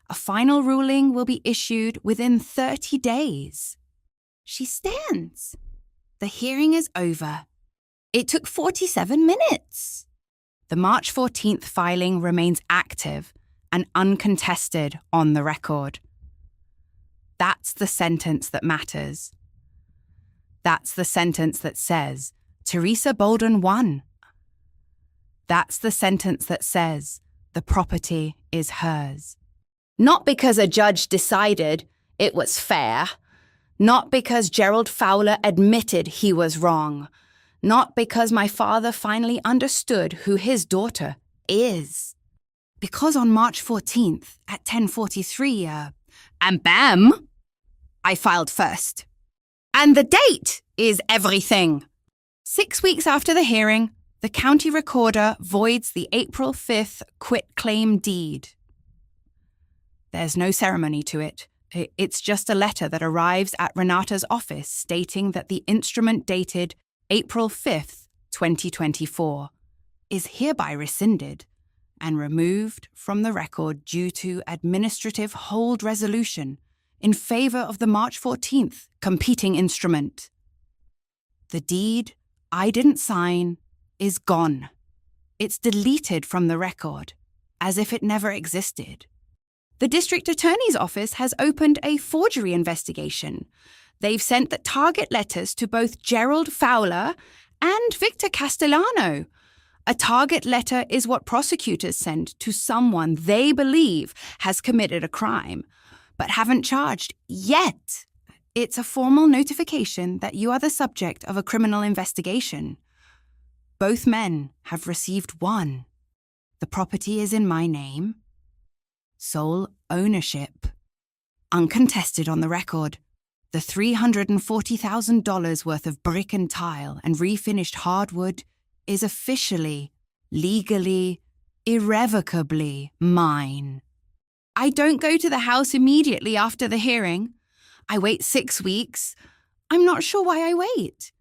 A final ruling will be issued within 30 days. She stands. The hearing is over. It took 47 minutes. The March 14th filing remains active and uncontested on the record. That's the sentence that matters. That's the sentence that says, Theresa Bolden won. That's the sentence that says, the property is hers. Not because a judge decided it was fair. Not because Gerald Fowler admitted he was wrong. Not because my father finally understood who his daughter is. Because on March 14th at 10:43, and bam, I filed first. And the date is everything. 6 weeks after the hearing, the county recorder voids the April 5th quitclaim deed.
There's no ceremony to it. It's just a letter that arrives at Renata's office stating that the instrument dated April 5th, 2024, is hereby rescinded and removed from the record due to administrative hold resolution in favor of the March 14th competing instrument. The deed I didn't sign is gone. It's deleted from the record, as if it never existed. The district attorney's office has opened a forgery investigation. They've sent the target letters to both Gerald Fowler and Victor Castellano. A target letter is what prosecutors send to someone they believe has committed a crime, but haven't charged yet. It's a formal notification that you are the subject of a criminal investigation. Both men have received one. The property is in my name. Sole ownership. Uncontested on the record. The $340,000 worth of brick and tile and refinished hardwood is officially, legally, irrevocably mine. I don't go to the house immediately after the hearing. I wait 6 weeks. I'm not sure why I wait.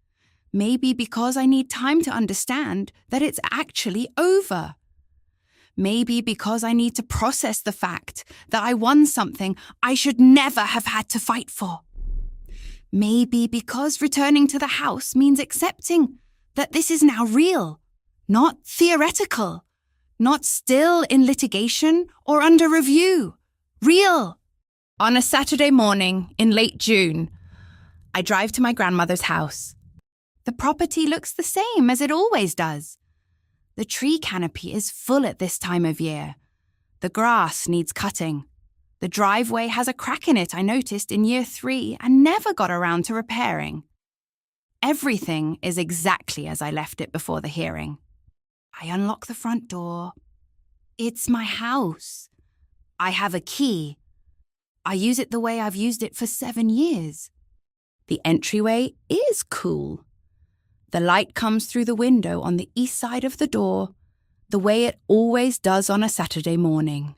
Maybe because I need time to understand that it's actually over. Maybe because I need to process the fact that I won something I should never have had to fight for. Maybe because returning to the house means accepting that this is now real, not theoretical, not still in litigation or under review. Real. On a Saturday morning in late June, I drive to my grandmother's house. The property looks the same as it always does. The tree canopy is full at this time of year. The grass needs cutting. The driveway has a crack in it I noticed in year 3 and never got around to repairing. Everything is exactly as I left it before the hearing. I unlock the front door. It's my house. I have a key. I use it the way I've used it for 7 years. The entryway is cool. The light comes through the window on the east side of the door, the way it always does on a Saturday morning.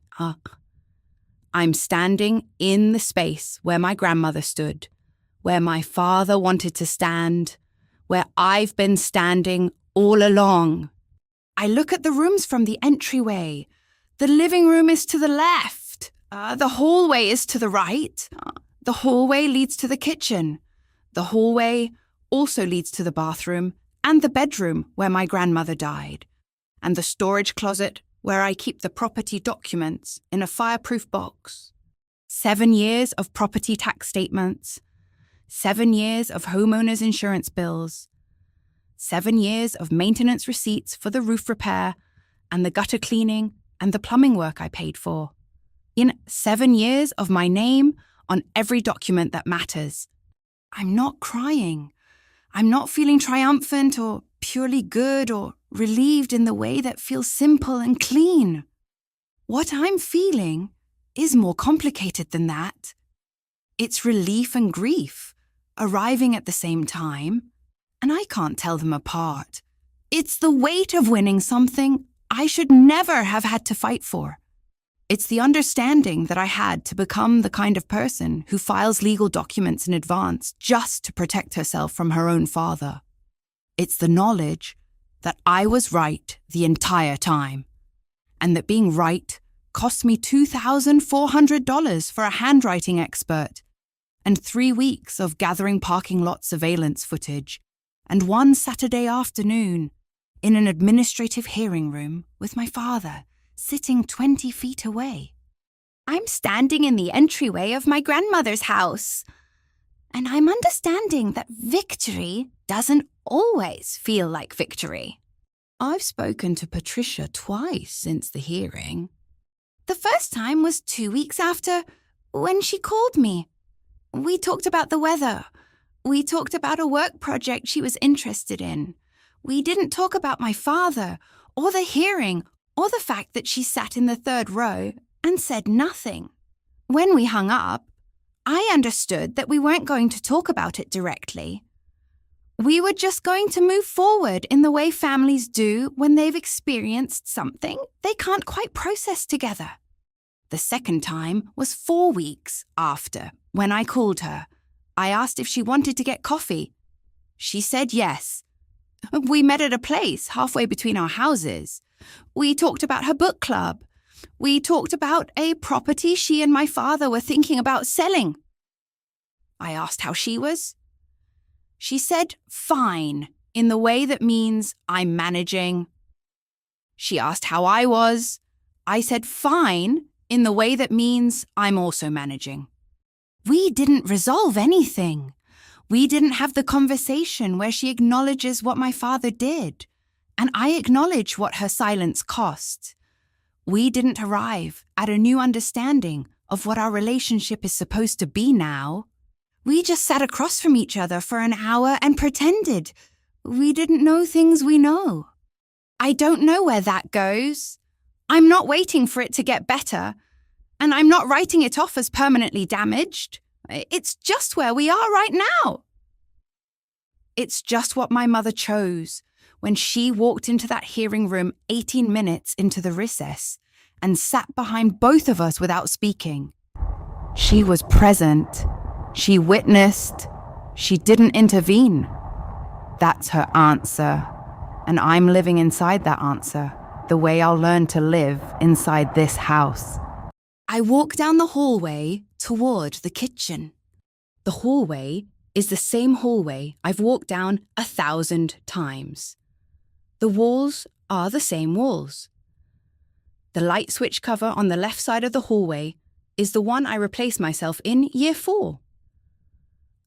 I'm standing in the space where my grandmother stood, where my father wanted to stand, where I've been standing all along. I look at the rooms from the entryway. The living room is to the left. The hallway is to the right. The hallway leads to the kitchen. The hallway also leads to the bathroom and the bedroom where my grandmother died, and the storage closet where I keep the property documents in a fireproof box. 7 years of property tax statements, 7 years of homeowners' insurance bills, 7 years of maintenance receipts for the roof repair and the gutter cleaning and the plumbing work I paid for. In 7 years of my name on every document that matters. I'm not crying. I'm not feeling triumphant or purely good or relieved in the way that feels simple and clean. What I'm feeling is more complicated than that. It's relief and grief, arriving at the same time, and I can't tell them apart. It's the weight of winning something I should never have had to fight for. It's the understanding that I had to become the kind of person who files legal documents in advance just to protect herself from her own father. It's the knowledge that I was right the entire time, and that being right cost me $2,400 for a handwriting expert, and 3 weeks of gathering parking lot surveillance footage, and one Saturday afternoon in an administrative hearing room with my father, sitting 20 feet away. I'm standing in the entryway of my grandmother's house, and I'm understanding that victory doesn't always feel like victory. I've spoken to Patricia twice since the hearing. The first time was 2 weeks after, when she called me. We talked about the weather. We talked about a work project she was interested in. We didn't talk about my father, or the hearing, or the fact that she sat in the 3rd row and said nothing. When we hung up, I understood that we weren't going to talk about it directly. We were just going to move forward in the way families do when they've experienced something they can't quite process together. The second time was 4 weeks after, when I called her. I asked if she wanted to get coffee. She said yes. We met at a place halfway between our houses. We talked about her book club. We talked about a property she and my father were thinking about selling. I asked how she was. She said fine, in the way that means I'm managing. She asked how I was. I said fine, in the way that means I'm also managing. We didn't resolve anything. We didn't have the conversation where she acknowledges what my father did, and I acknowledge what her silence cost. We didn't arrive at a new understanding of what our relationship is supposed to be now. We just sat across from each other for an hour and pretended we didn't know things we know. I don't know where that goes. I'm not waiting for it to get better, and I'm not writing it off as permanently damaged. It's just where we are right now. It's just what my mother chose when she walked into that hearing room 18 minutes into the recess and sat behind both of us without speaking. She was present. She witnessed. She didn't intervene. That's her answer. And I'm living inside that answer, the way I'll learn to live inside this house. I walk down the hallway toward the kitchen. The hallway is the same hallway I've walked down 1,000 times. The walls are the same walls. The light switch cover on the left side of the hallway is the one I replaced myself in year 4.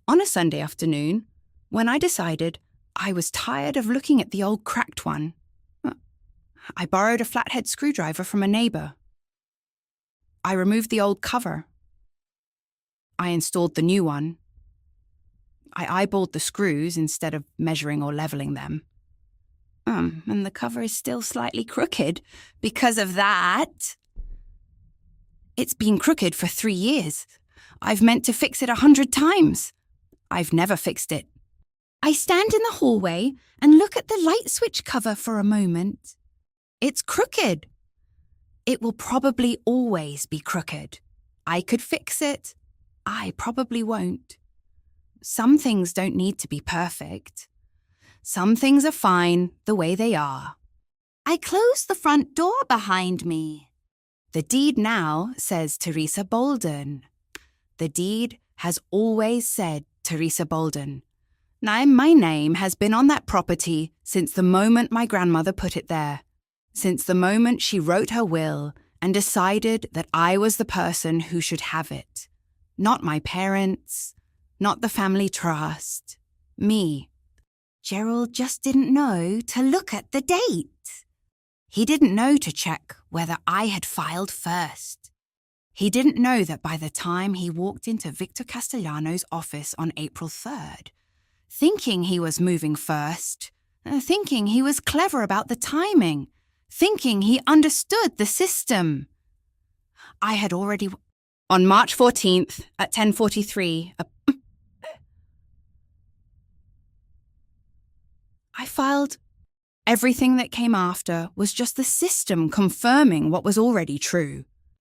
On a Sunday afternoon, when I decided I was tired of looking at the old cracked one, I borrowed a flathead screwdriver from a neighbor. I removed the old cover. I installed the new one. I eyeballed the screws instead of measuring or leveling them. And the cover is still slightly crooked because of that. It's been crooked for 3 years. I've meant to fix it 100 times. I've never fixed it. I stand in the hallway and look at the light switch cover for a moment. It's crooked. It will probably always be crooked. I could fix it. I probably won't. Some things don't need to be perfect. Some things are fine the way they are. I close the front door behind me. The deed now says Theresa Bolden. The deed has always said Theresa Bolden. Now, my name has been on that property since the moment my grandmother put it there, since the moment she wrote her will and decided that I was the person who should have it. Not my parents, not the family trust, me. Gerald just didn't know to look at the date. He didn't know to check whether I had filed first. He didn't know that by the time he walked into Victor Castellano's office on April 3rd, thinking he was moving first, thinking he was clever about the timing, thinking he understood the system. I had already... On March 14th at 10:43, I filed. Everything that came after was just the system confirming what was already true.